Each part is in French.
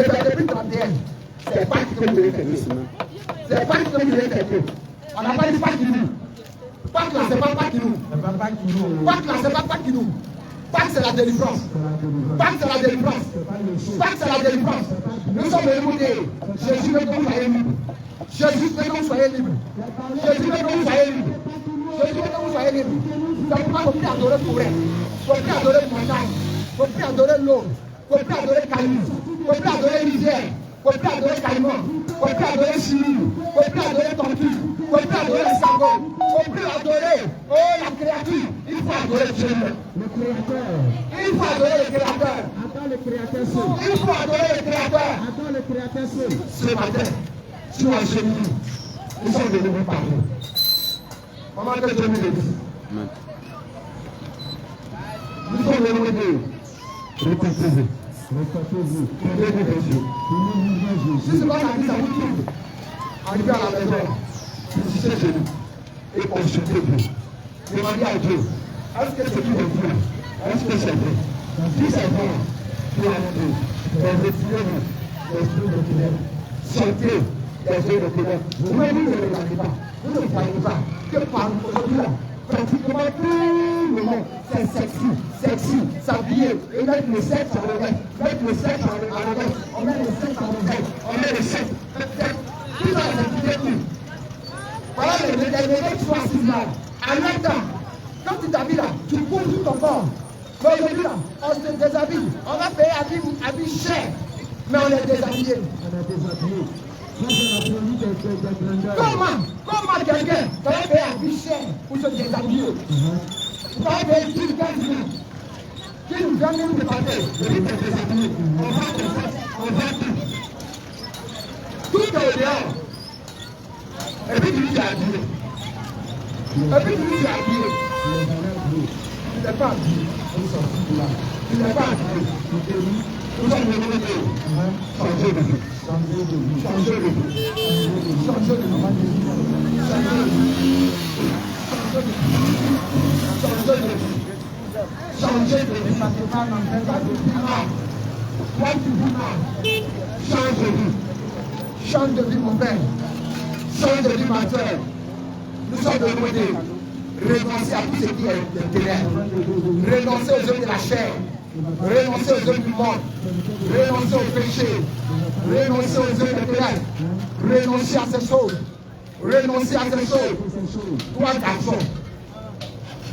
depuis 31, c'est pas qui nous fait. C'est pas qui nous fait. On n'a pas dit pas qui nous. Pâques là, c'est pas qui nous. Pâques là, c'est pas qui nous. Pâques, c'est la délivrance. Pâques, c'est la délivrance. Pâques, c'est la délivrance. Nous sommes écoutés. Jésus veut que vous soyez libres. Jésus veut que vous soyez libres. Jésus veut que vous soyez libres. Jésus veut que vous soyez libres. C'est pourquoi il faut plus adorer forêt. Il faut plus adorer montagne. Il faut plus adorer l'eau. Il faut plus adorer Caillou. Il faut plus adorer rivière. Il faut plus adorer caïman. Il faut plus adorer chili. Il faut plus adorer tortue. Il faut plus adorer le sagot. Il faut plus adorer la créature. Il faut adorer Dieu. Le Créateur. Il faut adorer le Créateur. Attends le Créateur seul. Il faut adorer le Créateur. Attends le Créateur seul. Ce matin, sur un genou, nous sommes venus vous parler. Maman, que Dieu nous bénisse. Nous sommes venus vous dire, répétez-vous. Répétez-vous. Si ce qu'on a dit, ça vous trouve. Arrivez à la maison, visitez chez nous et consultez-vous. Demandez à Dieu, est-ce que c'est qui est vrai? Est-ce que c'est vrai? Si c'est vrai, tu as Dieu. Retirez-vous l'esprit de ténèbres. Sortez des yeux de ténèbres. Vous-même, vous ne regardez pas. Vous ne voyez pas que par aujourd'hui là, pratiquement tout le monde, c'est sexy, s'habiller, et mettre le sexe en l'envers, mettre le sexe en l'envers, on met le sexe en l'envers, on met le sexe, tout ça, c'est tout détruit. Voilà les mecs qui sont assis là, à l'instant, quand tu t'habilles là, tu cours tout ton corps. Mais aujourd'hui là, on se déshabille, on va payer habit cher, mais on est déshabillé. On est déshabillé. Comment quelqu'un va payer habit cher pour se déshabiller? On va payer 10 000 qui nous vient nous préparer. On va tout est au dehors. Et puis tu dis habillé. Et puis tu dis habillé. Tu n'es pas habillé. Tu n'es pas habillé. Nous sommes venus de Dieu. Changer de vie. Changer de vie. Changer de vie. Changer de vie. Changer de vie. Change de vie. Change de vie, mon père. Change de vie, ma soeur. Nous sommes venus renoncer à tout ce qui est de ténèbres. Renoncer aux œuvres de la chair. Renoncer aux œuvres du monde. Renoncer au péché. Renoncer aux œuvres de ténèbres. Renoncer à ces choses. Renoncer à ces choses. Toi, garçon.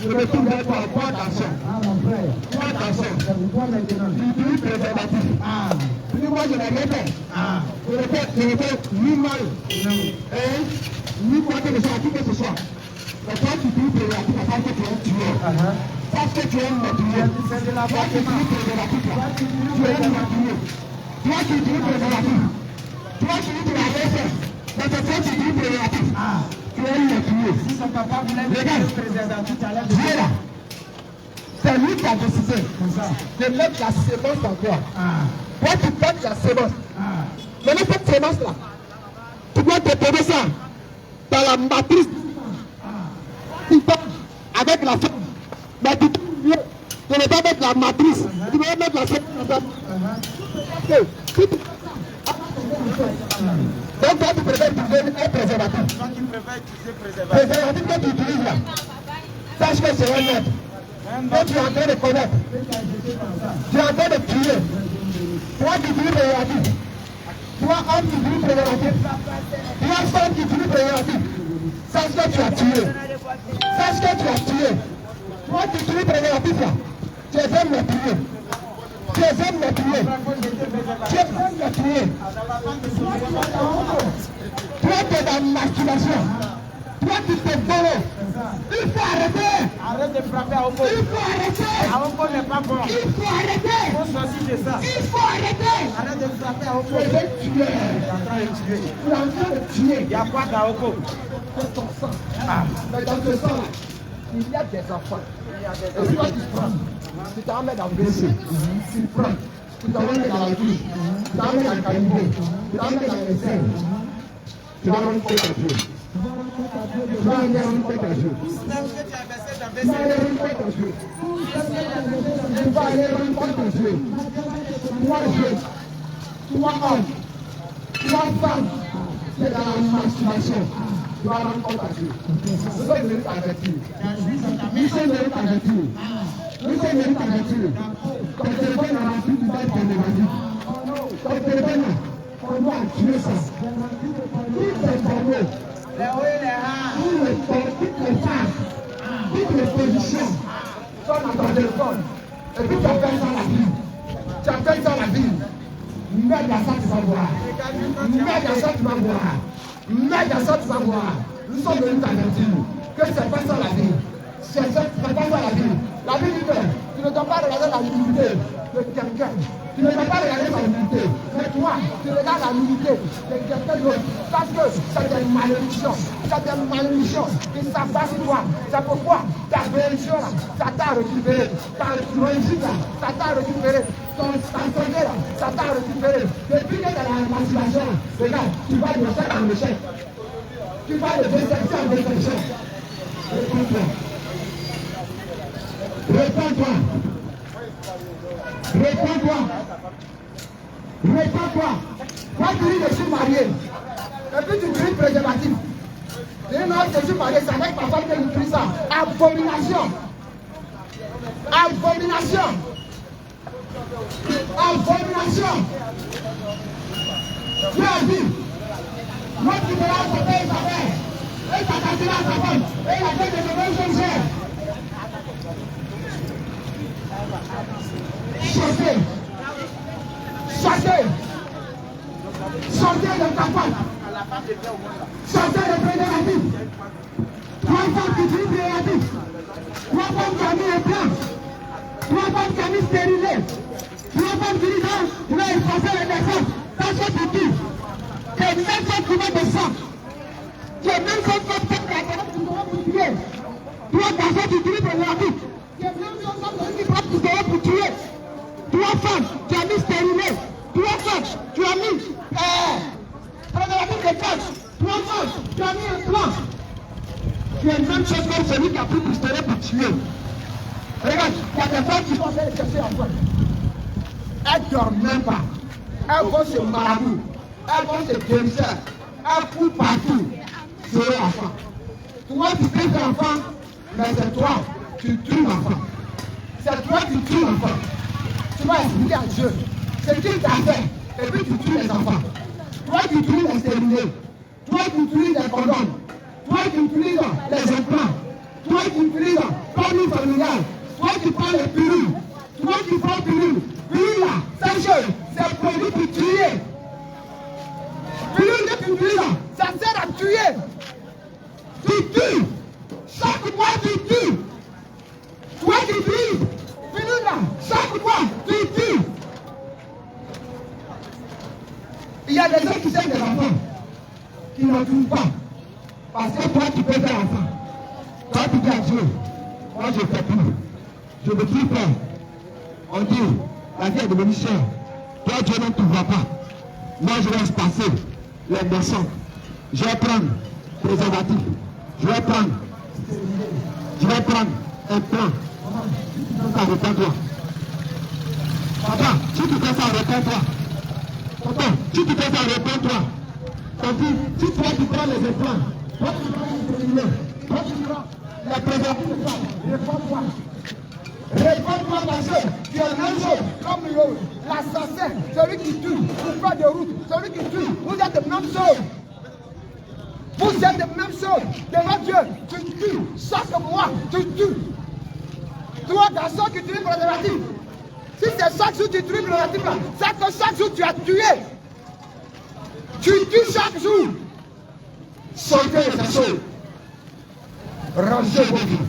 Je me tourne vers toi, toi, garçon. Ah, mon frère. Toi, garçon. Toi, maintenant. Tu préservatif. Ah. Moi, je l'ai répète. Ah. Je répète, ni mal. Ni quoi que ce soit, qui que ce soit. Mais toi, tu dis préservatif parce que tu es un tueur. Parce que tu es un meurtrier. C'est de la Toi, tu dis préservatif. Tu es un meurtrier. Toi, tu dis préservatif. Toi, tu dis que tu l'as fait. Mais toi, tu dis préservatif. Tu es un meurtrier. Si son papa voulait Regarde. le préservatif, tu allais Dieu là. C'est lui qui a décidé de mettre la sémence en toi. Toi, tu portes la sémence. Maintenant, cette sémence-là, tu dois déposer ça dans la matrice. Tu portes avec la femme. Mais tu mieux de ne pas mettre la matrice. Tu dois mettre la sémence en toi. Donc, toi, tu préfères utiliser un préservatif. Toi, tu préfères utiliser préservatif. Préservatif que tu utilises là. Sache que c'est un autre. Toi, tu es en train de connaître. Tu es en train de tuer. Toi, tu utilises préservatif. Toi, homme qui utilise préservatif. Toi, femme qui utilise préservatif. Sache que tu as tué. Sache que tu as tué. Toi, tu utilises préservatif là. Tu es un meurtrier. Tu es un meurtrier. Tu es un meurtrier. Toi, tu es dans la masturbation. Toi, tu te donnes. Il faut arrêter. Arrête de frapper à Oko. Il faut arrêter. À Oko n'est pas bon. Il faut arrêter. Il faut sortir de ça. Il faut arrêter. Arrête de frapper à Oko. Tu es tué. Tu es en train de tuer. Tu es en train de tuer. Il y a quoi dans Oko? C'est ton sang. Mais dans ce sang-là, il y a des enfants. Et si toi tu prends, tu t'en mets dans le WC, tu prends, tu t'en mets dans la douche, tu t'en mets dans le cabinet, tu t'en mets dans les selles, tu vas rendre compte à Dieu. Tu vas rendre compte à Dieu. Tu vas aller rendre compte à Dieu. Tu vas aller rendre compte à Dieu. Moi, Dieu, Toi homme, toi femme, qui est dans la masturbation, tu vas rendre compte à Dieu. Nous sommes venus t'avertir. Nous sommes venus t'avertir. Nous sommes venus t'avertir. Ton téléphone est rempli du bail pornographique. Ton téléphone, on doit tuer ça. Toutes les pornos, toutes les femmes, toutes les positions sont dans ton téléphone. Et puis tu appelles ça la vie. Tu appelles ça la vie. Merde à ça, tu vas voir. Merde à ça, tu vas voir. Merde à ça, tu vas voir. Nous sommes venus t'avertir que c'est pas ça la vie. C'est pas ça la vie. La vie dit que tu ne dois pas regarder la nudité de quelqu'un. Tu ne dois pas regarder sa nudité. Mais toi, tu regardes la nudité de quelqu'un d'autre. Parce que c'est des malédictions. C'est des malédictions qui s'abattent sur toi. C'est pourquoi ta bénédiction là, ça t'a récupéré. Ta réussite là, ça t'a récupéré. Ton santé là, ça t'a récupéré. Depuis que tu es dans la masturbation, regarde, tu vas de l'échec en échec. Tu vas de déception en déception. Réponds-toi. Réponds-toi. Réponds-toi. Réponds-toi. Toi, tu dis je suis marié. Et puis tu cries préservatif. Tu dis non, je suis marié, c'est avec ma femme que tu cries ça. Abomination. Abomination. Abomination. Tu as dit. Moi, tu me l'as sauté, il s'appelle. Et ta cantine à sa femme. Et il a fait des mauvaises choses. Sortez. Sortez. Sortez de ta femme. Sortez de préservatif. Trois femmes qui tuent préservatif. Trois femmes qui ont mis un plan. Trois femmes qui ont mis stérilé. Trois femmes qui disent non, tu vas effacer les naissances. That's what you do. C'est même chose qui va descendre. C'est même chose comme ça qui va vous tuer. Toi, garçon, tu tues préservatif. C'est même chose comme ça qui va vous tuer. Trois femmes, tu as mis stérilé. Trois femmes, tu as mis préservatif de femmes. Trois femmes, tu as mis un plan. C'est la même chose comme celui qui a pris pistolet pour tuer. Regarde, il y a des femmes qui vont aller chercher enfant. Elles ne dorment même pas. Elles vont se marabout. Elles vont se guérir. Elles courent partout. C'est l'enfant. Toi, tu crées l'enfant, mais c'est toi, tu tues l'enfant. C'est toi qui tues l'enfant. Tu vas expliquer à Dieu ce qu'il t'a fait, et puis tu tues les enfants. Toi qui tues les stérilés, toi qui tues les condoms, toi qui utilises les implants, toi qui utilises cordon familial, toi qui prends les pilules, toi qui prends pilules, pilules là, c'est produit pour tuer. Pilules que tu utilises, ça sert à tuer. Tu tues. Chaque mois tu tues. Toi qui utilises pilules là, chaque mois tu tues. Il y a des gens qui sont des enfants qui n'en tuent pas. Parce que toi tu peux faire enfant. Toi tu dis à Dieu, moi je fais plus. Je ne veux plus faire. On dit, la vie est devenue chère. Toi Dieu ne te voit pas. Moi je laisse passer les méchants. Je vais prendre préservatif. Je vais prendre un plan. Ça répond-toi. Papa, si tu fais ça, réponds-toi. Papa, si tu fais ça, réponds-toi. Tandis, si toi tu prends les implants, toi tu prends les stérilés, toi tu prends les préservatifs de toi, réponds-toi. Réponds-toi parce que tu es la même chose comme l'assassin, celui qui tue, le frère de route, celui qui tue, vous êtes de même chose. Vous êtes de même chose devant Dieu. Tu tues chaque mois, tu tues. Toi, garçon qui tue préservatif, si c'est chaque jour tu tues préservatif, c'est que chaque jour tu as tué. Tu tues chaque jour. Sortez de ces choses. Rangez vos vies.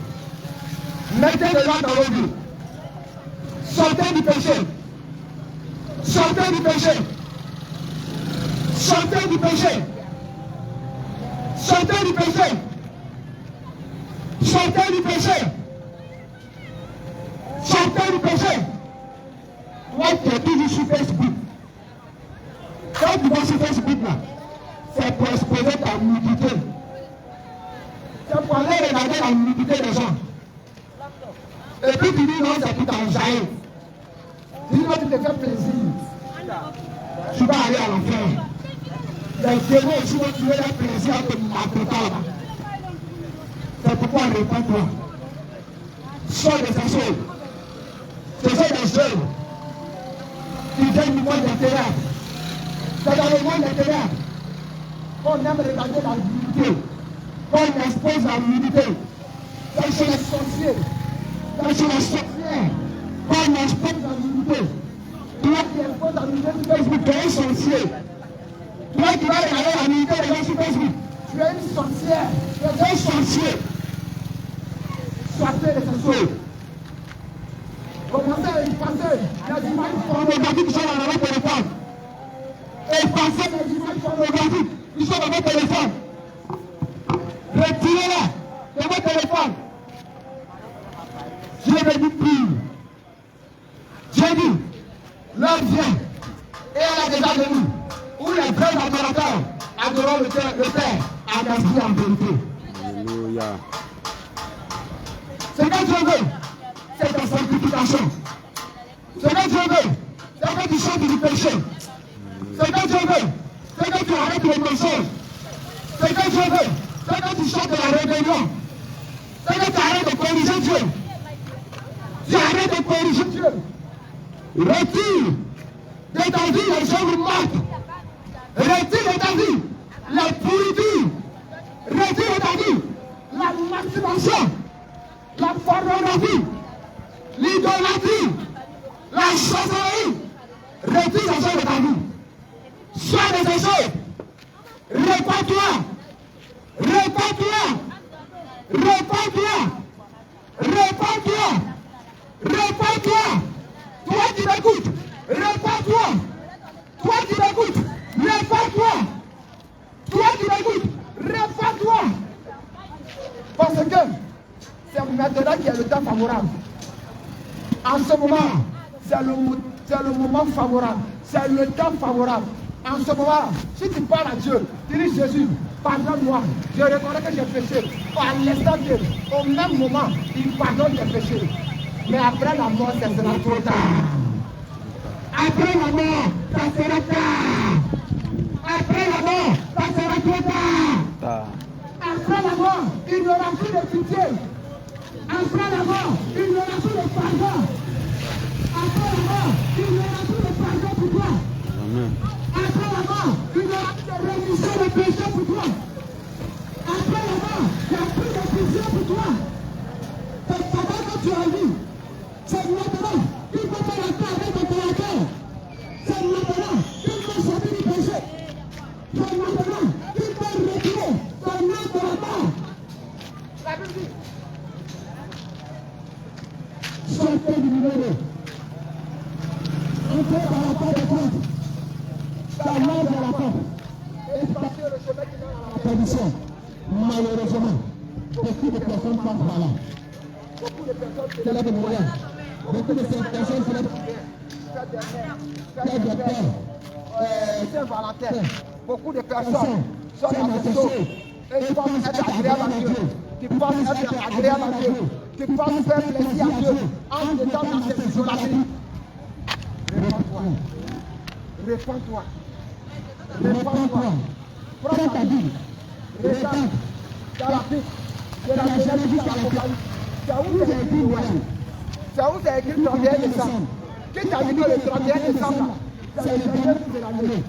Mettez les lois dans vos vies. Sortez du péché. Sortez du péché. Sortez du péché. Sortez du péché. Sortez du péché. Sortez du péché. Toi qui es toujours sur Facebook. Quand tu vas sur Facebook là, c'est pour exposer ta nudité. C'est pour aller regarder la nudité des gens. Et puis tu dis non, c'est pour t'enjailler. Tu dis non, tu te fais plaisir. tu vas aller à l'enfer. Les démons aussi vont trouver leur plaisir à te maltraiter là-bas. C'est pourquoi répands-toi. Sors de ces choses. Ce sont des jeunes qui viennent du monde des ténèbres. C'est dans le monde des ténèbres qu'on aime regarder la nudité, qu'on expose la nudité. C'est chez les sorciers, c'est chez les sorcières qu'on expose la nudité. Toi qui exposes la nudité sur Facebook, tu es un sorcier. Toi qui vas regarder la nudité des gens sur Facebook, tu es une sorcière, tu es un sorcier. Sortez de ces choses. Commencez à effacer les images pornographiques qui sont dans votre téléphone. Effacez les images pornographiques qui sont dans votre téléphone. Retirez-les de votre téléphone. Dieu veut dire pire. Dieu dit, l'heure vient, et elle est déjà venue, où les vrais adorateurs adoreront le Père en esprit en vérité. Alléluia. Ce que Dieu veut, c'est ta sanctification. Ce que Dieu veut, c'est que tu chantes du péché. Ce que Dieu veut, c'est que tu arrêtes les mensonges. Ce que Dieu veut, c'est que tu chantes de la rébellion. C'est que tu arrêtes de corriger Dieu. Tu arrêtes de corriger Dieu. Retire de ta vie les œuvres mortes. Retire de ta vie la pourriture. Retire de ta vie la masturbation, la pornographie, l'idolâtrie, la sorcellerie. Retire ces choses de ta vie. Sois de ces choses. Répands-toi. Répands-toi. Répands-toi. Répands-toi. Répands-toi. Toi qui m'écoutes, répands-toi. Toi qui m'écoutes, répands-toi. Toi qui m'écoutes, répands-toi. Parce que c'est maintenant qu'il y a le temps favorable. En ce moment, c'est le moment favorable. C'est le temps favorable. En ce moment, si tu parles à Dieu, tu dis Jésus, pardonne-moi, je reconnais que j'ai péché. À l'instant Dieu, au même moment, il pardonne tes péchés. Mais après la mort, ça sera trop tard. Après la mort, ça sera tard. Après la mort, ça sera trop tard. Après la mort, il n'y aura plus de pitié. Après la mort, il n'y aura plus de pardon. Après la mort, il n'y aura plus de pardon pour toi. Amen. Après la mort, il n'y aura plus de rémission de péché pour toi. Après la mort, il n'y a plus de pitié pour toi. C'est pendant que tu as vu. C'est maintenant qu'il faut faire la paix avec ton créateur. C'est maintenant qu'il faut sortir du péché. C'est maintenant qu'il faut retirer ton âme de la mort. La Bible dit, sortez du numéro. Entrez par la porte de porte. Par l'ordre de la porte. Et passez le chemin qui mène à la perdition. Malheureusement, beaucoup de personnes passent par là. Beaucoup de personnes se lèvent de moyen. Beaucoup de ces personnes se lèvent de Père, Saint-Valentin. Beaucoup de personnes sont dans le dos et pensent être agréables à Dieu. Qui pensent être agréables à Dieu. Qui pensent faire plaisir à Dieu en étant dans cette isolation. Répands-toi. Répands-toi. Répands-toi. Prends ta vie. Regarde dans la Bible. De la Genèse jusqu'à l'Apocalypse. C'est où c'est écrit Noël. C'est où c'est écrit 31 décembre. Qui t'a dit que le 31 décembre, c'est le dernier jour de l'année.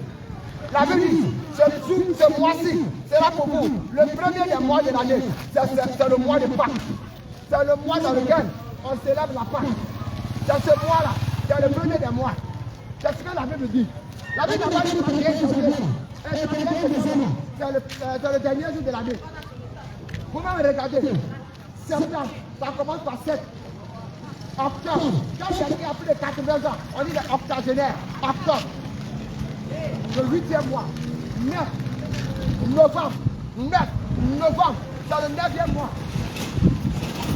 La Bible dit, ce mois-ci sera pour vous le premier des mois de l'année. C'est le mois de Pâques. C'est le mois dans lequel on célèbre la Pâques. C'est ce mois-là, c'est le premier des mois. C'est ce que la Bible dit. La Bible n'a pas dit 31 janvier. Et 31 décembre, c'est le dernier jour de l'année. Vous m'avez regardé. Septembre, ça commence par 7. Octobre, quand quelqu'un a plus de 80 ans, on dit les octogénaires. Octobre, le 8e mois. 9 novembre, 9 novembre, c'est le 9e mois.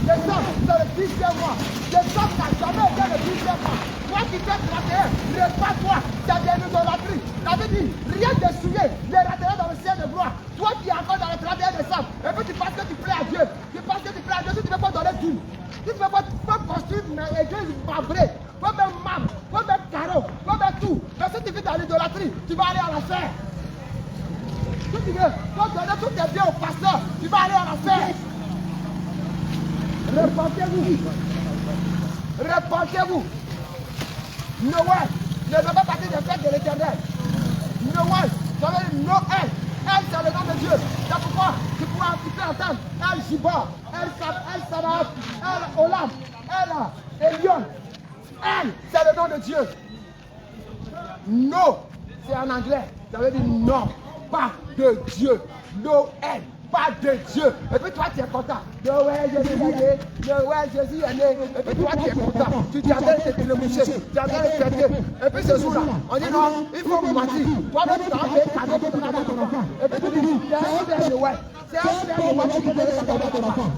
Décembre, c'est le 10e mois. Décembre n'a jamais été le 10e mois. Toi qui fais 31, répands-toi, c'est de l'idolâtrie. La Bible dit, rien de souillé, les rateront dans le ciel de gloire. Toi qui es encore dans le 31 décembre, et puis tu penses que tu plais à Dieu, tu penses que tu plais à Dieu, si tu ne veux pas donner tout. Si tu ne veux pas construire une église marbrée, faut mettre marbre, faut mettre carreau, faut mettre tout. Mais si tu vis dans l'idolâtrie, en enfer. Si tu veux donner tous tes biens au pasteur, tu vas aller en enfer. Repentez-vous. Repentez-vous. Noël ne veut pas partir des fêtes de l'Éternel. Noël, ça veut dire Noël. Elle, c'est le nom de Dieu. C'est pourquoi tu peux entendre El Jiba, El Saraf, El Olam, El Elion. Elle, c'est le nom de Dieu. No, c'est en anglais. Ça veut dire non, pas de Dieu. Noël, pas de Dieu. Et puis toi, tu es content. Noël, Jésus est né. Noël, Jésus est né. Et puis toi, tu es content. Tu es en train de te le moucher. Tu es en train de fêter. Et puis ce jour-là, on dit non, il faut mentir. Toi-même, tu as fait cadeau pour ton enfant. Et puis tu dis, c'est un père de Noël. C'est un père de Noël qui te donne cadeau pour ton enfant.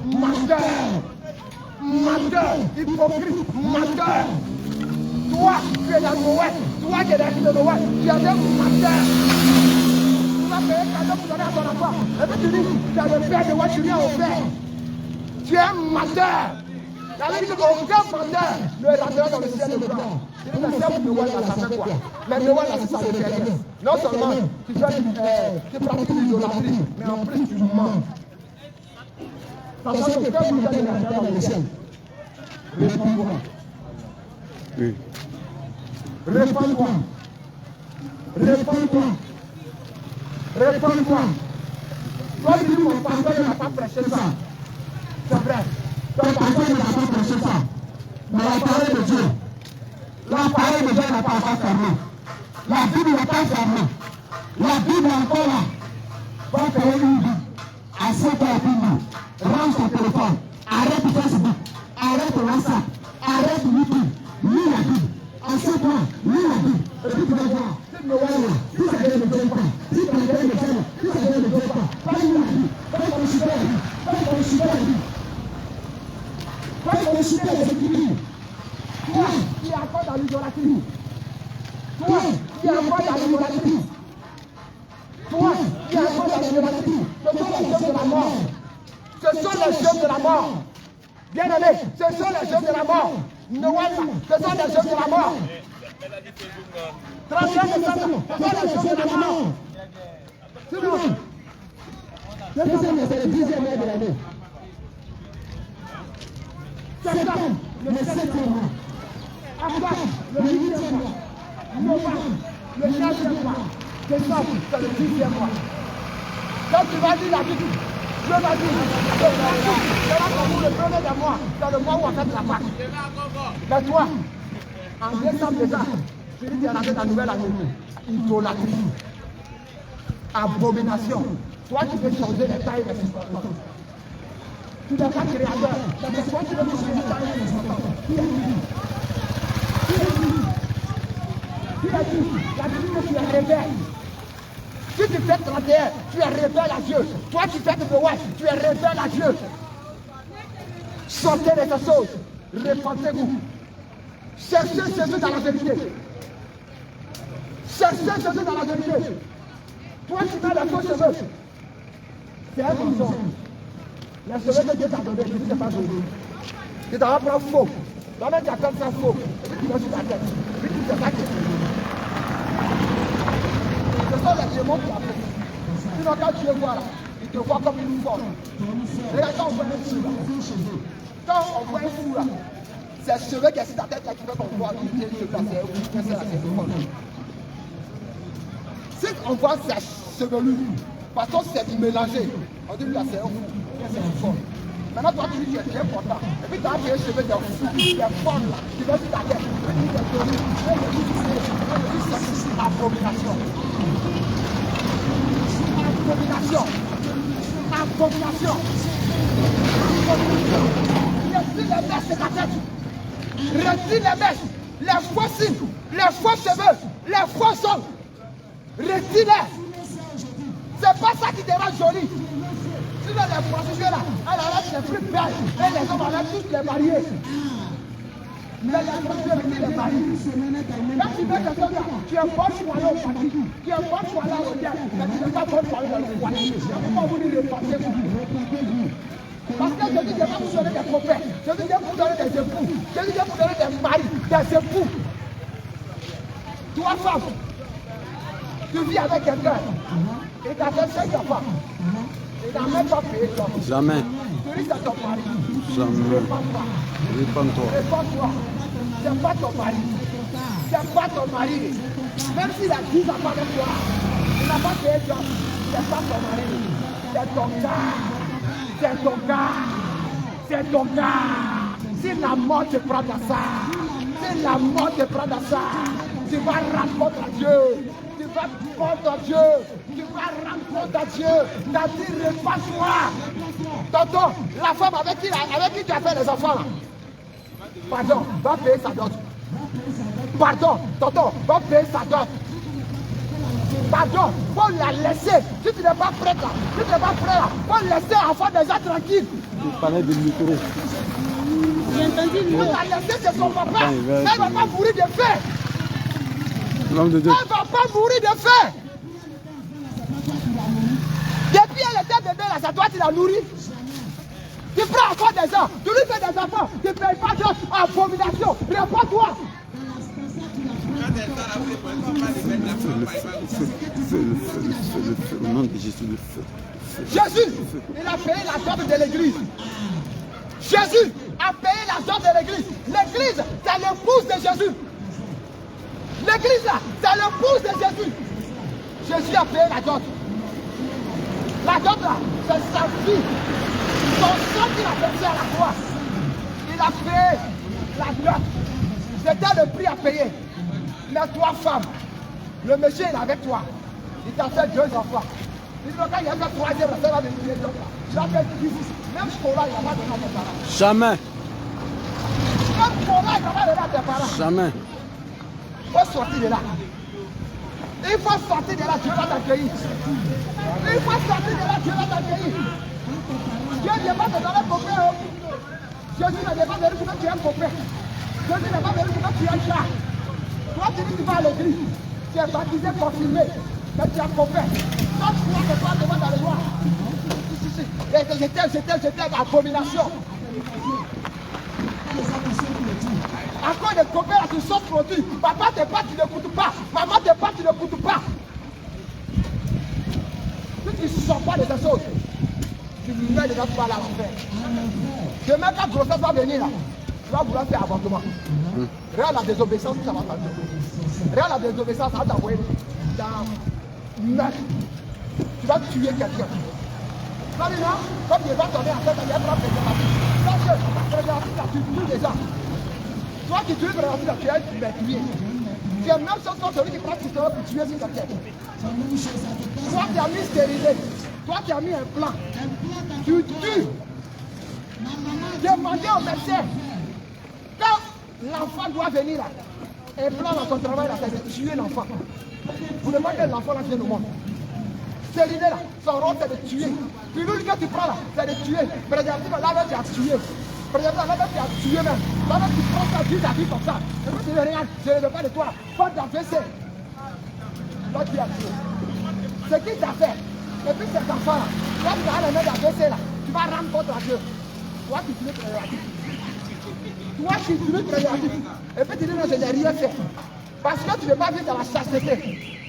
Menteur, hypocrite, menteur. Toi, tu es dans Noël. Toi qui es dans de Noël. Tu es un menteur. Tu vas payer cadeau pour donner à ton enfant. Et puis tu dis, tu es le père de Noël, tu viens au père. Tu es un menteur. Ça veut dire qu'aucun menteur ne rentrera dans le ciel de gloire. Il dit, mais c'est Noël, ça fait quoi? Mais Noël, c'est ça le ciel. Non seulement tu pratiques l'idolâtrie, mais en plus tu mens. Parce que quand vous allez rentrer dans le ciel, réponds-toi. Oui. Réponds-toi. Réponds-toi. Réponds-toi. Toi, tu dis, mon pasteur n'a pas prêché ça. C'est vrai. Ton pasteur n'a pas prêché ça. Mais la parole de Dieu, la parole de Dieu n'a pas encore fermé. La Bible n'a pas fermé. La Bible est encore là. Va faire une vie. Assieds-toi à Bible. Range ton téléphone. Arrête Facebook. Arrête WhatsApp. Arrête YouTube. Lis la Bible. Assieds-toi. Lis la Bible. Et puis tu vas voir. Si Noël, si ça ne vient pas. Si ça ne vient pas. Si ça ne vient pas. Va lire la Bible. Va consulter la Bible. Va consulter la Bible. Va consulter les Écritures. Toi qui es encore dans l'idolâtrie. Toi qui es encore dans l'idolâtrie. Toi qui es encore dans l'idolâtrie. Ce sont les choses de la mort. Ce sont les choses de la mort. Bien aimé, ce sont les choses de la mort. Noël, ce sont les choses de la mort. 31 décembre, ce sont les choses de la mort. Tout le monde. C'est le 10e mois de l'année. Septembre, le 7e mois. Octobre, le 8e mois. Novembre, le 9e mois. Décembre, c'est le 10e mois. Quand tu vas dire la Bible, Dieu va dire, c'est là comme le premier de mois, c'est le mois où on fait la Pâque. Mais toi, en décembre déjà, tu dis que tu es rentré dans la nouvelle année. Idolâtrie, abomination. Toi, tu veux changer les tailles des circonstances. Tu n'es pas créateur. C'est toi qui veux changer les tailles des circonstances. Qui a dit? Qui a dit? La Bible que tu es rebelle. Si tu fais 31, tu es rebelle à Dieu. Toi qui fais Noël, tu es rebelle à Dieu. Sortez de ces choses. Repentez-vous. Cherchez Jésus dans la vérité. Cherchez Jésus dans la vérité. Toi qui mets les faux cheveux, c'est un mensonge. Les cheveux que Dieu t'a donné, Jésus ne t'a pas donné. Tu t'en vas prendre faux. Toi-même tu as comme ça faux. Et puis tu vas sur ta tête. Et puis tu ne sais pas que ce sont les démons qui appellent. Sinon quand tu les vois là, ils te voient comme une forme. Regarde quand on voit un fou là. Quand on voit un fou là, c'est le cheveu qui est sur ta tête là qui fait qu'on voit qu'il est cheveux là, c'est une forme. Si on voit ses chevelures, parce que c'est mélangé, on dit que c'est un fou, c'est une forme. Maintenant, toi, tu dis que tu es bien portant. Et puis, tu as des cheveux de fou, des formes là, qui vont sur ta tête. Et puis, c'est abomination. Abomination. Abomination. Retire les mèches de ta tête. Retire les mèches, les faux signes, les faux cheveux, les faux ongles. Retire-les. C'est pas ça qui te rend joli. Sinon, les prostituées là, elles arrêtent les plus belles. Et les hommes arrêtent tous les mariés. Mais les prostituées, les mariés. Quand tu mets quelqu'un là, tu es bon pour aller au parti. Tu es bon pour aller au diable. Mais tu n'es pas bon pour aller dans le foyer. Pourquoi vous dites repentez-vous? Parce que Jésus vient vous donner des copains. Jésus vient vous donner des époux. Jésus vient vous donner des maris, des époux. Toi, femme, tu vis avec quelqu'un, il t'a fait 5 enfants, il n'a même pas payé toi. Jamais. Tu dis à ton mari. Jamais. Répands-toi. Répands-toi. C'est pas ton mari. C'est pas ton mari. Même s'il a 10 enfants avec toi, il n'a pas payé toi. C'est pas ton mari. C'est ton gars. C'est ton gars. C'est ton gars. Si la mort te prend dans ça, si la mort te prend dans ça, tu vas rendre compte à Dieu. Tu vas rendre compte à Dieu. Tu vas rendre compte à Dieu. T'as dit repasse-moi. Tonton, la femme avec qui tu as fait les enfants là. Pardon, va payer sa dot. Pardon, tonton, va payer sa dot. Pardon, faut la laisser. Si tu n'es pas prêt là, si tu n'es pas prêt là, faut laisser enfant déjà tranquille. Il parlait de micro. J'ai entendu, faut la laisser, c'est son papa. Elle ne va pas mourir de faim. L'homme de Dieu. Elle ne va pas mourir de faim. Depuis elle était bébé là, c'est toi qui l'as nourri. Tu prends encore des gens, tu lui fais des enfants, tu ne payes pas d'autres abominations. Réponds-toi. Au nom de Jésus, le feu. Jésus, il a payé la dot de l'église. Jésus a payé la dot de l'église. L'église, c'est l'épouse de Jésus. L'église là, c'est l'épouse de Jésus. Jésus a payé la dot. La dot là, c'est sa vie. Son sang qu'il a versé à la croix. Il a payé la dot. C'était le prix à payer. Mais toi, femme, le monsieur il est avec toi. Il t'a fait 2 enfants. Il dit quand il y a fait 3e, ça va venir les autres. Il a fait 10. Même Cola, il n'a pas donné à tes parents. Jamais. Même Cola, il n'a pas donné à tes parents. Jamais. Il faut sortir de là. Il faut sortir de là, Dieu va t'accueillir. Il faut sortir de là, Dieu va t'accueillir. Dieu ne vient pas te donner copain. Jésus ne vient pas te donner que tu es un copain. Jésus ne vient pas te donner que tu es un chat. Toi, tu dis que tu vas à l'église. Tu es baptisé, confirmé. Mais tu es un copain. Quand tu crois que toi, tu vas dans le noir. J'étais abomination. À cause des copains, là, tu sors produit. Papa te bat, tu ne coûtes pas. Maman te bat, tu ne coûtes pas. Si tu ne sors pas de ces choses, tu mets déjà pas là l'enfer. Demain, quand grossesse va venir là, tu vas vouloir faire avortement. Regarde la désobéissance que ça va t'envoyer. Regarde la désobéissance, ça va t'envoyer dans meurtre. Tu vas tuer quelqu'un. Maintenant, comme il va tomber en tête, il y a un grand préservatif. Parce que préservatif, là, tu tues des gens. Toi qui tues le préservatif, là, tu es tué. Tu es même chose comme celui qui prend pistolet pour tuer sur ta tête. Toi qui as mis stérilé, toi qui as mis un plan, tu tues. Demandez au médecin. Quand l'enfant doit venir là, un plan dans son travail là, c'est de tuer l'enfant. Vous ne voyez que l'enfant là vient au monde. C'est l'idée là, son rôle c'est de tuer. Puis l'une que tu prends là, c'est de tuer. Préservatif là, là tu as tué. Préservatif là, tu as tué même. Là tu prends ça, tu t'habilles comme ça. Et puis tu dis regarde, je ne veux pas de toi. Porte ta WC. Là tu as tué. Ce qu'il t'a fait. Et puis cet enfant là, quand tu vas le mettre dans la WC là, tu vas rendre compte à Dieu. Toi qui tues le préservatif. Toi qui tues le préservatif. Et puis tu dis non, je n'ai rien fait. Parce que tu ne veux pas vivre dans la chasteté.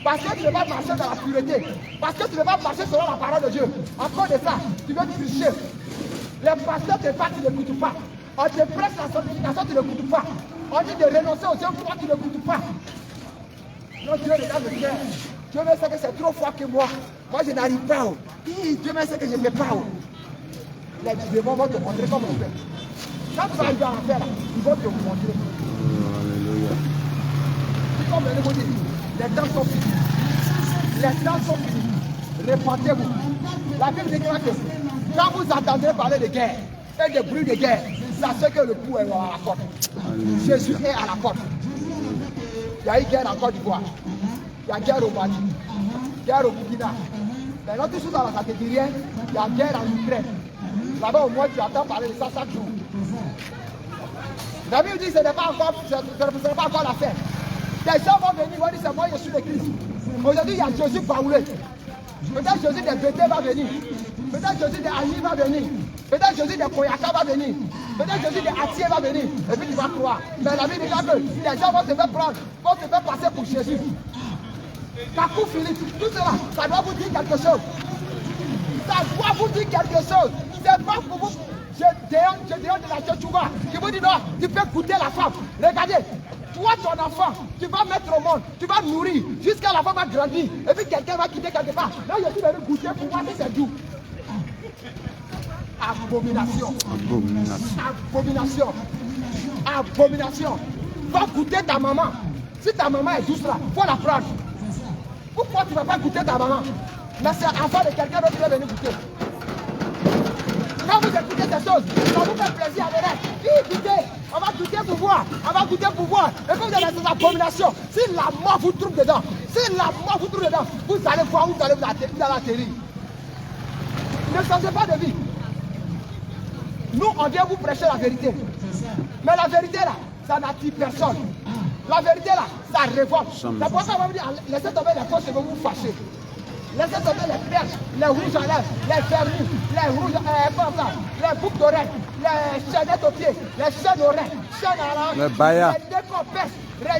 Parce que tu ne veux pas marcher dans la pureté. Parce que tu ne veux pas marcher selon la parole de Dieu. À cause de ça, tu veux tricher. Les pasteurs te battent, tu ne coûtes pas. On te presse la sanctification, tu ne coûtes pas. On dit de renoncer aux œuvres, toi, tu ne coûtes pas. Non, Dieu regarde le cœur. Dieu me sait que c'est trop fort que moi. Moi, je n'arrive pas. Dieu me sait que je ne fais pas. Les démons vont te montrer comme on fait. Quand tu vas arriver à l'enfer, ils vont te montrer. Alléluia. Comme le dit, les temps sont finis. Les temps sont finis. Répandez-vous. La Bible déclare que quand vous entendrez parler de guerre et de bruit de guerre, sachez que le coup est à la porte. Jésus est à la porte. Il y a eu guerre en Côte d'Ivoire. Il y a guerre au Mali. Guerre au Burkina. Maintenant, tout ça, ça ne te dit rien. Il y a guerre en Ukraine. Là-bas, au moins, tu entends parler de ça chaque jour. La Bible dit que ce n'est pas encore la fin. Des gens vont venir, vont dire c'est moi, je suis le Christ. Aujourd'hui, il y a Jésus Baoulé. Peut-être Jésus des Bété va venir. Peut-être Jésus des Agni va venir. Peut-être Jésus des Koyaka va venir. Peut-être Jésus des Atier va venir. Et puis tu vas croire. Mais la Bible dit que les gens vont te faire prendre, vont te faire passer pour Jésus. Kakou Philippe, tout cela, ça doit vous dire quelque chose. Ça doit vous dire quelque chose. C'est pas pour vous. Je déonne de la tchétchouva qui vous dit non, tu peux goûter la femme. Regardez, toi, ton enfant, tu vas mettre au monde, tu vas nourrir jusqu'à la femme va grandir. Et puis quelqu'un va quitter quelque part. Là, je suis venu goûter pour voir si c'est doux. Abomination. Abomination. Abomination. Va goûter ta maman. Si ta maman est douce là, il faut la prendre. Pourquoi tu ne vas pas goûter ta maman? Mais c'est enfant de quelqu'un d'autre qui va venir goûter. Quand vous écoutez ces choses, ça vous fait plaisir à l'oreille. Goûtez, on va goûter pour voir, on va goûter pour voir. Et quand vous avez cette abomination, si la mort vous trouve dedans, vous allez voir, vous allez atterrir. Ne changez pas de vie. Nous, on vient vous prêcher la vérité. Mais la vérité là, ça n'attire personne. La vérité là, ça révolte. C'est pour ça qu'on va vous dire, laissez tomber les fausses cheveux, vous fâchez. Laissez tomber les perches, les rouges à lèvres, les vernis, les rouges, les boucles d'oreilles, les chaînettes aux pieds, les chaînes aux reins, chaînes à la, les baillas, les décompères.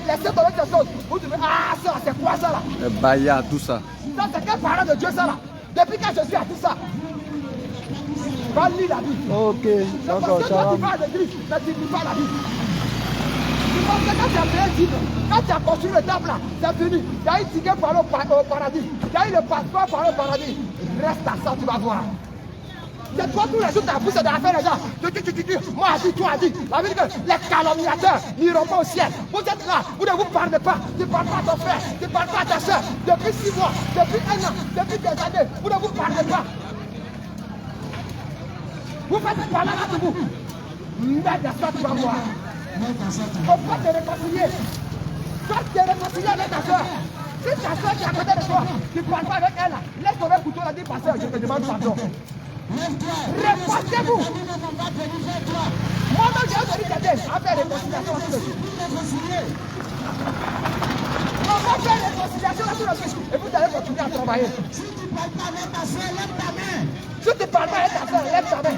Laissez tomber ces choses. Vous devez, ah ça, c'est quoi ça là? Les baillas, tout ça. Ça, c'est quel parent de Dieu ça là? Depuis quand je suis à tout ça? Va lire la Bible. Ok, d'accord, ça va. Tu vas à l'église, mais tu ne lis pas la Bible. Tu penses que quand tu as fait un titre, quand tu as construit le temple là, c'est fini. Tu as eu ticket pour aller au paradis. Tu as eu le passeport pour aller au paradis. Reste à ça, tu vas voir. C'est toi tous les jours, tu as poussé dans l'affaire les gens. Moi, j'ai dit, toi, as dit. La vérité, les calomniateurs n'iront pas au ciel. Vous êtes là, vous ne vous parlez pas. Tu ne parles pas à ton frère, tu ne parles pas à ta soeur. Depuis 6 mois, depuis 1 an, depuis des années, vous ne vous parlez pas. Vous faites parler là de vous. Merde à ça, tu vas voir. Faut pas te réconcilier. Toi, te réconcilier avec ta soeur. Si ta soeur qui est à côté de toi, tu ne parles pas avec elle, laisse tomber le couteau, là, dis, pasteur, je te demande pardon. Réconciliez-vous. Moi-même, j'ai entendu t'aider à faire réconciliation tout de suite. On va faire réconciliation tout de suite. Et vous allez continuer à travailler. Si tu ne parles pas avec ta soeur, lève ta main.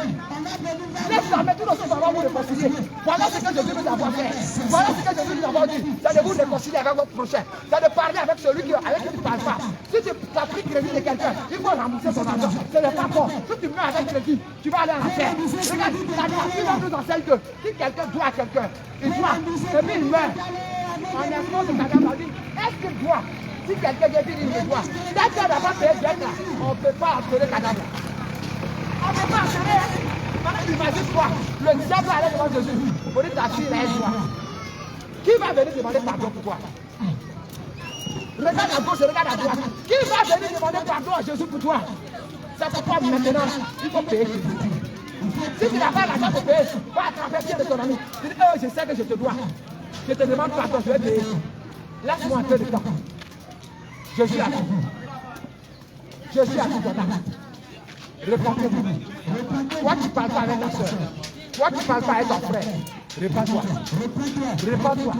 Lève ta main, tout de suite, on va vous réconcilier. Voilà ce que Jésus nous a fait. Voilà ce que Jésus nous a dit. C'est de vous réconcilier avec votre prochain. C'est de parler avec celui avec qui tu ne parles pas. Si tu as pris crédit de quelqu'un, il faut rembourser son argent. Ce n'est pas bon. Si tu meurs avec crédit, tu vas aller en enfer. Regarde, la nature nous enseigne que si quelqu'un doit à quelqu'un, il doit. Et puis il meurt. En expose le cadavre, on dit, est-ce qu'il doit? Si quelqu'un vient dire il doit. Dès qu'on n'a pas payé bien là, on ne peut pas enterrer le cadavre. On ne peut pas enterrer. Imagine-toi, le diable allait devant Jésus. Pour dire ta fille, elle doit. Qui va venir demander pardon pour toi? Regarde à gauche, regarde à droite. Qui va venir demander pardon à Jésus pour toi? C'est pourquoi maintenant, il faut payer. Si tu n'as pas l'argent de payer, va attraper pied de ton ami. Tu dis, je sais que je te dois. Je te demande pardon, je vais payer. Laisse-moi un peu de temps. Je suis à tout. Je suis à tout ton âme. Répondez-vous. Toi, tu ne parles pas avec ta soeur. Toi, tu ne parles pas avec ton frère. Répands-toi. Répands-toi. Répands-toi.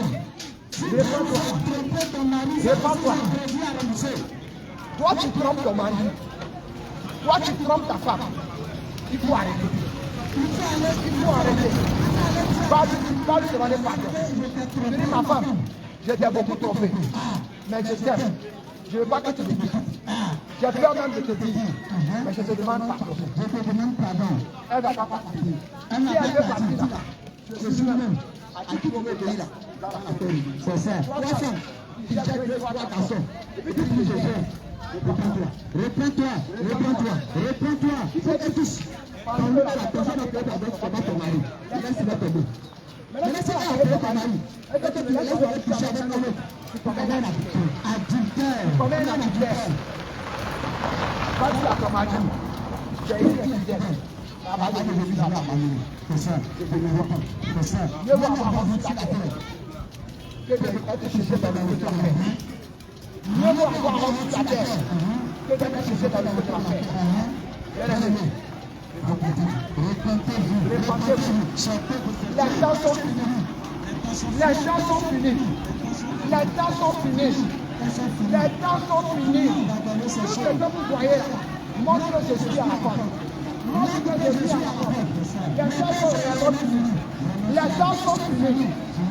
Répands-toi. Toi, tu trompes ton mari. Toi, tu trompes ta femme. Il faut arrêter. Il faut arrêter. Va lui demander pardon. Je dis, ma femme, je t'ai beaucoup trompé. Mais je t'aime. Je ne veux pas que tu me dises. J'ai peur même de te dire. Mais je te demande pardon. Elle ne va pas partir. Si elle veut partir là, je suis même à tout pour me pays là. C'est ça. Depuis que tu me réponds-toi. Réponds-toi. Il faut que tous. Quand la personne ne peut pas avec ton mari, laisse-le tomber. Mais laisse-le avec ton mari. Est-ce que tu laisses aller coucher avec un autre? Tu commets un adultère. Tu commets un adultère. Quand tu as ton mari, tu as été fidèle. C'est ça. Mieux vaut avoir rendu ta terre que d'être cherché dans le retour à faire. Mieux vaut avoir rendu ta terre que d'être cherché dans le retour à faire. Bien-aimés, répentez-vous. Les temps sont finis. Les temps sont finis. Les temps sont finis. Les temps sont finis. Tout ce que vous voyez là, montre que je suis à la fin. Montre que je suis à la fin. Les temps sont réellement finis. Les temps sont finis.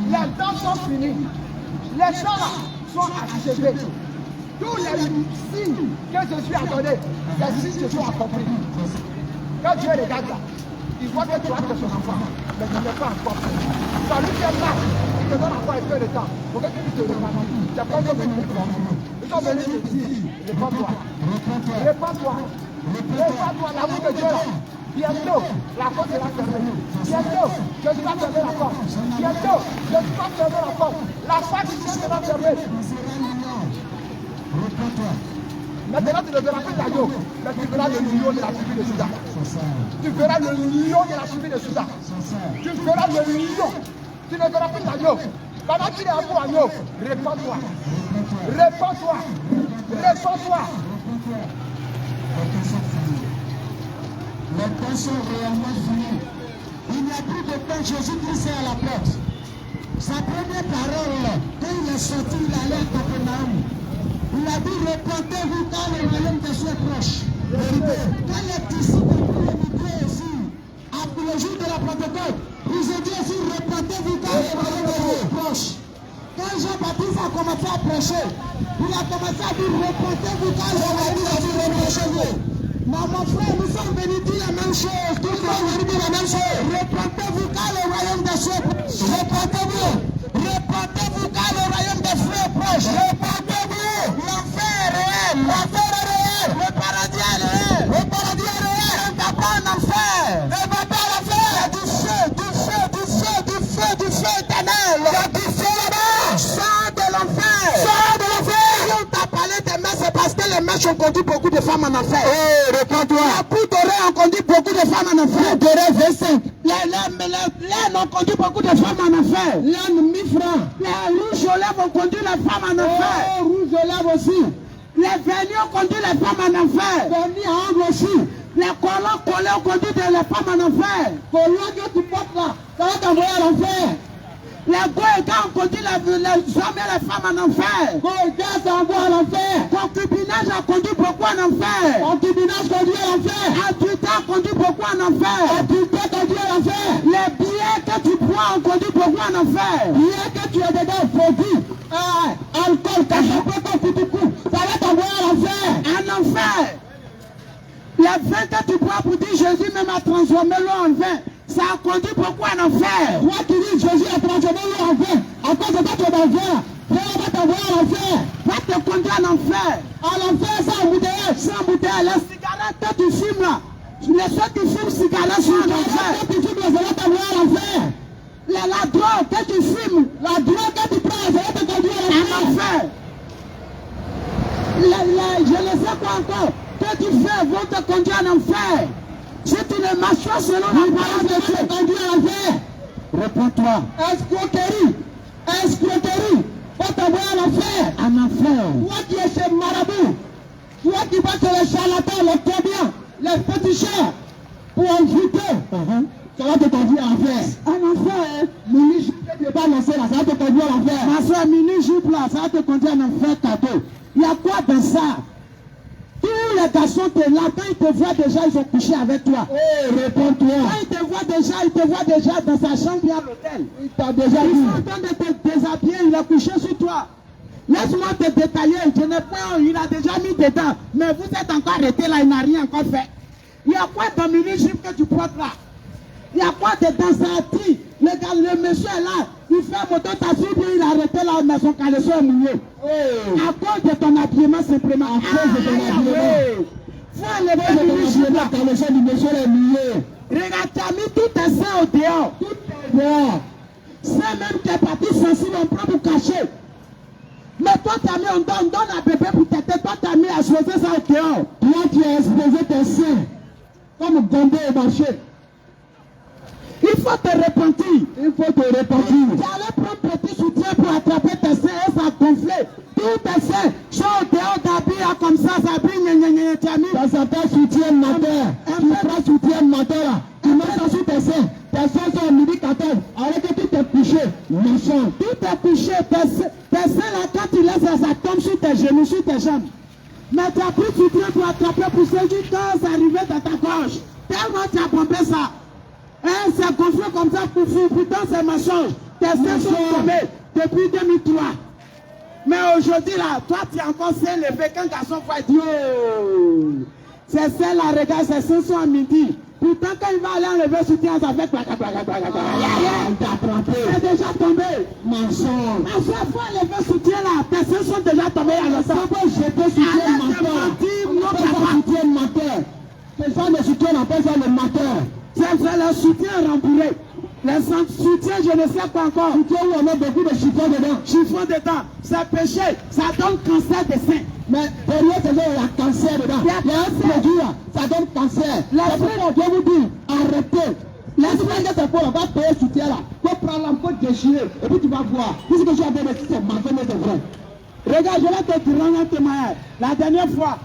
Les temps sont finis. Les temps là sont achevés. Tous les signes que Jésus a donnés, ces signes se sont accomplis. Quand Dieu regarde là, il voit que tu as son enfant, mais tu n'es pas encore prêt. Ça lui fait mal, il te donne encore un peu de temps pour que tu puisses te reprendre. C'est pas comme ils sont venus te dire, réponds-toi. Réponds-toi. Réponds-toi, l'amour de Dieu là. Bientôt, la porte sera fermée. Bientôt, je suis pas fermer la porte. Bientôt, je suis pas fermer la porte. La porte du ciel sera fermée. Maintenant, tu ne verras plus d'agneau, mais tu verras le lion de la tribu de Juda. Tu verras le lion de la tribu de Juda. Tu verras le lion. Tu ne verras plus d'agneau. Pendant qu'il est un peu agneau, réponds-toi. Réponds-toi. Réponds-toi. Les temps sont réellement finis. Il n'y a plus de temps, Jésus-Christ est à la porte. Sa première parole, quand il est sorti, il allait à Capernaum. Il a dit, repentez-vous car le royaume de Dieu est proche. Quand les disciples ont émigré aussi, après le jour de la Pentecôte, ils ont dit aussi, repentez-vous car le royaume de Dieu est proche. Quand Jean-Baptiste a commencé à prêcher, il a commencé à dire, repentez-vous car le royaume de Dieu est proche. Mais mon frère, nous sommes venus dire la même chose. Tout le monde veut dire la même chose. Repentez-vous car le royaume de Dieu est proche. Repentez-vous. Repentez-vous car le royaume de Dieu est proche. Repentez-vous. L'enfer est réel. L'enfer est réel. Le paradis est réel. Le paradis est réel. Ne va pas en enfer. Ne va pas en enfer. Il y a du feu, du feu, du feu, du feu, du feu éternel. Il y a du feu là-bas. Sors de l'enfer. Sors de l'enfer. Si on t'a parlé des mères, c'est parce que les mères ont conduit beaucoup de femmes en enfer. Réponds-toi. La boue dorée a conduit beaucoup de femmes en enfer. Dorée V5. Les ont conduit beaucoup de femmes en enfer. Les 1000 francs. Les rouges aux lèvres ont conduit les femmes en enfer. Oh, rouges aux lèvres aussi. Les vernis ont conduit les femmes en enfer. Vernis à angle aussi. Les collants collés ont conduit les femmes en enfer. Collants que tu portes là, ça va t'envoyer à l'enfer. Les goégas ont conduit les hommes et les femmes en enfer. Goégas s'envoient à l'enfer. Concubinage a conduit beaucoup en enfer. Concubinage conduit à l'enfer. Adultère conduit beaucoup en enfer. Adultère conduit à l'enfer. Les billets que tu bois ont conduit beaucoup en enfer. Billets que tu as dedans, produit, alcool, cachapé, coutou, ça va t'envoyer à l'enfer. En enfer. Les vins que tu bois pour dire Jésus même a transformé l'eau en vin. Ça a conduit beaucoup en enfer. Moi qui dis Jésus a transformé l'eau en vin. À cause de toi, tu es dans l'enfer. Dieu va t'envoyer à l'enfer. Va te conduire en enfer. À l'enfer, sans embouteillage. Sans embouteillage. Les cigarettes que tu fumes là. Les ceux qui fument cigarettes sont en enfer. Les que tu fumes, ça va t'envoyer à l'enfer. La drogue que tu fumes. La drogue que tu prends, ça va te conduire à l'enfer. Je ne sais quoi encore. Que tu fais vont te conduire en enfer. Si tu ne marches pas selon la parole de Dieu, conduire à l'enfer. Réponds-toi. Escroquerie. Escroquerie. Va t'envoyer à l'enfer. En enfer. Toi qui es chez marabout. Toi qui vas chez les charlatans, les combien, les féticheurs, pour envoûter. Ça va te conduire à l'enfer. En enfer. Mini-jupe que tu n'es pas lancé là, ça va te conduire à l'enfer. Ma soeur, mini-jupe là, ça va te conduire à l'enfer cadeau. Il y a quoi dans ça? Tous les garçons te là, quand ils te voient déjà, ils ont couché avec toi. Oh, réponds-toi. Quand ils te voient déjà dans sa chambre, il y a l'hôtel. Il t'a déjà dit. Ils sont en train de te déshabiller, il a couché sur toi. Laisse-moi te détailler, je n'ai pas, il a déjà mis dedans. Mais vous êtes encore arrêté là, il n'a rien encore fait. Il y a quoi dans le mini-jupe que tu portes là? Il y a quoi dedans ça a tri? Le monsieur est là, il fait moto taxi, il a arrêté là, mais son caleçon est mouillé. Oh. À cause de ton habillement simplement. À cause de ton habillement. Faut enlever le mini-jupe là. Le caleçon du monsieur est mouillé. Regarde, tu as mis tout tes seins au dehors. Tout est dehors. C'est même tes parties sensibles, on prend pour cacher. Mais toi, tu as mis, on donne à bébé pour t'aider. Toi, tu as mis à choisir ça au dehors. Toi, tu as exposé tes seins. Comme Gombe au marché. Il faut te repentir. Il faut te repentir. Tu allais prendre petit soutien pour attraper tes seins et ça gonfler. Tous tes seins sont au dehors d'habiller comme ça brille, tu as mis. Ça s'appelle soutien mater. Tu prends soutien mater là. Tu mets ça sur tes seins. Tes seins sont midi 14. Alors que tout est couché. Méchant. Tout est couché. Tes seins là, quand tu laisses ça, ça tombe sur tes genoux, sur tes jambes. Mais tu as pris soutien pour attraper pour séduire quand ça arrivait dans ta gorge. Tellement tu as pompé ça. Hein, c'est gonflé comme ça pour pourtant c'est mensonge. Tes seins sont tombés depuis 2003. Mais aujourd'hui, là, toi, tu es encore s'est levé. Quand garçon voit, il dit, oh, c'est celle-là, regarde, c'est ce soir midi. Pourtant, quand il va aller enlever soutien, ça fait placa. Il t'a attrapé. C'est déjà tombé. Ma soeur. Ma soeur, il faut enlever soutien là. Tes seins sont déjà tombés à l'autre. Pourquoi jeter soutien menteur? C'est ça le soutien, on appelle ça le menteur. C'est le soutien rembourré. Les soutiens, je ne sais pas encore. Soutien où on a beaucoup de chiffons dedans. Chiffons dedans. C'est péché. Ça donne cancer des seins. Mais derrière, il y a cancer dedans. Il y a un produit là. Ça donne cancer. Les frères, on doit vous dire, arrêtez. Laisse-moi dire on va payer le soutien là. Pour prendre l'enfant déchiré. Et puis tu vas voir. Tout ce que j'ai donné, c'est menteur, mais c'est vrai. Regarde, je vais te rendre un témoignage. La dernière fois,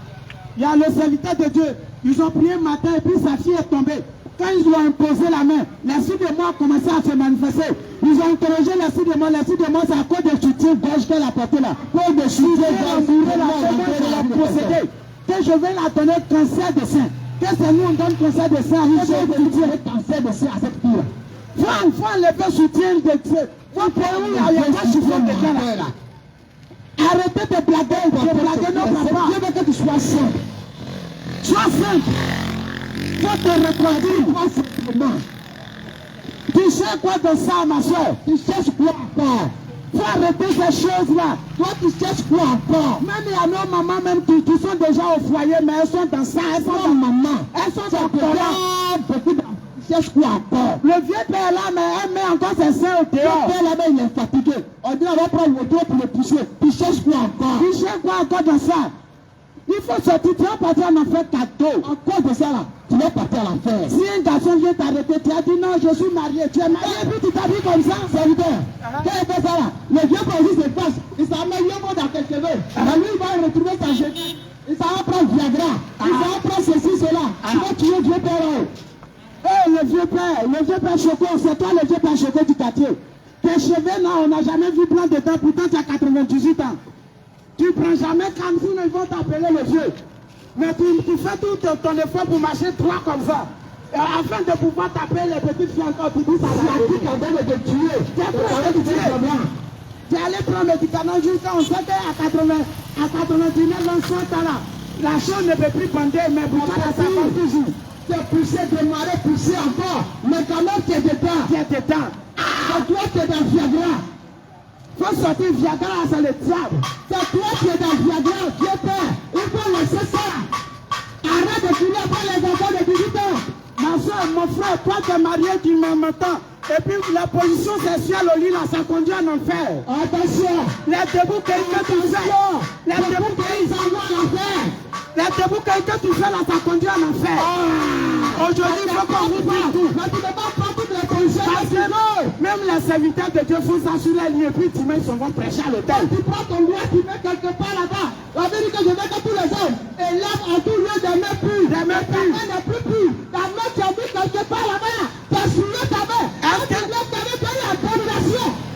il y a le serviteur de Dieu. Ils ont prié matin et puis sa fille est tombée. Quand ils lui ont imposé la main, les sous-démons ont commencé à se manifester. Ils ont interrogé les sous-démons. Les sous-démons, c'est à cause de soutien gauche qu'elle a porté là. Pour de soutien procédé. Que je vais la donner cancer de sein. Qu'est-ce que nous on donne cancer de sein à une cancer de sein à cette fille là. Faut enlever soutien de Dieu. Faut payer où il y a pas soutien de Dieu là. Arrêtez de blaguer nos papas. Dieu veut que tu sois simple. Sois simple. Faut te reproduire simplement. Tu sais quoi de ça, ma soeur? Tu cherches quoi encore? Faut arrêter ces choses-là. Toi, tu cherches quoi encore? Même il y a nos mamans même qui sont déjà au foyer, mais elles sont dans ça, elles sont dans maman. Elles sont dans beaucoup de... Tu cherches quoi encore? Le vieux père là, mais elle met encore ses seins au dehors. Le père là, il est fatigué. On dit on va prendre le dos pour le pousser. Tu cherches quoi encore? Tu cherches quoi encore dans ça? Il faut sortir, tu vas partir en enfer cadeau. En cause de ça là, tu vas partir à l'enfer. Si un garçon vient t'arrêter, tu as dit non, je suis marié, tu es marié, et puis tu t'habilles comme ça, serviteur. Quand il fait ça là, le vieux produit se passe, il s'en met un dans tes cheveux. Lui, il va retrouver sa cheveux. Il s'en va prendre Viagra. Il s'en va prendre ceci, cela. Tu vas tuer le vieux père là. Eh, le vieux père Choco, c'est toi le vieux père Choco du quartier. Tes cheveux là, on n'a jamais vu blanc dedans, pourtant tu as 98 ans. Tu ne prends jamais comme si ils vont t'appeler le vieux. Mais tu fais tout ton effort pour marcher droit comme ça. Et afin de pouvoir taper les petites filles encore, tu dis ça va être de tuer. Tu es allé prendre le médicament jusqu'à on sait qu'à 99 ans, 100 ans là, la chose ne peut plus bander, mais pour toi, ça va toujours. Tu es poussé, démarrer, poussé encore. Mais quand même, tu es dedans. Tu es dedans. Et toi, tu es dans le Viagra. Faut sortir Viagra, c'est le diable. C'est toi qui es dans Viagra, Dieu Père. Il faut laisser ça. Arrête de finir par les enfants de 18 ans. Ma soeur, mon frère, toi tu es marié, tu m'entends. Et puis la position sexuelle au lit là, ça conduit en enfer. Attention. Les debout que tu fais. Les debout que tu fais là, ça conduit en enfer. Aujourd'hui, il faut qu'on vous dise tout. Mais tu ne peux pas prendre toutes les positions. Parce que même les serviteurs de Dieu font ça sur les lieux et puis ils vont prêcher à l'hôtel. Tu prends ton loi, tu mets quelque part là-bas. La vérité que je veux que tous les hommes élèvent en tout lieu des mains pures. Des mains pures. Ta main n'est plus pure. Ta main, tu as mis quelque part là-bas. Tu as souillé ta main.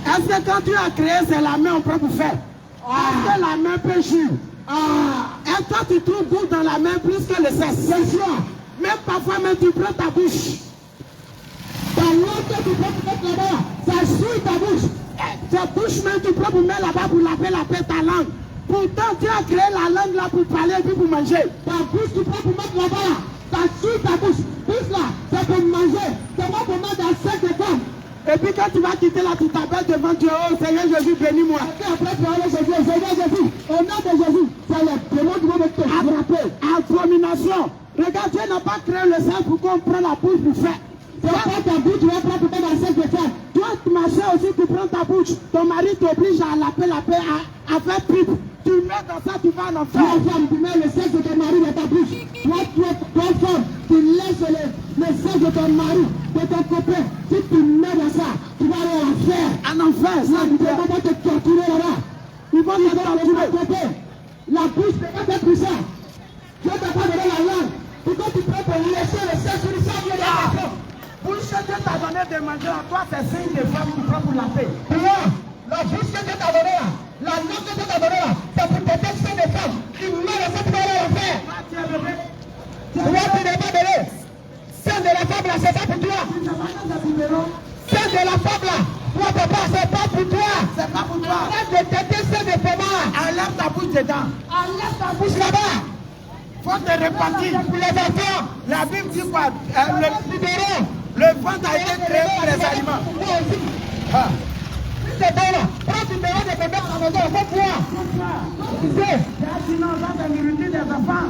Est-ce que quand tu as créé, c'est la main on prend pour faire? Est-ce que la main peut jouer? Et toi, tu trouves goût dans la main plus que le sexe. Même parfois, même tu prends ta bouche. Ta langue que tu prends pour mettre là-bas, ça souille ta bouche. Ta bouche même, tu prends pour mettre là-bas pour laver ta langue. Pourtant, tu as créé la langue là pour parler et puis pour manger. Ta bouche, tu prends pour mettre là-bas. Ça souille ta bouche. Bouche là, c'est pour manger. C'est pas pour mettre dans 5 secondes. Et puis quand tu vas quitter là, tu t'appelles devant Dieu, oh Seigneur Jésus, bénis-moi. Et après tu vas aller Jésus, Seigneur Jésus, au nom de Jésus, c'est le démon qui va te frapper. Abomination. Regarde, Dieu n'a pas créé le sang pour qu'on prenne la bouche pour faire. Tu vas prendre ta bouche, tu vas prendre dans 5 secondes. Toi, ma soeur aussi, tu prends ta bouche. Ton mari t'oblige à laper, à faire pipe. Tu mets dans ça, tu vas en enfer. Toi, femme, tu mets le sexe de ton mari dans ta bouche. Toi, femme, tu laisses le sexe de ton mari, de ton copain. Si tu mets dans ça, tu vas aller en enfer. En enfer, ça, ils vont te torturer là-bas. Ils vont te torturer. La bouche n'est pas fait pour ça. Dieu t'a pas donné la langue. Pourquoi tu prends pour laisser le sexe sur le sang de la personne? Pour ce que Dieu t'a donné de manger à toi, c'est signe de femme qui prend pour la paix. La bouche que Dieu t'a donnée là, la langue que Dieu t'a donnée là, c'est pour tes textes de femmes. Tu mets le sang pour aller en enfer. Toi, tu n'es pas donné. Celle de la femme là, c'est ça pour toi. Celle de la femme là, toi papa, c'est pas pour toi. C'est pas pour toi. Arrête de têter celle de pommade. Enlève ta bouche dedans. Enlève ta bouche là-bas. Faut te repentir. Pour les enfants. La Bible dit quoi? Le ventre a été créé pour les aliments. Ah. C'est bon là. Prends du numéro de bébé à la maison. Faut pouvoir. Sinon, ça c'est nourriture des enfants.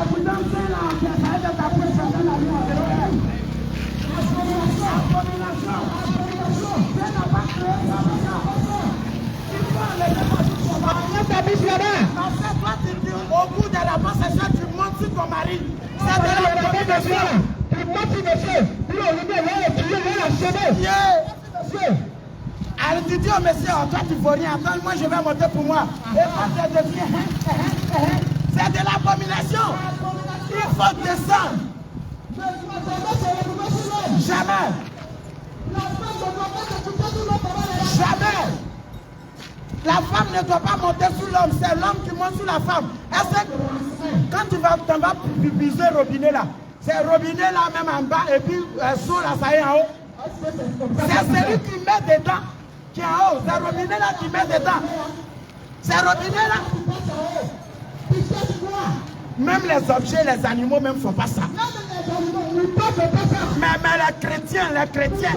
Vous dansez là, ça aide à taper sur la vie. Abomination. Dieu n'a pas créé ça. Il faut enlever ta bouche là-bas. Enlève ta bouche là-bas. Parce que toi, tu dis, au bout de la possession, tu montes sur ton mari. C'est de la abomination. Tu montes sur le feu. Puis on lui met là, tu lui mets la chemise. Alors tu dis au monsieur, oh, toi tu ne vaux rien, attends, moi je vais monter pour moi. Et quand tu deviens, c'est de l'abomination. Il faut descendre. Jamais. Jamais. La femme ne doit pas monter sur l'homme, c'est l'homme qui monte sur la femme. Est-ce que quand tu vas biser le robinet là, c'est le robinet là même en bas et puis sous là ça est en haut. C'est celui qui met dedans qui est en haut. C'est le robinet là qui met dedans. C'est le robinet là. Même les objets, les animaux même ne font pas ça. Mais les chrétiens.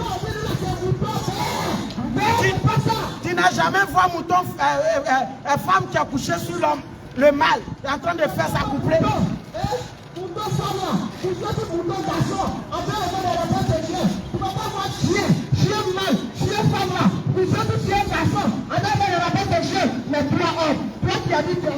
Tu n'as jamais vu un mouton, femme qui a couché sur l'homme, le mâle, en train de faire sa couplée. Mais toi, homme, toi qui as dit que tu es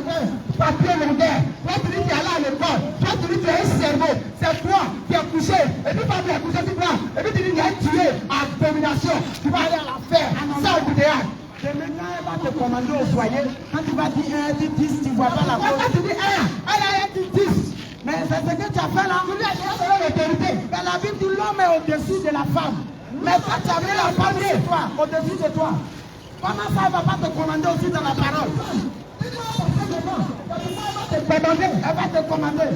papier longueur, toi tu dis que tu es allé à l'école, toi tu dis que tu es un cerveau, c'est toi qui as couché, et puis pas bien couché sur toi, et puis tu dis qu'il y a tué, abomination, tu vas aller à l'enfer, ça au boudéage. Et maintenant, elle va te commander au foyer. Quand tu vas dire 1, 10, 10, tu ne vois pas la cause. Quand tu dis 1, elle a 10, 10. Mais c'est ce que tu as fait là. Tu lui as donné l'autorité. Mais la Bible dit l'homme est au-dessus de la femme. Mais quand tu as mis la femme sur toi, au-dessus de toi, comment ça, elle ne va pas te commander aussi dans la parole? Elle va te commander.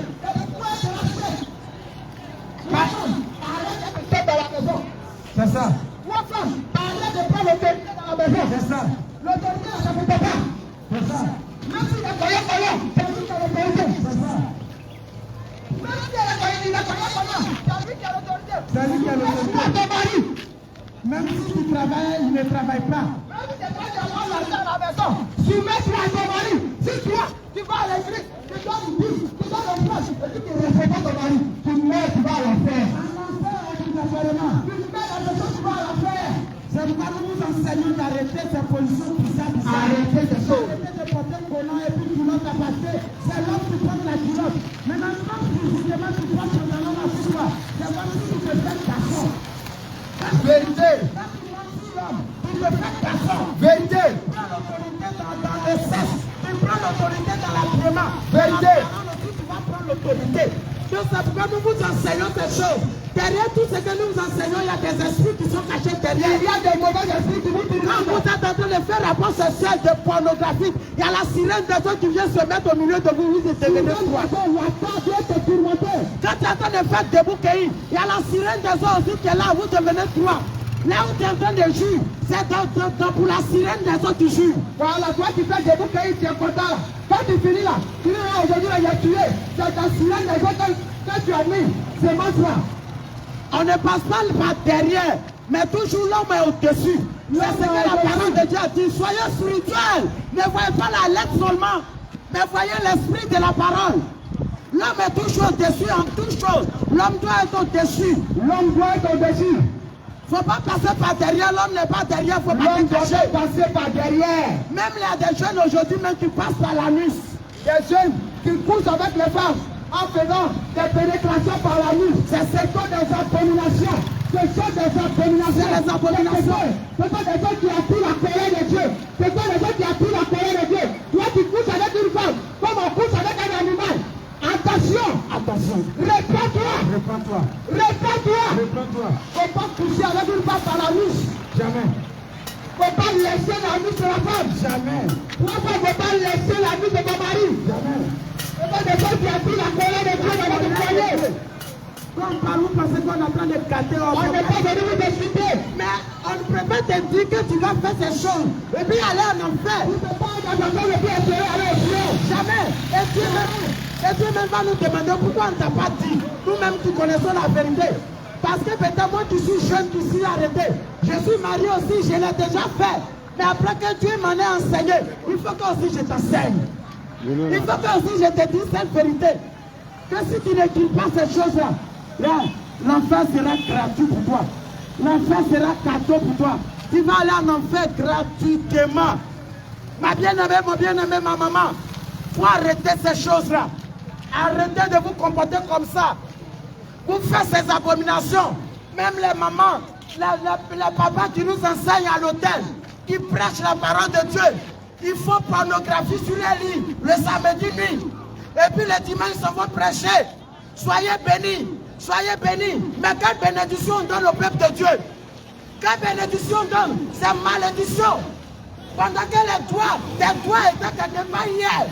C'est ça. Toi, femme, arrête de prendre l'autorité dans la maison. C'est ça. L'autorité, ça ne fait pas. C'est ça. Même si la croyant, c'est lui qui a l'autorité. C'est ça. Même si la croyant, c'est lui qui a l'autorité. C'est lui qui a l'autorité. Laisse-moi ton mari. Même si tu travailles, il ne travaille pas. Même si tu travailles à la maison, soumets-toi à ton mari. Si toi, tu vas à l'église, tu dois lui dire, tu dois le faire, et tu ne respectes pas ton mari, tu mets, tu vas à l'enfer. C'est pourquoi nous vous enseignons d'arrêter ces positions bizarres. Arrêtez ces choses. Arrêtez de porter collant et puis culotte à passer. C'est l'homme qui porte la culotte. Maintenant, quand physiquement tu portes ton talon à toi, c'est comme si tu te fais garçon. Vérité. Quand tu montes sur l'homme, tu te fais garçon. Vérité. Tu prends l'autorité dans le sexe. Tu prends l'autorité dans la prière. Vérité. Tu vas prendre l'autorité. Donc c'est pourquoi nous vous enseignons ces choses. Derrière tout ce que nous vous enseignons, il y a des esprits qui sont cachés derrière. Il y a des mauvais esprits qui vous dirigent. Quand vous êtes en train de faire rapport sexuel, de pornographie, il y a la sirène des autres qui vient se mettre au milieu de vous, vous devenez froid. Quand tu es en train de faire debout cueillir, il y a la sirène des autres aussi qui est là, vous devenez froid. Là où tu es en train de jurer, c'est pour la sirène des autres qui jure. Voilà, toi qui fais debout cueillir, tu es content là. Quand tu finis là, tu dis là, aujourd'hui là, il a tué. C'est ta sirène des autres que tu as mis. C'est moi toi. On ne passe pas par derrière, mais toujours l'homme est au-dessus. C'est ce que la parole de Dieu a dit. Soyez spirituels. Ne voyez pas la lettre seulement, mais voyez l'esprit de la parole. L'homme est toujours au-dessus en toutes choses. L'homme doit être au-dessus. L'homme doit être au-dessus. Il ne faut pas passer par derrière. L'homme n'est pas derrière. Il ne faut pas L'homme doit cacher. passer par derrière. Même il y a des jeunes aujourd'hui même qui passent par la nuit. Des jeunes qui couchent avec les femmes en faisant des pénétrations par la nuit. C'est des abominations. Ce sont des abominations. C'est les abominations. Ce sont des gens qui attirent la colère de Dieu. Ce sont des gens qui attirent la colère de Dieu. Toi qui couches avec une femme, comme on couche avec un animal. Attention. Attention. Réponds-toi. Réponds-toi. Réponds-toi. Réponds-toi. Faut pas coucher avec une femme par la nuit. Jamais. Faut pas laisser la nuit sur la femme. Jamais. Toi, faut pas laisser la nuit de ton mari. Jamais. Ce sont des gens qui attirent la colère de Dieu dans votre foyer. Comme par où parce qu'on est en train de gâter. On n'est pas venu vous discuter. Mais on ne peut pas te dire que tu vas faire ces choses et puis aller en enfer. Vous ne pouvez pas dans le temps de plus espérer aller au ciel. Jamais. Et Dieu même va nous demander pourquoi on ne t'a pas dit. Nous-mêmes qui connaissons la vérité. Parce que peut-être moi qui suis jeune, qui suis arrêté. Je suis marié aussi, je l'ai déjà fait. Mais après que Dieu m'en ait enseigné, il faut que aussi je t'enseigne. Il faut que aussi je te dise cette vérité. Que si tu n'écris pas ces choses-là, là, l'enfer sera gratuit pour toi. L'enfer sera cadeau pour toi. Tu vas aller en enfer gratuitement. Ma bien-aimée, mon bien-aimé, ma maman, il faut arrêter ces choses-là. Arrêtez de vous comporter comme ça. Vous faites ces abominations. Même les mamans, les papas qui nous enseignent à l'hôtel, qui prêchent la parole de Dieu, ils font pornographie sur les lits le samedi nuit. Et puis le dimanche, ils s'en vont prêcher. Soyez bénis, soyez bénis. Mais quelle bénédiction on donne au peuple de Dieu? Quelle bénédiction on donne? C'est malédiction. Pendant que tes doigts étaient quelque part hier.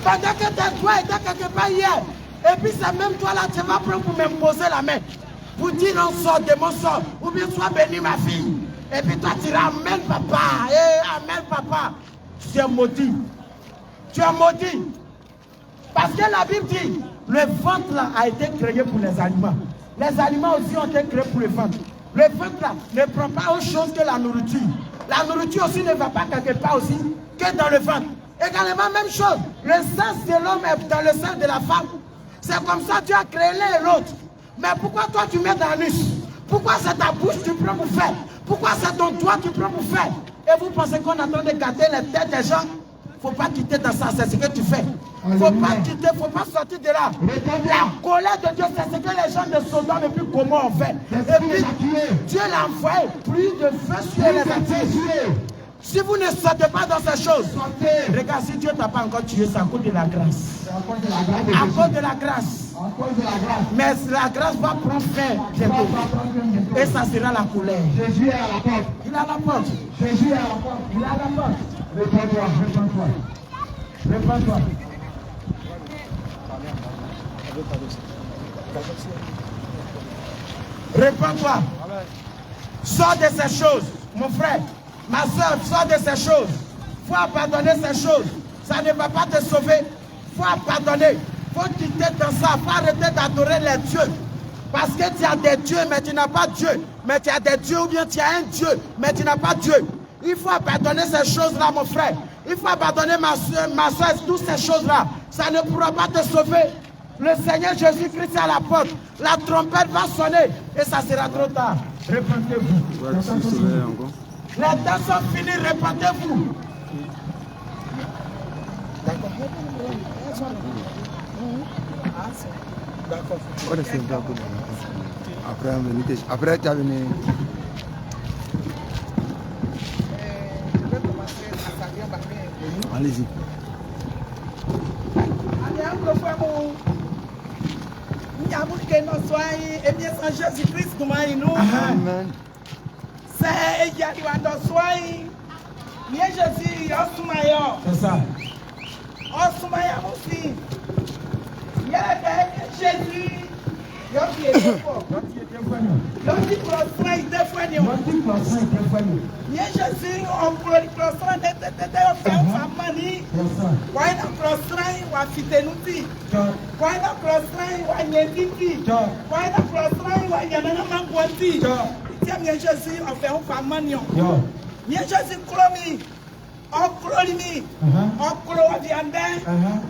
Pendant que tes doigts étaient quelque part hier. Et puis c'est même toi là, tu vas prendre pour m'imposer la main. Pour dire non, sort de mon sort. Ou bien sois béni ma fille. Et puis toi tu diras amen papa. Amen papa. Tu es maudit. Tu es maudit. Parce que la Bible dit, le ventre là a été créé pour les animaux. Les animaux aussi ont été créés pour le ventre. Le ventre là ne prend pas autre chose que la nourriture. La nourriture aussi ne va pas quelque part aussi que dans le ventre. Également, même chose. Le sens de l'homme est dans le sein de la femme. C'est comme ça que Dieu a créé l'un et l'autre. Mais pourquoi toi tu mets dans l'anus? Pourquoi c'est ta bouche que tu prends pour faire? Pourquoi c'est ton doigt que tu prends pour faire? Et vous pensez qu'on est en train de gâter les têtes des gens? Il ne faut pas quitter dans ça, c'est ce que tu fais. Il ne faut pas quitter, il ne faut pas sortir de là. La colère de Dieu, c'est ce que les gens de Sodome et puis comment on fait. Et puis Dieu l'a envoyé plus de feu sur les attirer. Si vous ne sortez pas dans ces choses, regarde, si Dieu t'a pas encore tué, c'est à cause de la grâce. À cause de la grâce. Mais la grâce va prendre fin bientôt. Et ça sera la colère. Jésus est à la porte. Il est à la porte. Jésus est à la porte. Il est à la porte. Réponds-toi, réponds-toi. Réponds-toi. Réponds-toi. Sors de ces choses, mon frère. Ma soeur, sors de ces choses. Il faut abandonner ces choses. Ça ne va pas te sauver. Il faut abandonner. Il faut quitter dans ça. Il faut arrêter d'adorer les dieux. Parce que tu as des dieux, mais tu n'as pas Dieu. Mais tu as des dieux ou bien tu as un Dieu, mais tu n'as pas Dieu. Il faut abandonner ces choses-là, mon frère. Il faut abandonner ma soeur, toutes ces choses-là. Ça ne pourra pas te sauver. Le Seigneur Jésus-Christ est à la porte. La trompette va sonner et ça sera trop tard. Répentez-vous. Les temps sont finis, répentez-vous. Après, tu as venu. Allez-y. Jésus-Christ, Amen. c'est ça. Jésus. Oklolimi, oklo waviande,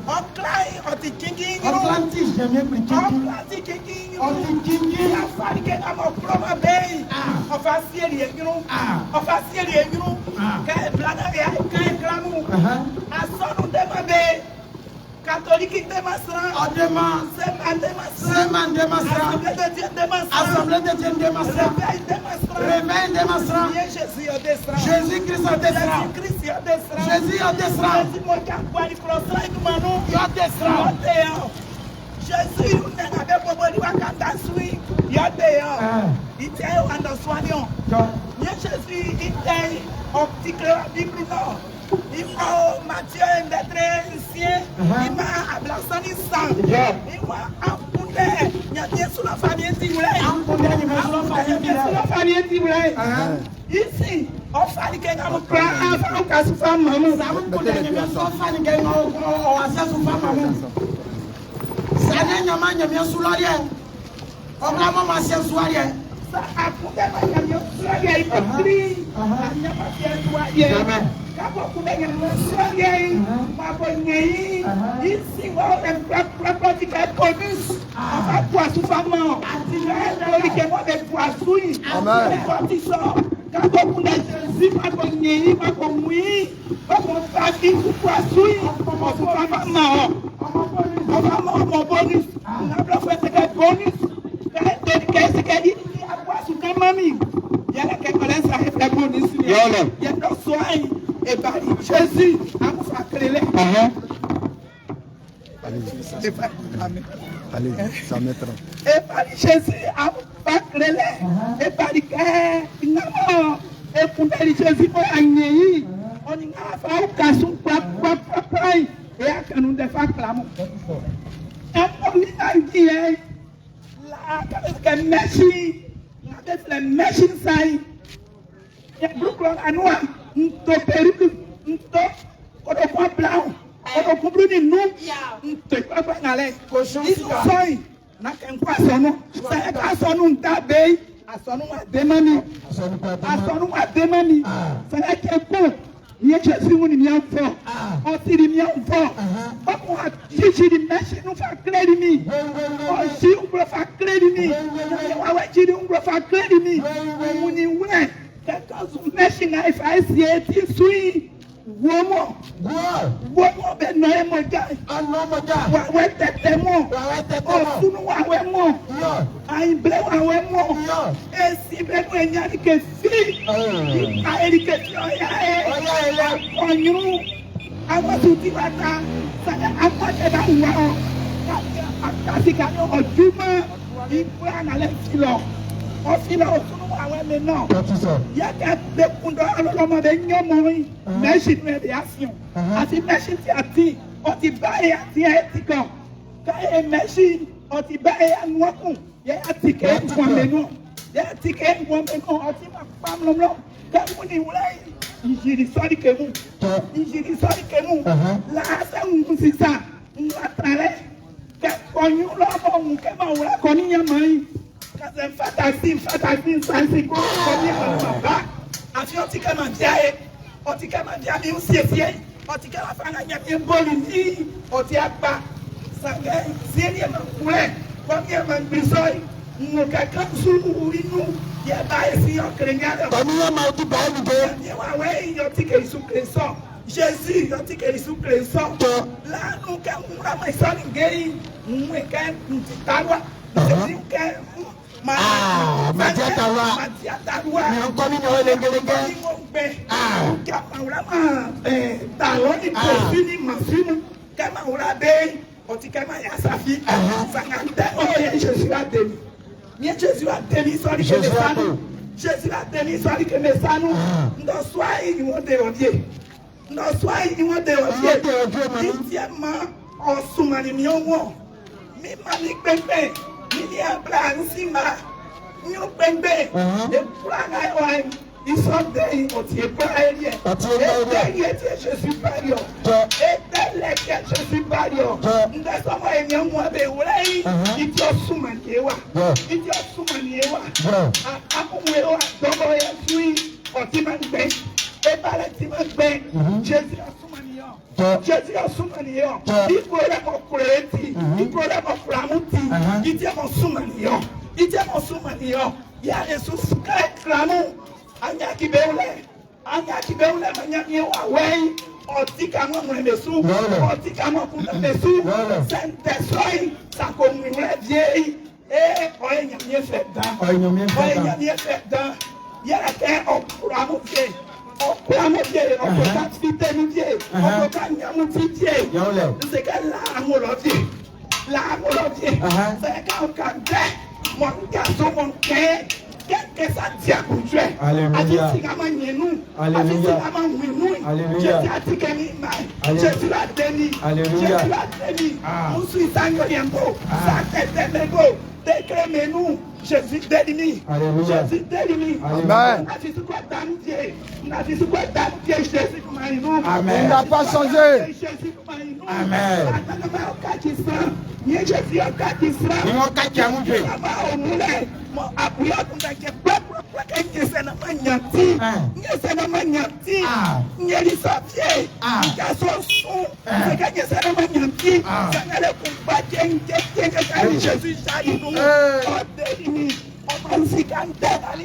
oklai, otikingi, Atlantis, j'aime bien Atlantis, kingi, otikingi, afarike na okloma bei, ofasieli egru, ka blana ya, ka eklamu, asonu demabe, catholique demasra, odema, seman demasra, assemblée de Dieu demasra, réveil demasra, Jésus-Christ au destra, Jésus au destra, Jésus n'avait pas besoin de cantasui, il Jésus était optique la Bible non. Il m'a Matthieu d'être ancien, il m'a ablassé sang, il m'a amputé, il nyamie sur la famille Tiboulay. Famille Tiboulay. Ici, on fait que nous prenons un cas sous femme maman. Ça vous connaît bien sur famille que on va faire sous femme maman. Ça n'est pas nyamie sur l'arrière. On va maman sur l'arrière. Ça a pour que nyamie sur l'arrière il peut crier. Nyamie sur l'arrière. Quand vous avez un soirée, ma bonne ici, on va pratiquer un bonus. On va boire sous femme. On va des poissons. Amen. Quand vous avez un ma bonne ici, ma bonne nuit, on va pratiquer sous poissons. On va femme. On va mon bonus. On va faire un bonus. Qu'est-ce qu'il dit? Il y a poisson comme mamie. Il y a quelqu'un qui a fait un bonus. Il y a nos soins. Et par Jésus, à vous faire créer. Allez, ça mettra. Et par Jésus, à vous faire créer. Et par non, et pour Jésus, pour agner, on y a fait un casson, et à que nous devons clamor. Et on y a dit, la machine, la machine, ça y est. Il y a beaucoup de noix. Nto perruque, nto kodokwa blanc, kodokwa bruni nu, nto papa ngale. Isu soi, na kenkwa sono. Saya ka sonu ntabe, asonu wa demani, asonu wa demani. Saya kenko, niye chesi muni miyamfo, otiri miyamfo. Bako ha chichi di meshi nu fa kredi mi, oshi umbro fa kredi mi, wawe chidi umbro fa kredi mi, muni we. Quelqu'un mexe na FAC ti sui womo be no e mo ja wa we tete mo o sunu wa we mo ai ble wa we mo e si be no enya ni ke fi a eri ke ti o ya e onyu awa tu ti bata sa awa te ba wa o kasi ka no ojuma ipra na le filo o filo o sunu wa we me no ya ka de kundo alolomo de nyomo machine mediation ati machine ti ati o ti ba e ati etiko ka e machine o ti ba e anwakun ya ati ke nwa me no ya ati ke nwa me no o ti ma pam lomlo ka mu ni wulai injiri sori ke mu la sa mu sisa nwa tare ke konyu lo mo ke ma wula koni nyamai kaze fatasi sansi ko ni ba afi o ti ka ma jae o ti ka ma dia mi usiesie o ti ka la fanga nya mi bolu ni o ti apa sanga sielie ma kule ko mi ma bisoi no ka ka su urinu ya ba esi o krenya ko mi ma o ti ba mi de ni wa we yo ti ke su kreso Jésus yo ti ke su kreso la no ka mura mai so ni gei mu e ka ti tawa ti ka Matiatawa. Mi ọkọ mi ni ọ lengelenge. Kama talon ni kofi ni masimu. Kama wura be oti kama ya safi. Sangante o ye Jésus a demi. Mi Jésus a demi sori ke mesanu. Jésus a demi sori ke mesanu. Ndo swai ni won de odie. Ndo swai ni won de odie. Ti ma osumani mi owo. Mi ma ni pepe. Mini plan sima new bembe the plan I want is someday on the prayer je suis pario et tel que je suis pario nda sama enye mo be wulai iti osumaniewa akumwe wa dogo ya sui otimangbe e bala timangbe Jésus asumaniyo ikwela mo kureti ikwela mo flamuti iti mo sumaniyo ya Jesus klamu anya kibeule manya ni wa wei otika mo mwemesu otika mo kumesu sente soi sakomu wledie oyenya mi feda ya ke opuramutie ọ̀pọ̀lọpọ̀ fi tẹnu díẹ̀ ọ̀pọ̀lọpọ̀ nyàmú fi díẹ̀ nsèké làámúlọ́dì sèké ọ̀kà dẹ́ mọ̀nkẹ́sọ mọ̀nkẹ́ kẹ́kẹ́ sá di àkùnjọ ẹ̀ àti sìgámà yẹnu àti sìgámà wìnú jẹ́sí àti kẹ́mi máa jẹ́sí àdẹ́ni musu ìsányọ̀ yẹn bò sàkẹ́tẹ́ mẹ́gbò décrémez-nous. Jésus délimite. Jésus délimite. Amen. Jésus Il n'a pas changé. Amen.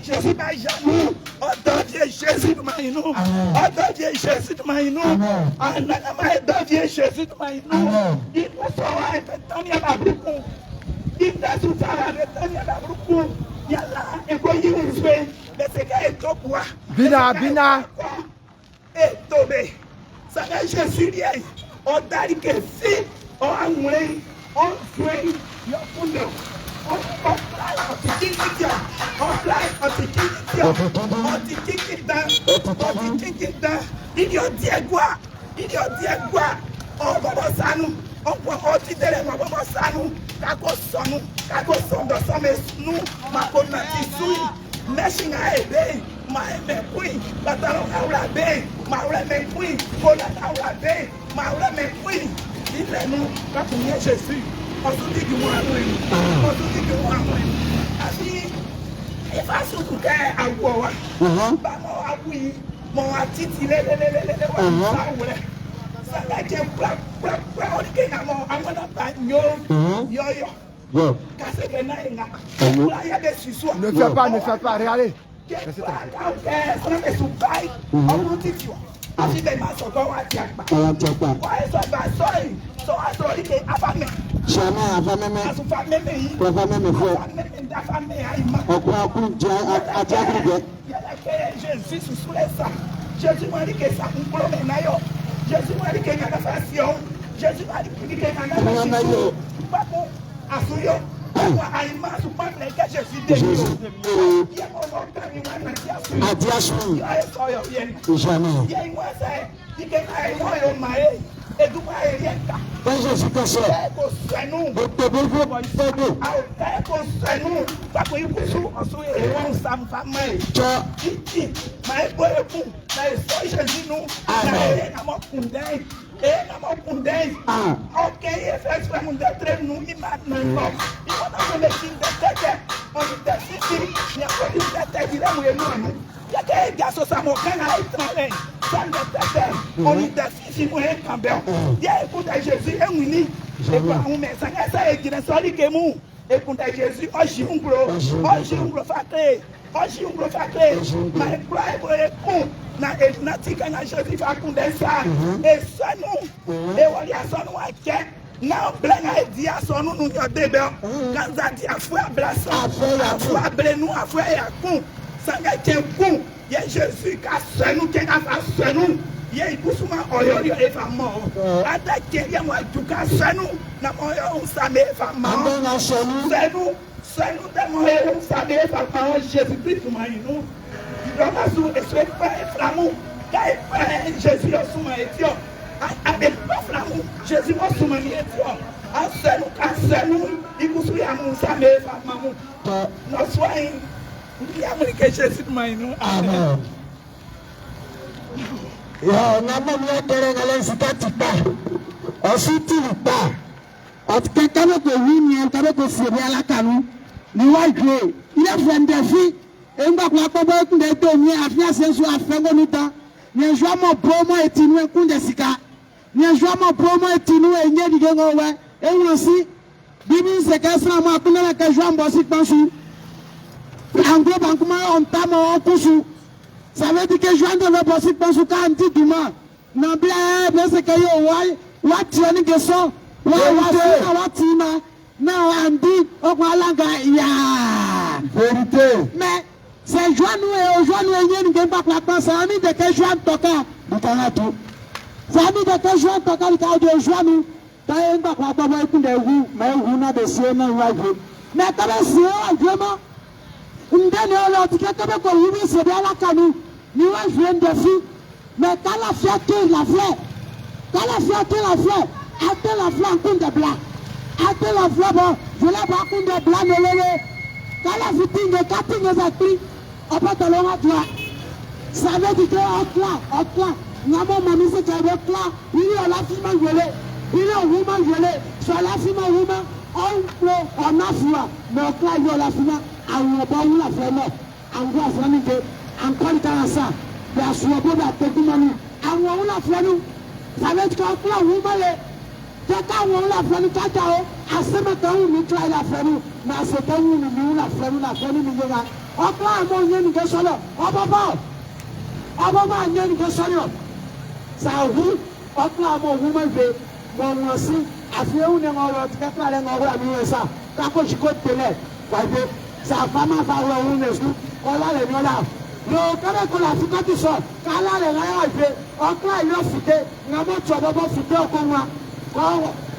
Jésus m'a jamais. Oh Dieu Jésus de Maïnou. Oh Dieu Jésus de Maïnou. Dieu Jésus de Maïnou. Il me sera répété à la boucle. Il t'a soutenu à la boucle. Il y a là un peu de mais c'est qu'il est au bois. Bina, Bina. Et tombé. Ça va Jésus lié. On t'a dit que si on a moulé, on fait le fondement. Jésus. On se dit que moi, on se dit que moi, asi, il va surtout qu'à avoir, bah moi, oui, mon attitude, ça va être on dit qu'il y a mon bagno, yo, casse que naïna, il y a des suceaux. Ne fais pas, regardez. Ça ne fait pas, on dit tu vois. Asi bẹ́ẹ̀ máa sọ̀tọ̀ wá ti àgbà. Wà á sọ bá sọ́ọ̀rì sọ wá sọ̀rọ̀ ike afámẹ́. Sàmà àfàmẹ́mẹ́. Àsùnfà mẹ́mẹ́ yìí. Àfàmẹ́mẹ́ fẹ́. Àfàmẹ́mẹ́ dáfàmẹ́ àyìnbá. Ọkùnrin akún jẹ ajágúnjẹ. Yàrá pé Jésus sùsù lẹ̀ sà. Jésus wà ní kè sàkún kúrò mẹ́ náyọ̀. Jésus wà ní kè nyàgà fà sí ọ. Jésus wà ní kè nyàgà fà sí ọ. Báwo àsúyọ. Báwo àyìnbá àsùnfà mẹ́ kẹ́ Jésus dé yìí. Yàrá ọmọ kàmí wà ní àti àsúyọ. Àti àsúyọ. Yàrá sọ̀yọ̀ yẹn. Ìṣàmì. Yẹ ìwọ̀n sẹ́, ike àìwọ̀n yóò máa yẹ, edugbo ayẹyẹ ta. Bẹ́sẹ̀ sí kẹsẹ̀. Bẹ́ẹ̀ kò sẹ́nu. Òtòbó fún ìfẹ́dò. Bẹ́ẹ̀ kò sẹ́nu. Gbàgbé ibùsùn ọ̀sùn èèwọ̀n sàmùfà mẹ́rin. Jọ. Títì máa ń gbọ́ ekun náà èso ìṣèjìnnú. Náà èyẹ nàmọ́ kùndẹ́yìn. Èyẹ nàmọ́ kùndẹ́yìn. Ọ̀kẹ́ yẹ fẹ́ fẹ́ mu dẹ́tẹ́rẹ́ nu ìmá nà lọ. Ìwọ́n náà wọlé kí n dẹ́tẹ́tẹ́. Ọ̀nìtẹ́ sísì ní àkọ́jú dẹ́tẹ́ ìrẹ́ mu yẹn nù àná. Yàtọ̀ ẹ̀jẹ̀ àsọ̀sàmọ̀ kánà ìtàn rẹ̀. Sanda tẹ́tẹ́. Ọ̀nìtẹ́ sísì mu yẹn kàn bẹ́ẹ̀. Yẹ èkúta Jésus ẹ̀wìn ní. Èkó àwọn mẹ̀sán ẹ̀sẹ̀ èjìnà sọ́ọ́lì gẹ̀mú. Èkúta Jésus ọ̀ṣìǹgbò. Ọ̀ṣìǹgbò fàkẹ́. Ọ̀ṣìǹgbò fàkẹ́. Màá kúrò ẹ̀kọ́ ẹ̀kún. Na edunati kanya Jésus fakundesa. Esanu. Ewali asanu wa kẹ́. Now blenga edi asonu nu yode be kanza di afu abraso afu abrenu afu yakun sanga kenkun ye Jésus ka senu ke ka fa senu ye ikusuma oyoyo e fa mo ada ke ye mo ajuka senu na mo yo usame fa mo senu de mo yo usame fa mo Jésus Christ ma inu idoma su eswe pa eframu kai pa Jésus osuma etio avec pas flamou Jésus m'a soumis etio asenu ikusu ya musa me fa mamu no swai ya mo ke Jésus ma inu Amen. Yo, na mo mi tere ngale sitati pa. Ositi pa. Otke kama ko wini antare ko sebe ala kanu. Ni wa gbe. Ile fende fi. Engba kwa ko bo kunde to mi afia sensu afengo nita. Ni jwa mo promo etinu kunde sika. Ni jwa mo promo etinu enye digengo we. Enwosi. Bibi se kasra mo akuna ka jwa mbo si pansu. Anglo bankuma on tamo okusu. Ça veut dire que je viens de le passer pour ce cas anti-duma. N'a bien, bien c'est que yo, what tu as dit que ça, what tu as now and dit, on va la ya. Vérité. Mais c'est joie nous et aujourd'hui nous n'y a pas la place. Ça a mis de que je viens de toquer. Nous t'en tout. Ça a mis de que je viens de toquer le cas de joie nous. T'as un pas la place pour des roues, mais vous n'avez pas de non mais t'as pas si vraiment. Ndani wala tukakaba kwa hivi sebe ala kanu ni wa jeune de fille mais quand la fierté la fleur quand la fierté la fleur attends la fleur en compte de blanc attends la fleur bon Voilà, Bakunde, Blanelele, Kalafiting, Kating, Zakri, Opatalonga, toi. Ça veut dire que, Okla, Namo Mamise, qui est Okla, il est à la fille violée, il est au woman violé, soit la fille woman, on a foi, mais Okla, il est à la fille, on a pas eu la femme, on voit famille, encore une fois, ça, la soirée de la Tékumani, on a eu la femme, ça veut dire que Okla, woman, Kaka won la fenu kaka o asema kan mi try la fenu na se kan mi la fenu mi yoga okla mo yen ni ke solo obaba yen ni ke solo sa hu okla mo hu ma be mo mo si afi u ne ngoro ti ka le ngoro mi sa ka ko jiko tele wa be sa fama fa wo ne su ola le nyola lo kare ko la fi ko ti so kala le ga ya be okla yo fite na mo to bobo fite ko nwa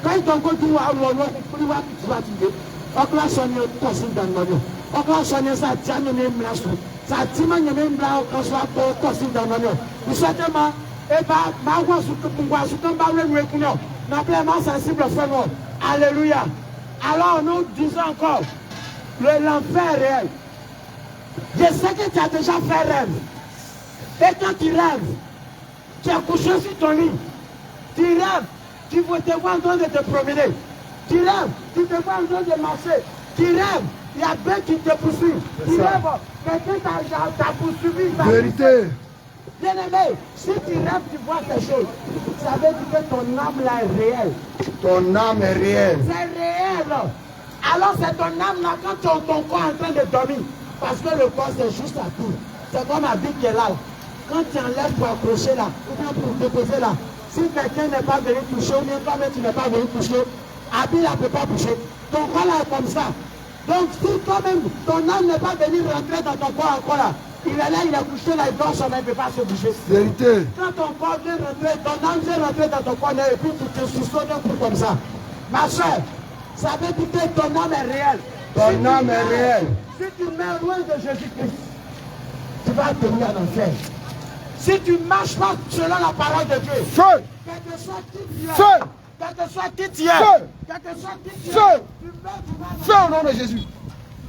quand on continue à avoir le pouvoir qui va tirer, on va sonner au costume d'un oignon. On va sonner ça, tiens, le même blanc, ça, tiens, le même blanc, on soit au costume d'un oignon. Nous certainement, et bah, ma voix sous le pouvoir, sous le bas, le récunion, n'a pleinement sensible au frère. Alléluia. Alors, nous disons encore, l'enfer réel. Je sais que tu as déjà fait rêve. Et quand tu rêves, tu as couché sur ton lit, tu rêves. Tu te vois en train de te promener. Tu rêves, tu te vois en train de marcher. Tu rêves, il y a deux qui te poursuivent. Tu rêves, quelqu'un t'a poursuivi. Vérité. Bien aimé, si tu rêves, tu vois quelque chose. Ça veut dire que ton âme là est réelle. Ton âme est réelle. C'est réel. Alors c'est ton âme là quand ton corps est en train de dormir. Parce que le corps c'est juste à tout. C'est comme un big qui est là. Quand tu enlèves pour accrocher là, ou bien pour déposer là. Si quelqu'un n'est pas venu toucher, ou bien toi-même tu n'es pas venu toucher, Abila ne peut pas toucher. Ton corps là est comme ça. Donc si toi-même, ton âme n'est pas venue rentrer dans ton corps encore là, il est là, il a couché là, il dort, ça ne peut pas se bouger. Vérité. Quand ton corps vient rentrer, ton âme vient rentrer dans ton corps et puis tu te soustrais d'un coup comme ça. Ma soeur, ça veut dire que ton âme est réelle. Ton âme est réelle. Si tu mets loin de Jésus-Christ, tu vas tenir en enfer. Si tu ne marches pas selon la parole de Dieu, Feu. quel que soit qui tu es, Feu. quel que soit qui tu es, Feu. quel que soit qui tu es, Feu. tu meurs, tu vas Feu au nom de Jésus.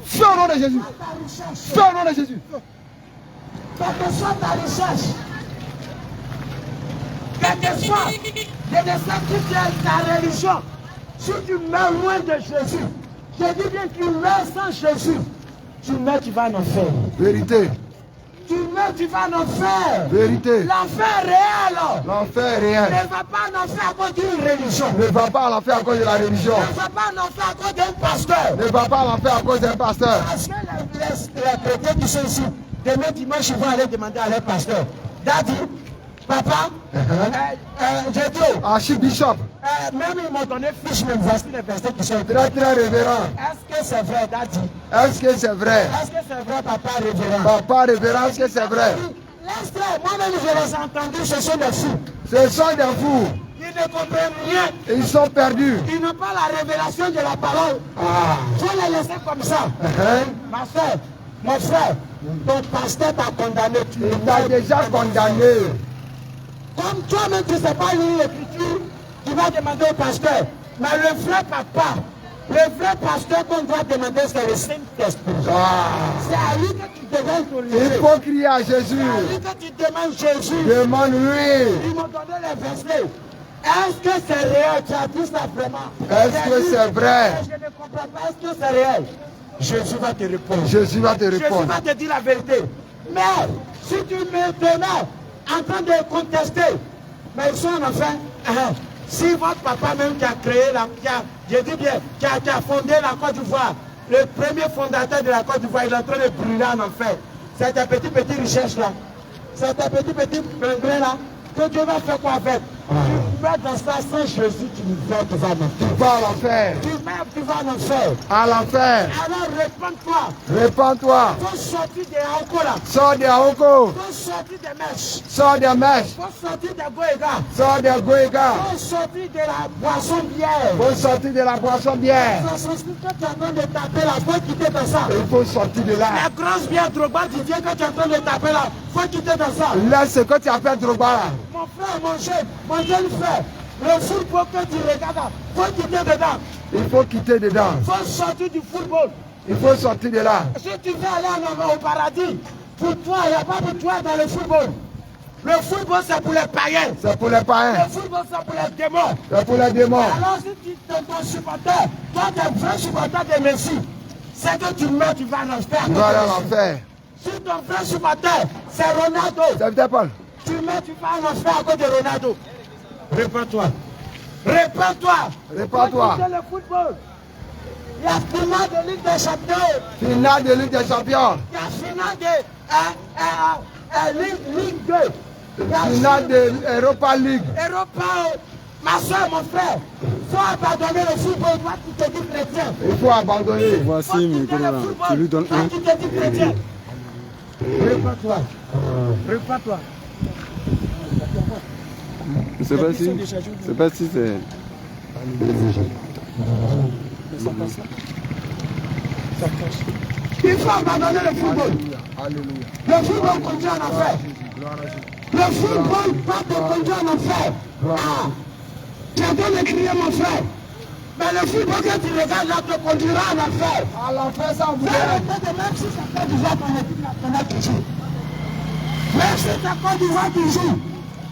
Feu au nom de Jésus. ta recherche. Feu au nom de Jésus. Quelle que soit ta recherche, quel que soit, je ne sais qui tu es, ta religion, si tu meurs loin de Jésus, je dis bien que tu meurs sans Jésus, tu meurs, tu vas en enfer. Vérité. Tu meurs, tu vas en enfer. Vérité. L'enfer réel. L'enfer est Ne réel. va pas en enfer à cause d'une religion. Ne va pas à l'enfer à cause de la religion. Ne va pas en enfer à cause d'un pasteur. Ne va pas à l'enfer à cause d'un pasteur. Parce que les chrétiens qui sont ici, demain dimanche, ils vont aller demander à leur pasteur. Daddy, papa, Jésus, Archibishop. même ils m'ont donné fiche, mais voici les versets qui sont Très très révérend. Est-ce que c'est vrai, Daddy? Est-ce que c'est vrai? Est-ce que c'est vrai, papa révérend? Papa révérend, est-ce que c'est vrai? Laisse-les, moi-même je les ai entendus, ce sont des fous. Ce sont des fous. Ils ne comprennent rien. Ils sont perdus. Ils n'ont pas la révélation de la parole. Il faut les laisser comme ça. Ma soeur, mon frère, ton pasteur t'a condamné. Il t'a déjà condamné. Comme toi-même tu ne sais pas lire l'écriture, tu vas demander au pasteur. Mais le vrai papa, le vrai pasteur qu'on doit demander, c'est le Saint-Esprit. C'est à lui que tu devrais te Il lever. faut crier à C'est à Jésus. lui que tu demandes Jésus. Demande-lui. Ils m'ont donné les versets. Est-ce que c'est réel? Tu as dit ça vraiment? Est-ce que c'est vrai? Je ne comprends pas. Est-ce que c'est réel? Jésus va te répondre. Jésus va te Jésus répondre. va te dire la vérité. Mais si tu me demandes en train de contester, mais ils sont en enfer. Si votre papa même qui a créé je dis bien, qui a fondé la Côte d'Ivoire, le premier fondateur de la Côte d'Ivoire, il est en train de brûler en enfer. C'est un petit recherche là. C'est un petit pingouin là. Que Dieu va faire quoi avec? Tu meurs dans ça sans Jésus, tu vas en enfer. Tu vas à l'enfer. Tu meurs, tu vas en enfer. À l'enfer. Alors répands-toi. Répands-toi. Faut sortir des Aoko là. Sors des Aoko. Faut sortir des mèches. Sors des mèches. Faut sortir des Goéga. Sors des Goéga. Faut sortir de la boisson bière. Faut sortir de la boisson bière. Ça se que tu es en train de taper là, faut quitter dans ça. Il faut sortir de là. La grosse bière Drogba, tu dis que tu es en train de taper là, faut quitter dans ça. Laisse ce que tu as fait Drogba là. Mon frère, mon jeune frère, Le football que tu regardes, il faut quitter dedans. Il faut quitter dedans. Il faut sortir du football. Il faut sortir de là. Si tu veux aller au paradis, pour toi, il n'y a pas pour toi dans le football. Le football, c'est pour les païens. C'est pour les païens. Le football, c'est pour les démons. C'est pour les démons. Alors, si tu es ton supporter, toi, tu es vrai supporter de Messi, c'est que tu meurs, tu vas en enfer. Tu vas aller en enfer. Si ton vrai supporter, c'est Ronaldo, C'est peut-être pas. tu meurs, tu vas en enfer à cause de Ronaldo. Répands-toi. Répands-toi. Répands-toi. Faut quitter le football. Il y a finale de Ligue des Champions. Finale de Ligue des Champions. Il y a finale de Ligue 2. Il y a Finale de Europa League. Europa. Ma soeur, mon frère, il faut abandonner le football. Toi, tu te dis chrétien. Il faut abandonner. Voici micro là. Tu lui donnes Toi, un. tu te dis chrétien. Répands-toi. Répands-toi. Je sais pas si. Je sais pas si c'est. Il faut abandonner le football. Alléluia. Le football conduit en enfer. Le football va te conduire en enfer. Ah, tu entends le crier, mon frère. Mais le football que tu regardes là te conduira en enfer. À l'enfer sans vous. Même si c'est Côte d'Ivoire ton équipe nationale qui joue. Même si c'est Côte d'Ivoire qui joue.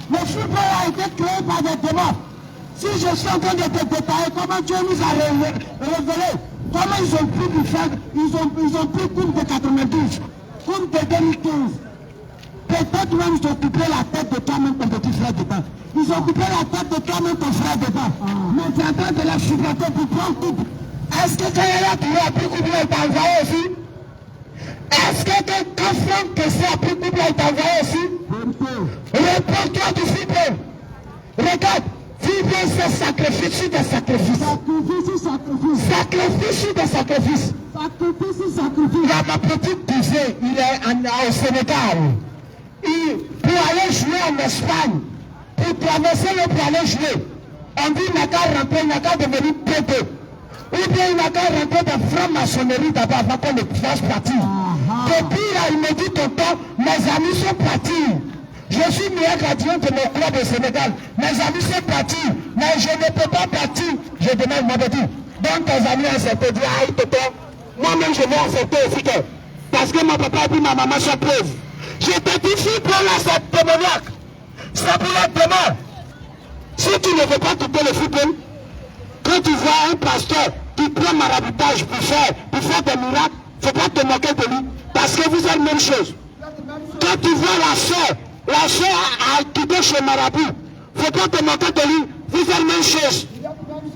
Le football a été créé par des démons. Si je suis en train de te détailler comment Dieu nous a révélé, comment ils ont pris du fer, ils ont pris Coupe de 92, Coupe de 2015. Peut-être même ils ont coupé la tête de toi-même ton petit frère dedans. Ils ont coupé la tête de toi-même ton frère dedans. Mais tu es en train de la supporter pour prendre coupe. Est-ce que quand il a trouvé à pris coupe là, il t'a envoyé aussi? Est-ce que quand Franck Kessé a pris coupe là, il t'a envoyé aussi? Réponds-toi du football. Regarde. Vivre ce sacrifice sur des sacrifices. Sacrifice sur des sacrifices. Il y a ma petite cousine, il est au Sénégal. Pour aller jouer en Espagne, pour traverser le pour aller jouer, on dit il n'a qu'à rentrer, il n'a qu'à devenir pété. Ou bien il n'a qu'à rentrer dans franc-maçonnerie d'abord avant qu'on le fasse partir. Depuis là, il me dit tonton, mes amis sont partis. Je suis meilleur gardien de mon club au Sénégal. Mes amis sont partis, mais je ne peux pas partir. Je demande, moi de dire, donc tes amis acceptent, dit, aïe, tonton, moi-même je vais accepter aussi que, parce que mon papa et puis ma maman sont pauvres. Je te dis, si pour là, c'est démoniaque. C'est pour la démon. Si tu ne veux pas quitter le football, quand tu vois un pasteur qui prend maraboutage pour faire des miracles, il ne faut pas te moquer de lui, parce que vous êtes la même chose. Quand tu vois la soeur a quitté chez Marabout, il ne faut pas te moquer de lui, vous êtes la même chose.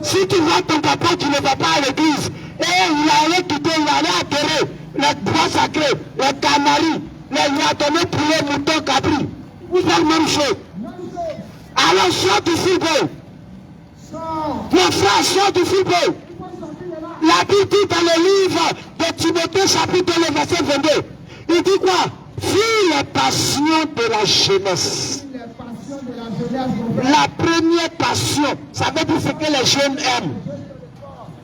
Si tu vois ton papa qui ne va pas à l'église, et il allait quitter, il allait adorer les bois sacrés, les canaris, les yatonnés, poulets, moutons, cabris, vous êtes la même chose. Alors sors du football. Mon frère, sort du football. La Bible dit dans le livre de Timothée, chapitre 2, verset 22, il dit quoi? Fuis les passions de la jeunesse. La première passion, ça veut dire ce que les jeunes aiment.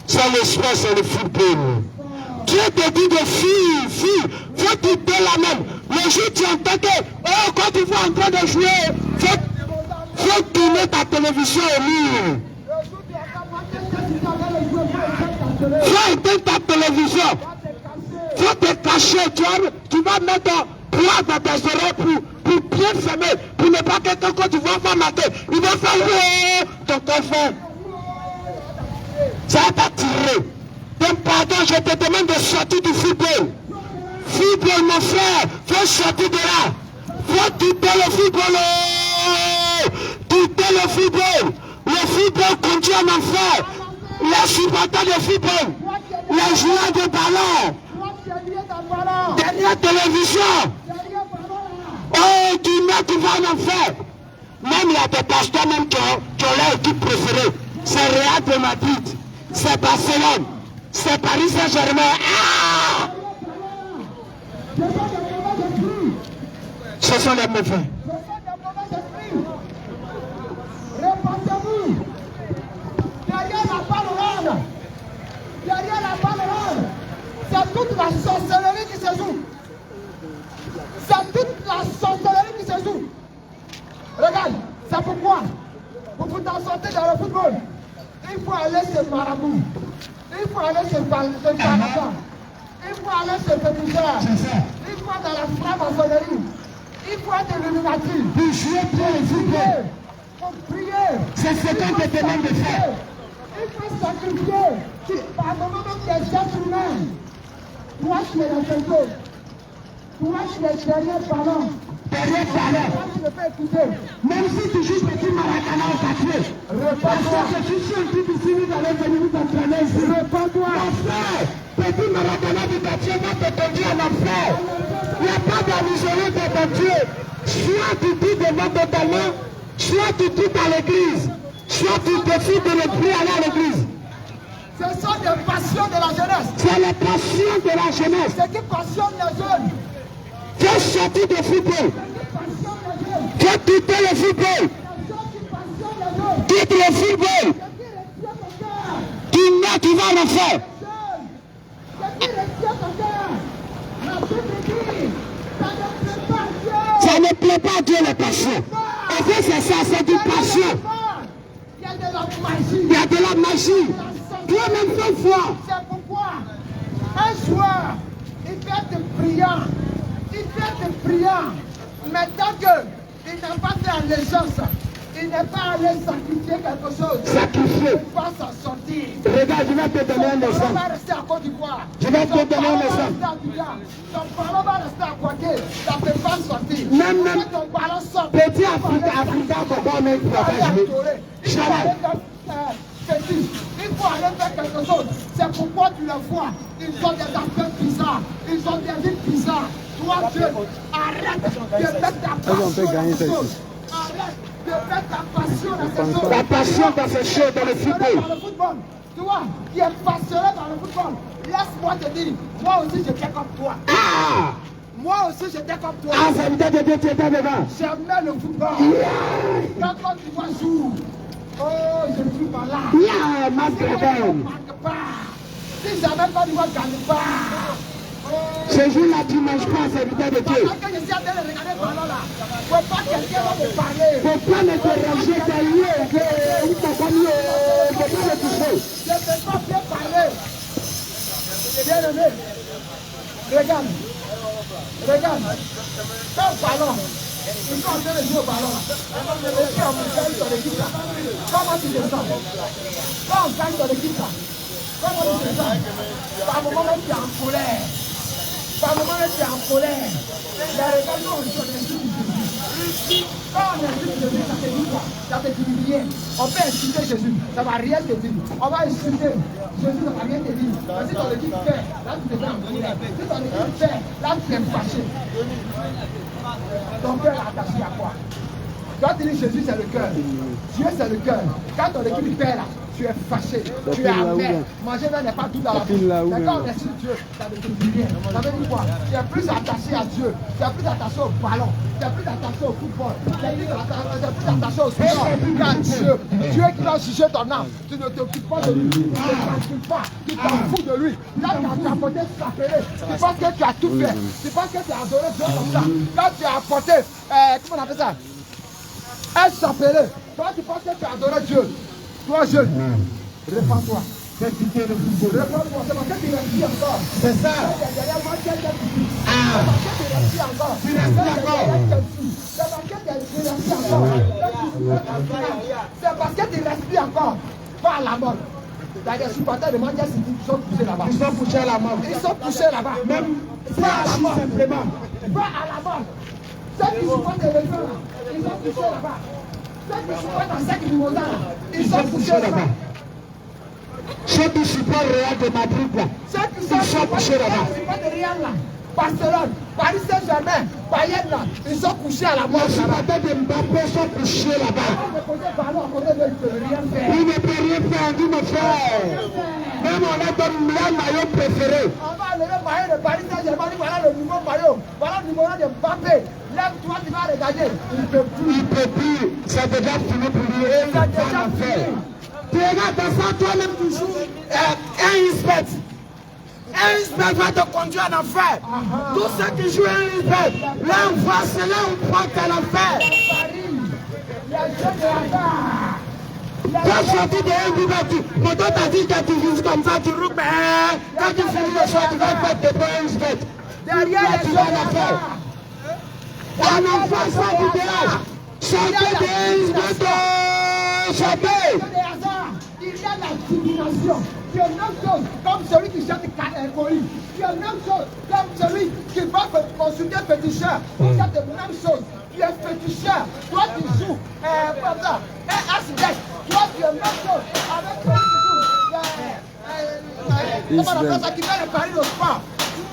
C'est le sport, c'est le football. Dieu te dit de fuir, faut quitter la même. Le jour tu entends que, oh, quand tu vas en train de jouer, faut tourner ta télévision au mur. Faut éteindre ta télévision. Faut te cacher, tu vas mettre poids dans tes oreilles pour bien fermer, pour ne pas que quand tu vas faire mater, il va faire ton corps. Ça va t'attirer. Donc pardon, je te demande de sortir du football. Football, mon frère, faut sortir de là. Faut quitter le football. Quitter le football. Le football conduit en enfer. Les supporters de football, les joueurs de ballon, derrière télévision. Oh, tu vas en enfer. Même il y a des pasteurs même qui ont leur équipe préférée. C'est Real de Madrid, c'est Barcelone, c'est Paris Saint-Germain. Ah! Ce sont les mauvais. Répandez-vous. Derrière la parole, derrière la parole, c'est toute la sorcellerie qui se joue. C'est toute la sorcellerie qui se joue. Regarde, c'est pourquoi vous vous en sortez de Il faut aller chez Marabout. Il faut aller chez Panaka. Il faut aller chez Fémigère. Il faut dans la franc-maçonnerie. Il faut être illuminatif. Pour jouer bien, Pour prier. c'est ce qu'on te demande de faire. Il faut sacrifier. Par moment même des êtres humains. Toi, tu es la personne. Toi, tu es derrière parlant. Derrière parler. Toi, tu ne peux écouter. Même si tu joues petit Maracana au quartier. Parce que tu suis un peu ici dans les venus d'entraîner. Réponds-toi. Mon frère, petit Maracana du quartier va te conduire en enfer. Il n'y a pas d'allusionner de ton Dieu. Soit tu dis devant totalement, soit tu dis à l'église, soit tu décides de ne plus aller à l'église. Ce sont des passions de la jeunesse. C'est la passion de la jeunesse. Ce qui passionne les jeunes. Tu es sorti de football. Tu as quitté le football. Quitte le football. Tu mets, tu vas le faire. Ça ne plaît pas à Dieu les passions. En fait, c'est ça, c'est du passion. Il y a de la magie. Il y a de la magie. Toi-même, fais foi. C'est pourquoi un soir, il fait être brillant. Il fait être brillant. Mais tant qu'il n'a pas fait allégeance, il n'est pas allé sacrifier quelque chose. Sacrifier. Il va s'en sortir. Regarde, je vais te donner un Son parent exemple. va rester à Côte d'Ivoire. Je vais te donner un exemple. Son parent va rester à Kouaké. Ça ne peut pas sortir. Même Quand ton parent sort, petit Africain, comment mettre il faut aller à jouer. Toré. Il faut aller faire fétiche. Il faut aller faire quelque chose. C'est pourquoi tu les vois. Ils ont des affaires bizarres. Ils ont des vies bizarres. Toi, Dieu, arrête de mettre ta passion dans ces choses. Arrête de mettre ta passion dans ces choses. Ta passion dans ces choses, dans le football. Dans le football. Toi, qui es passionné par le football, laisse-moi te dire, moi aussi j'étais comme toi. Ah! Moi aussi j'étais comme toi. Ah, ça veut dire que Dieu t'était devant. J'aimais le football. Quand tu vois jour, oh, je ne suis pas là. Yeah, ma Si on ne belle. marque pas, si jamais Côte d'Ivoire ne gagne pas, Ce jour-là, tu ne manges pas, c'est l'état de Dieu. pendant que je suis en train de regarder le ballon là, faut pas que quelqu'un va me parler. Faut pas me déranger, t'as lié, il t'a pas lié, faut pas me toucher. Je ne peux pas bien parler. Bien aimé, regarde. Regarde. Quand le ballon, ils sont en train de jouer au ballon. Et puis on gagne ton équipe là. Comment tu te sens? Quand on gagne ton équipe là, comment tu te sens? Par moment même tu es en colère. Par moment même tu es en colère. Mais regarde, nous on joue des équipes de Jésus. Quand on insulte Jésus, ça te dit quoi? Ça te dit rien. On peut insulter Jésus, ça ne va rien te dire. On va insulter Jésus, ça ne va rien te dire. Mais si ton équipe fait, là tu te mets en colère. Si ton équipe fait, là tu es fâché. Ton cœur est attaché à quoi? Quand tu dis Jésus, c'est le cœur. Dieu, c'est le cœur. Quand ton équipe perd là, tu es fâché, tu es amer. Manger n'est pas tout dans la bouche. Mais quand on est sur Dieu, ça ne te dit rien. Ça veut dire quoi? Tu es plus attaché à Dieu. Tu es plus attaché au ballon. Tu es plus attaché au football. Tu es plus attaché au sport qu'à Dieu. Dieu qui va juger ton âme. Tu ne t'occupes pas de lui. Tu ne t'occupes pas. Tu t'en fous de lui. Quand tu as apporté s'appeler, tu penses que tu as tout fait. Tu penses que tu as adoré Dieu comme ça. Quand tu as apporté, comment on appelle ça? Elle s'appelait. Toi, tu penses que tu as adoré Dieu. Toi, jeune, répands-toi. Répands-toi. C'est parce que tu respires encore. C'est ça. Derrière moi, tu es Ah! C'est parce que tu respires encore. Tu respires encore. C'est parce que tu respires encore. C'est parce que tu respires encore. Va à la mort. Il y a des supporters de Manchester City qui sont poussés là-bas. Ils sont poussés à la mort. Ils sont poussés là-bas. Même Va à la mort. simplement. Va à la mort. Ceux qui supportent les gens là, ils sont poussés là-bas. Ceux qui supportent un sac du Mozart là, ils sont poussés là-bas. Ceux qui supportent Real de Madrid là, Ceux qui ils sont poussés là-bas. supportent Real là, Barcelone, Paris Saint-Germain, Bayern là, ils sont couchés à la mort Les là-bas. supporters de Mbappé sont couchés là-bas. On ne posait pas à côté d'eux, ils ne peuvent rien faire. Il ne peut rien faire, dit mon frère. Même on a donné leur maillot préféré. On va enlever le maillot de Paris Saint-Germain, voilà le nouveau maillot, voilà le numéro de Mbappé. Lève-toi, tu vas regarder. Il ne peut plus. Il ne peut plus. C'est déjà fini pour lui. Il Ça va a déjà en faire. fini. Tu regardes dans ça, toi-même, tu joues. Un inspect. Un inspect va te conduire en enfer. Tous ceux qui jouent un inspect, là on voit, c'est là on prend qu'à l'enfer. Paris, les jeux de la gare. Quand sorti de un but, mon dos t'a dit que tu vises comme ça, tu roules, mais quand tu finis le soir, tu vas faire tes bonnes fêtes. Derrière les Tu vas la faire. Un enfant sans idéal. Sortez des sortez. il y a la divination, qui est la même chose comme celui qui chante Corinne, qui est la même chose comme celui qui va consulter féticheur, qui est la même chose, qui est féticheur, toi tu joues, comme ça, un accident, toi tu es la même chose, avec toi tu joues, comment ça qui fait le pari au sport,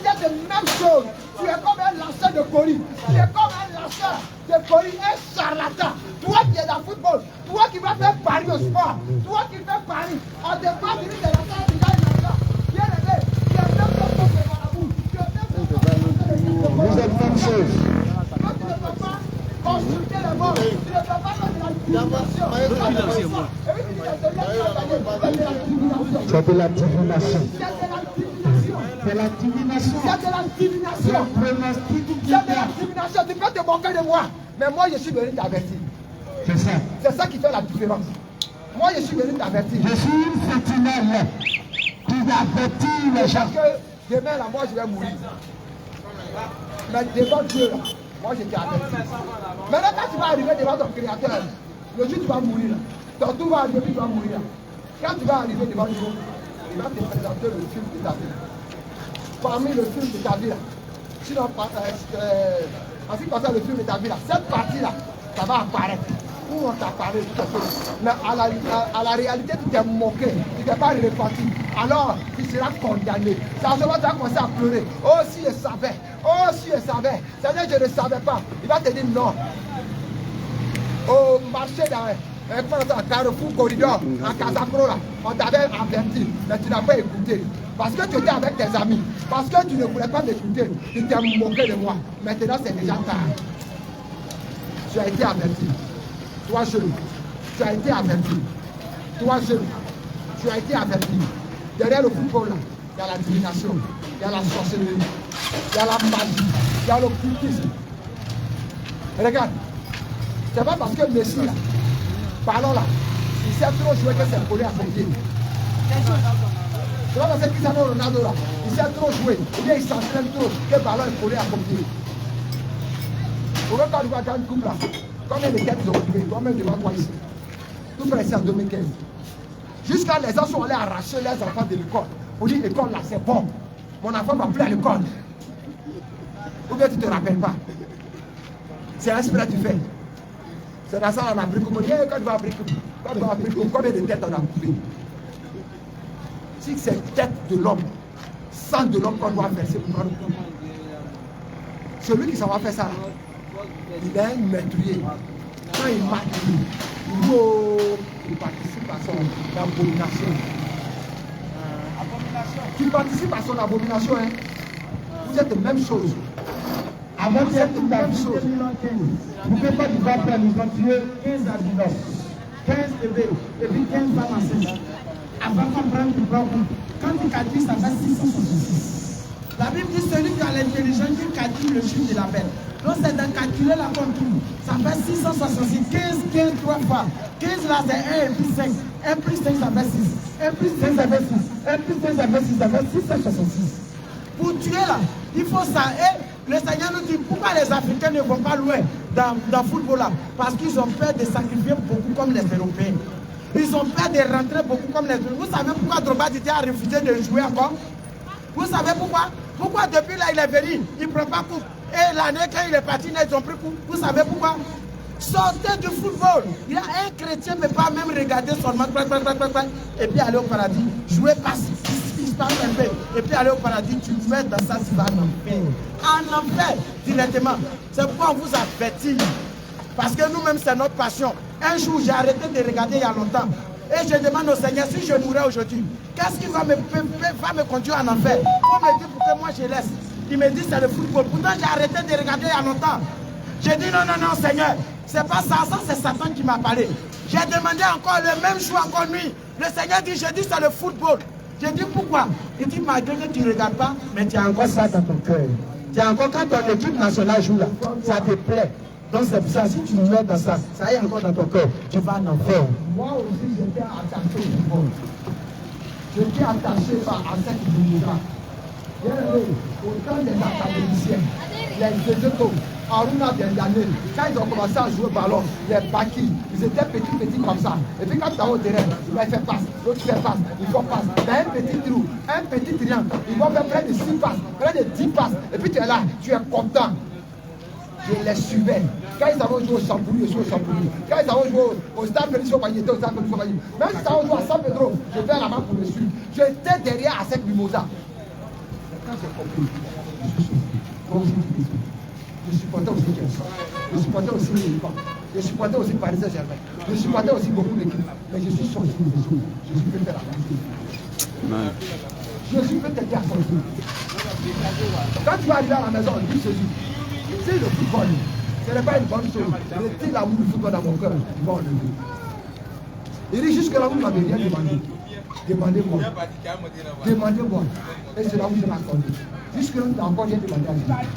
il y a de même chose, tu es comme un lanceur de Corinne, tu es comme un lanceur de Corinne, un charlatan, toi qui es dans le football, toi qui vas faire pari au sport, toi qui fais pari, on te pas venir de la salle du gars, bien aimé, tu es même comme ton marabout, tu es même comme ton Vous êtes même chose. toi tu ne peux pas consulter les morts, tu ne peux pas faire de la divination, C'est de la divination. c'est de la divination. C'est de la divination. C'est de la divination. C'est de la divination. Tu peux te moquer de moi. Mais moi, je suis venu t'avertir. C'est ça. C'est ça qui fait la différence. Moi, je suis venu t'avertir. Je suis une sentinelle qui avertit les gens. Parce que demain, là, moi, je vais mourir. Mais devant Dieu, là, moi, je t'ai averti. Maintenant, quand tu vas arriver devant ton Créateur, le jour où tu vas mourir, là, ton tour va arriver, tu vas mourir. Là. Quand tu vas arriver devant Dieu, il va te présenter le film de ta vie. Parmi le film de ta vie, là, sinon, en ce qui concerne le film de ta vie, là, cette partie-là, ça va apparaître. Où on t'a parlé, tout à fait. Mais à la réalité, tu t'es moqué, tu t'es pas repenti. Alors, tu seras condamné. Ça se va, tu vas commencer à pleurer. Oh, si je savais. Oh, si je savais. C'est-à-dire, je ne savais pas. Il va te dire non. Au marché dans Carrefour Corridor, à Casacro, là, on t'avait averti, mais tu n'as pas écouté. Parce que tu étais avec tes amis. Parce que tu ne voulais pas m'écouter. Tu t'es moqué de moi. Maintenant, c'est déjà tard. Tu as été averti. Toi, jeune, tu as été averti. Toi, jeune, tu as été averti. Derrière le football, là, il y a la divination, il y a la sorcellerie, il y a la magie, il y a l'occultisme. Regarde, c'est pas parce que Messi, là, parlons là, il sait trop jouer que c'est collé à son pied. C'est pas parce que Cristiano Ronaldo, là, il sait trop jouer, ou bien il s'entraîne trop, que le ballon est collé à son pied. Pour quand tu vas dans une coupe là, combien de têtes ils ont trouvé? Toi-même devant toi ici. Tout près ici en 2015. Jusqu'à les gens sont allés arracher les enfants de l'école. Pour dire l'école là c'est bon. Mon enfant va plus à l'école. Ou bien tu ne te rappelles pas. C'est un esprit que tu fais. C'est dans ça qu'on a pris comme quand tu vas apprendre combien de têtes on a coupé. Si c'est tête de l'homme, sang de l'homme qu'on doit verser pour prendre tout. Celui qui s'en va faire ça, il est un meurtrier. Quand il marque, il participe à son abomination. Tu participes à son abomination, hein? Vous êtes la même chose. Avant de être la vie de 2015, vous ne pouvez pas du Vapen, ils ont tué 15 adultes, 15 bébés, et puis 15 femmes enceintes. Avant qu'on prenne du blanc, quand tu calcules, ça fait 666. La Bible dit celui qui a l'intelligence qui calcule le chiffre de la bête. Donc c'est de calculer la contour. Ça fait 666. 15 3 fois. 15 là c'est 1 et puis 5. 1 plus 5 ça fait 6. 1 plus 5 ça fait 6. 1 plus 5 ça fait 6. Ça fait 666. Pour tuer là, il faut ça. Et le Seigneur nous dit pourquoi les Africains ne vont pas loin dans le football là? Parce qu'ils ont peur de sacrifier beaucoup comme les Européens. Ils ont peur de rentrer beaucoup comme les Européens. Vous savez pourquoi Drogba Didier a refusé de jouer encore? Vous savez pourquoi? Pourquoi depuis là il est venu, il ne prend pas coupe? Et l'année quand il est parti, ils ont pris coupe. Vous savez pourquoi? Sortez du football. Il y a un chrétien ne peut pas même regarder son match et puis aller au paradis. Jouer passe, il se passe un peu. Et puis aller au paradis, tu mets dans ça, tu vas en enfer. En enfer, directement. C'est pourquoi on vous avertit. Parce que nous-mêmes, c'est notre passion. Un jour, j'ai arrêté de regarder il y a longtemps. Et je demande au Seigneur, si je mourais aujourd'hui, qu'est-ce qui va me conduire en enfer? On me dit pour que moi je laisse. Il me dit c'est le football. Pourtant j'ai arrêté de regarder il y a longtemps. J'ai dit non Seigneur, c'est pas ça, c'est Satan qui m'a parlé. J'ai demandé encore le même jour, encore nuit. Le Seigneur dit, j'ai dit c'est le football. J'ai dit pourquoi? Il dit malgré que tu ne regardes pas, mais tu as encore ça dans ton cœur. Tu as encore quand ton équipe nationale joue là, ça te plaît. Donc c'est pour ça, si tu meurs dans ça, ça est encore dans ton cœur, tu vas en enfer. Moi aussi, j'étais attaché au monde. J'étais attaché à cette dignité. Autant des académiciens, les Ezeto, Aruna Dendane, quand ils ont commencé à jouer au ballon, les Baki, ils étaient petits comme ça. Et puis quand tu es au terrain, il va faire passe, l'autre fait passe, il faut passe. Mais un petit trou, un petit triangle, ils vont faire près de 6 passes, près de 10 passes. Et puis tu es là, tu es content. Je les suivais. Quand ils avaient joué au Champouli, je suis au Champouli. Quand ils avaient joué au Stade Félix Opagny, j'étais au Stade Félix Opagny. Même si ils avaient joué à San Pedro, je vais là-bas pour le suivre. J'étais derrière à cette mimosa. Quand j'ai compris, je supportais aussi Chelsea, je supportais aussi Liverpool, je supportais aussi Paris Saint-Germain, je supportais aussi beaucoup d'équipes, mais je suis sorti de ce je suis fait la vérité. Je suis fait t'aider à sortir. Quand tu vas arriver à la maison, dis Jésus, c'est le football, ce n'est pas une bonne chose, mettez l'amour du football dans mon cœur, il va enlever. Il dit jusque-là, vous ne m'avez rien demandé. Demandez-moi. Demandez-moi. Et c'est là où je m'accorde. Jusque-là, tu n'as encore rien demandé à Jésus.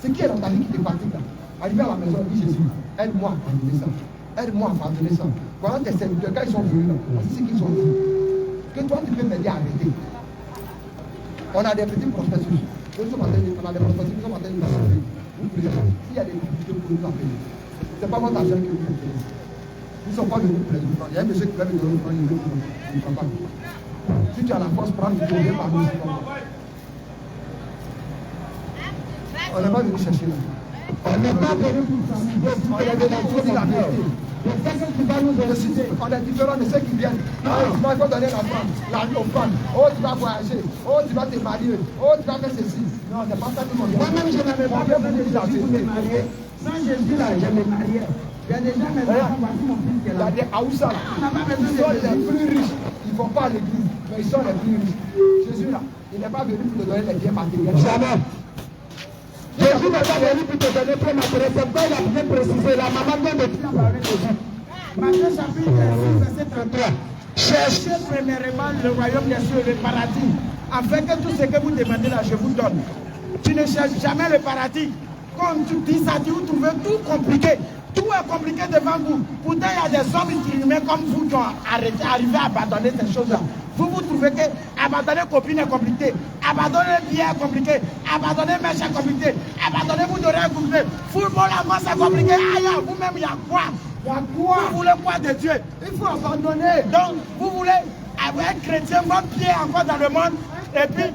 Ce qui est dans ta vie qui te fatigue là. Arrivé à la maison, dis Jésus, aide-moi à pardonner ça. Aide-moi à pardonner ça. Pendant tes serviteurs, quand ils sont venus là, c'est ce qu'ils ont dit. Que toi, tu peux m'aider à arrêter. On a des petits prospectus. On a des prospectus qui sont en train de nous sauver. Vous priez. S'il y a des difficultés pour nous appeler, ce n'est pas votre argent que vous faites. Ils ne sont pas venus pour les enfants. Il y a un monsieur qui va me donner une euro pour le papa. Si tu as la force, prends le tour, viens par nous. On n'est pas venu chercher là. On n'est pas venu pour ça. On est venu pour dire la vérité. On est différents de ceux qui viennent. Oh, tu vas donner la femme, aux femmes. Oh, tu vas voyager. Oh, tu vas te marier. Oh, tu vas faire ceci. Non, c'est pas ça que mon Dieu. Moi-même, je n'avais pas besoin de Jésus pour me marier. Sans Jésus, là, je me mariais. Il y a des gens maintenant, voici mon fils qui est là. Il y a des Aoussa là. Ils sont les plus riches. Ils ne vont pas à l'église, mais ils sont les plus riches. Jésus là, il n'est pas venu pour te donner les biens matériels. Jamais. Jésus n'est pas venu pour te donner plein matériel. C'est quoi il a bien précisé. La maman vient de dire avec Jésus. Matthieu chapitre 6, verset 33. Cherchez premièrement le royaume des cieux et le paradis, afin que tout ce que vous demandez là, je vous donne. Tu ne cherches jamais le paradis. Comme tu dis ça, tu trouves tout compliqué. Tout est compliqué devant vous. Pourtant, il y a des hommes inhumains comme vous qui ont arrivé à abandonner ces choses-là. Vous trouvez que abandonner copine est compliqué, abandonner bien est compliqué, abandonner mèche est compliqué, abandonner vous d'oreille est compliqué. Football à moi c'est compliqué. Aïe, vous-même, il y a quoi? Il y a quoi? Vous voulez quoi de Dieu? Il faut abandonner. Donc, vous voulez avoir un chrétien, votre pied encore dans le monde, et puis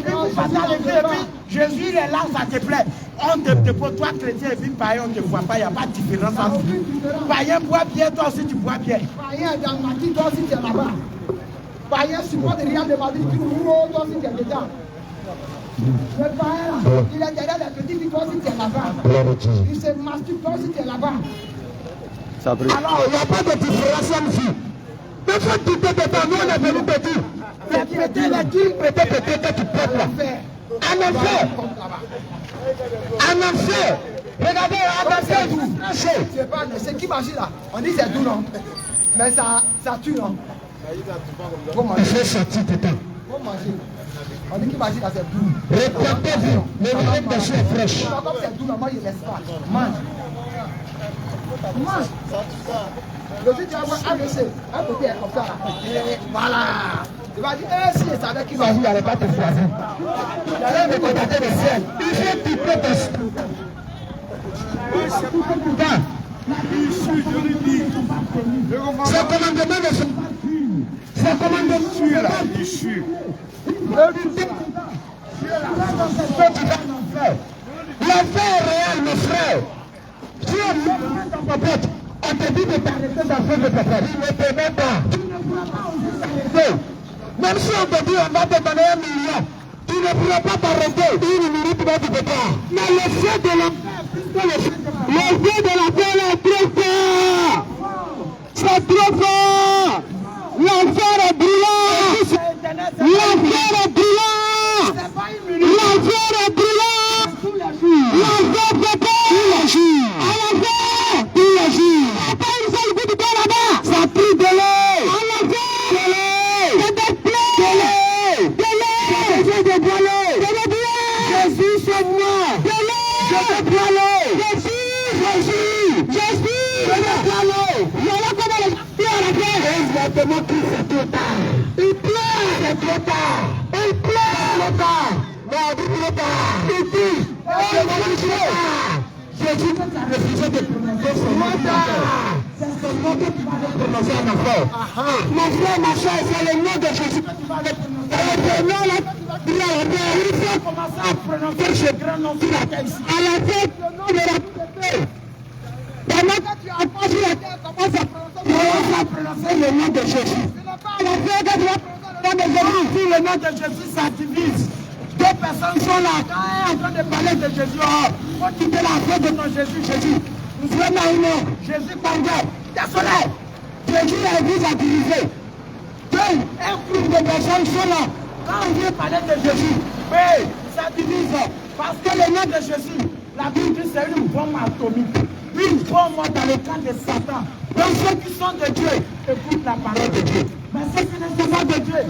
vous passez à l'église, et puis Jésus est là, ça te plaît. On te dépose, toi chrétien, et puis païen, on ne te voit pas, il n'y a pas de différence entre vous. Païen boit bien, toi aussi tu bois bien. Païen est dans Madrid, toi aussi tu es là-bas. Païen supporte rien de Madrid, tu roules, toi aussi tu es dedans. Le païen là, il est derrière les petits filles, toi aussi tu es là-bas. Il se masturbe, toi aussi tu es là-bas. Alors, il n'y a pas de différence ici. Mais faut tout dedans, nous on est venus petits. Mais prêter les dîmes, prêter que tu peux là. En effet, regardez, c'est qui marche là? On dit c'est doux, non? Mais ça tue, non? Faut manger, ça tue, putain. Faut manger. On dit qui marche là, c'est doux. Répétez-vous, mais vous êtes des choses fraîches. Comme c'est doux, moi je laisse pas. Mange. Mange. Le dit, tu vas voir ABC. Un côté est comme ça là. Et voilà. Il va dire, si je savais qu'il va jouer, il n'allait pas te choisir. Il allait me contacter le ciel. Il fait tout près de ce. C'est commandement de ce. C'est commandement de ce. L'enfer est réel, mes frères. Tu es mort dans ta tête. On te dit de t'arrêter dans ce de ta tête. Tu ne te mets pas. Tu ne pourras pas oser. Même si on te dit on va te donner 1 million, tu ne pourras pas t'arrêter 1 minute dans du départ. Mais le feu de la terre est trop fort. C'est trop fort. L'enfer est brûlant. L'enfer est brûlant. L'enfer est brûlant. L'enfer fait peur. À l'enfer. Pas une seule goutte d'eau là-bas. Ça prie de l'eau. À l'enfer. Jésus, sauve-moi! Je veux l'eau! Jésus! exactement qui c'est trop tard. Il pleure, c'est trop tard. Il pleure, c'est trop tard. Non, dit trop tard. Il dit, Jésus a refusé de prononcer son nom. C'est son nom que tu vas prononcer en affaire. Mon frère, ma soeur, c'est le nom de Jésus que tu vas prononcer. C'est le nom là que tu vas prononcer. Il faut commencer à prononcer ce grand nom sur la terre ici. À la tête, le nom de la Trinité. Pendant que tu entends sur la terre, commence à prononcer le nom de Jésus. Ce n'est pas à la terre que tu vas prononcer le nom de Jésus. Si le nom de Jésus s'activise, deux personnes sont là, quand elle est en train de parler de Jésus, il faut quitter la voix de ton Jésus, Jésus. Nous sommes là, Jésus pardon. Désolé, Jésus a vu à diviser. Un groupe de personnes sont là. Quand on vient parler de Jésus, oui, ça divise. Parce que le nom de Jésus, la Bible dit c'est une bombe atomique. Une bombe dans le camp de Satan. Donc ceux qui sont de Dieu, écoutent la parole de Dieu. Mais ceux qui ne sont pas de Dieu,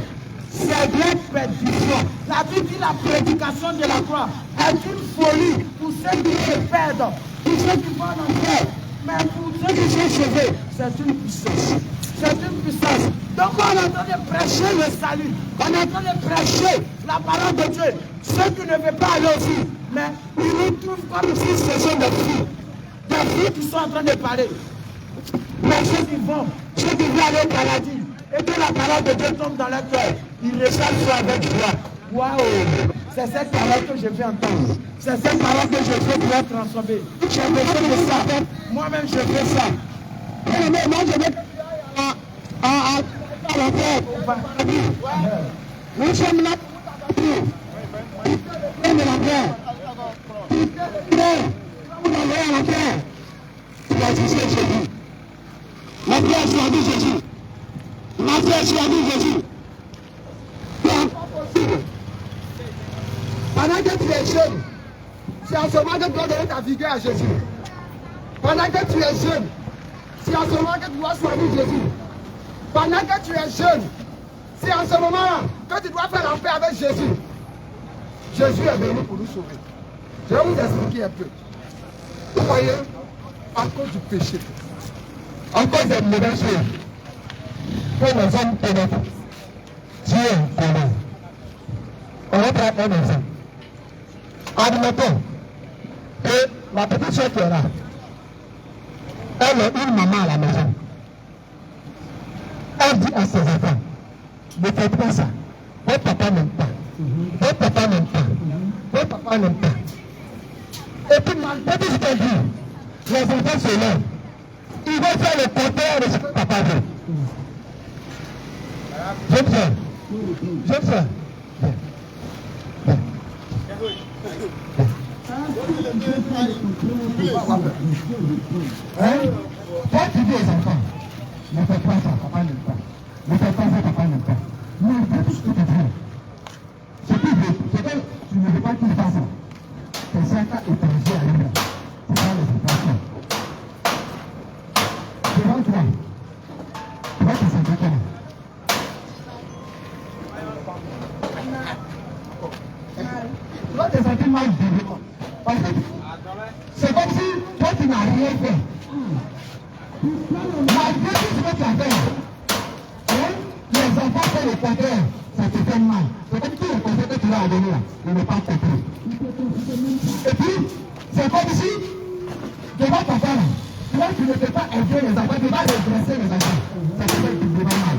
c'est de la perdition. La Bible dit la prédication de la croix est une folie pour ceux qui se perdent, pour ceux qui vont en enfer. Mais pour ceux qui sont sauvés, c'est une puissance. C'est une puissance. Donc on est en train de prêcher le salut. On est en train de prêcher la parole de Dieu. Ceux qui ne veulent pas aller aussi, mais ils nous trouvent comme si ce sont des filles. Des filles qui sont en train de parler. Mais ceux qui vont aller au paradis, et que la parole de Dieu tombe dans leur cœur, ils reçoivent ça avec joie. Waouh! C'est cette parole que je vais entendre. C'est cette parole que je veux pouvoir transformer. J'ai besoin de ça. Moi-même, je fais ça. Mais moi, je vais à la terre. Nous sommes là pour la terre. Vous allez à la terre. Tu as dit Jésus. Ma frère, tu as dit Jésus. Ma frère, tu as dit Jésus. C'est pas possible. Pendant que tu es jeune, c'est en ce moment que tu dois donner ta vigueur à Jésus. Pendant que tu es jeune, c'est en ce moment que tu dois choisir Jésus. Pendant que tu es jeune, c'est en ce moment que tu dois faire la paix avec Jésus. Jésus est venu pour nous sauver. Je vais vous expliquer un peu. Vous voyez, à cause du péché, à cause des mauvaises choses, que les hommes pénètrent, Dieu est commun. On va prendre un exemple. Admettons que la petite soeur qui est là, elle est une maman à la maison. Elle dit à ses enfants, ne faites pas ça. Votre papa n'aime pas. Votre papa n'aime pas. Votre papa n'aime pas. Et puis malgré tout ce qu'elle dit, les enfants se lèvent. Ils vont faire le contraire de ce que papa veut. Jeune soeur, viens. Toi tu dis aux enfants, ne faites pas ça, papa n'aime pas. Ne faites pas ça, papa n'aime pas. Malgré tout ce que tu dis, ce que tu ne veux pas qu'il fasse ça, c'est ça qui est autorisé à lui. C'est pas les situations. Devant toi, tu vas te sentir comment? Tu vas te sentir mal vivant. Parce que c'est comme si toi tu n'as rien fait. Malgré tout ce que tu as fait, les enfants font le contraire, ça te fait mal. C'est comme tout le conseil que tu vas donner là, il n'est pas compris. Et puis, c'est comme si, devant ta femme, toi tu ne peux pas aider les enfants, tu vas redresser les enfants. Ça te fait du mal.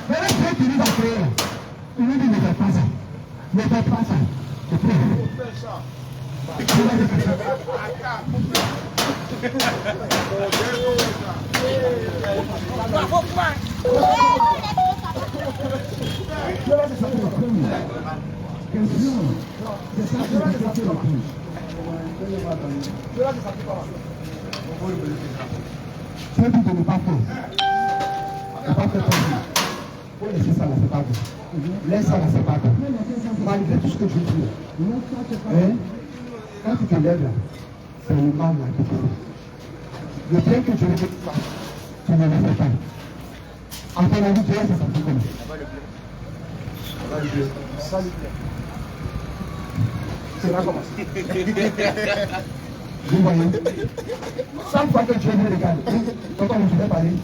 Mais là, Dieu qui nous a créé là, il nous dit ne faites pas ça. Ne faites pas ça. Et puis, c'est tout de ne pas faire. Ne pas faire. Faut laisser ça là, c'est pas bon. Laisse ça là, c'est pas bon. Malgré tout ce que je dis, quand tu te lèves là, c'est le mal là que tu fais. Le bien que tu ne fais pas, tu ne le fais pas. En ton avis, Dieu, ça s'appelle comment? C'est là comment? Vous voyez? Chaque fois que Dieu me regarde, quand on me fait parler,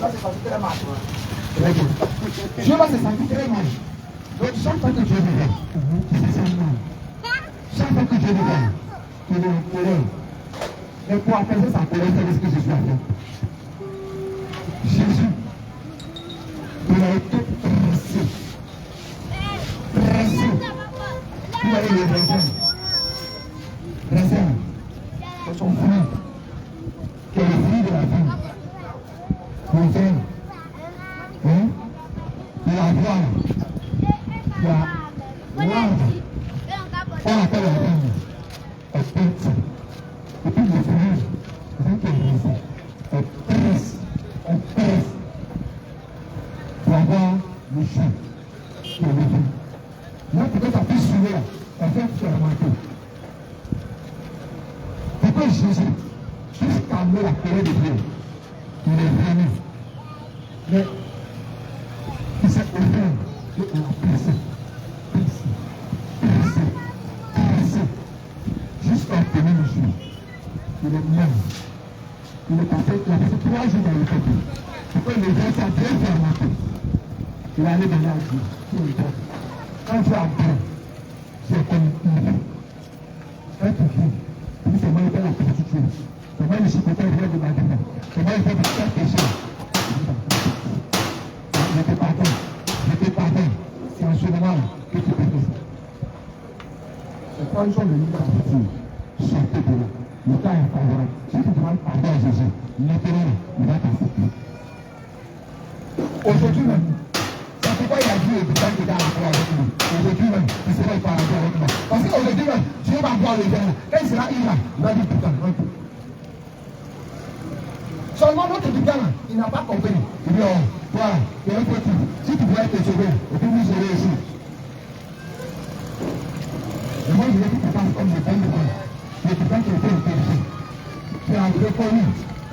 Ça se sentit très mal. Très bien. Dieu va se sentir très mal. Donc chaque fois que Dieu vient, tu te sens mal. Chaque fois que Dieu vient, tu es en colère. Mais pour apaiser sa colère, c'est ce que Jésus a fait. Jésus, il a été pressé. Pressé. Il a eu les raisins. Raisins. C'est son fruit. Qui est le fruit de la vie. Raisin. Hein? Il y a voile. Il y a l'arbre. On appelle la vigne. Elle pète. Et puis le fruit. C'est qui est raisin. Elle presse. Elle presse. Pour avoir le jus. Qui est le vin. Là, peut-être ça peut suivre là. Elle fait fermenter. Pourquoi Jésus, juste calmer la colère de Dieu, il est venu. Mais il s'est ouvert et il a pressé, pressé, jusqu'à obtenir le jour. Il est mort. Il a passé 3 jours dans le côté. Pourquoi il est venu, ça a bien fermenté. Il est allé donner à Dieu. Quand tu as bien, c'est comme il est. Quand tu vis, c'est moi qui fais la petite chose. C'est moi le secrétaire de ma vie. C'est moi qui fais des choses péché. Je te pardonne. C'est en ce moment que tu peux faire ça. C'est quand ils sont venus dans la voiture, sortez de là. Le temps est favorable. Si tu demandes pardon à Jésus, maintenant, il va t'accepter. Aujourd'hui même, c'est pourquoi il a dit au putain que dans la croix avec nous. Aujourd'hui même, il sera pas avec nous. Parce qu'aujourd'hui même, Dieu va voir le gars. Quand il sera là, il va dire putain, un peu. Seulement notre putain, il n'a pas compris. Il dit, oh, voilà, il y a un petit. Si tu voulais te sauver, et puis nous sauver aussi. Et moi, je veux que tu fasses comme le pain de moi. Le putain qui était le péché. Tu as reconnu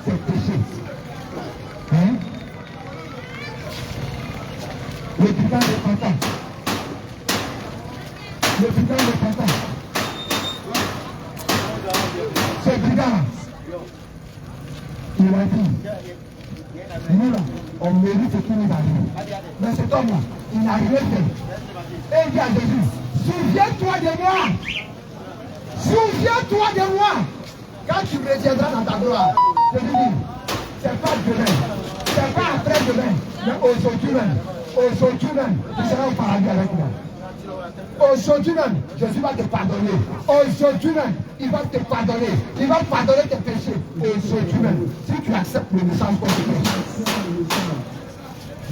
ses péchés. Hein? Le putain repentant. Le putain repentant. Ce brigand, il a dit, nous là, on mérite ce qui nous arrive. Mais cet homme-là, il n'a rien fait. Et il dit à Jésus, souviens-toi de moi. Souviens-toi de moi. Quand tu me retiendras dans ta gloire, je te dis, c'est pas demain, c'est pas après-demain, mais aujourd'hui même, tu seras au paradis avec moi. Aujourd'hui même, Jésus va te pardonner. Aujourd'hui même, il va te pardonner. Il va pardonner tes péchés. Aujourd'hui même, si tu acceptes le message comme tu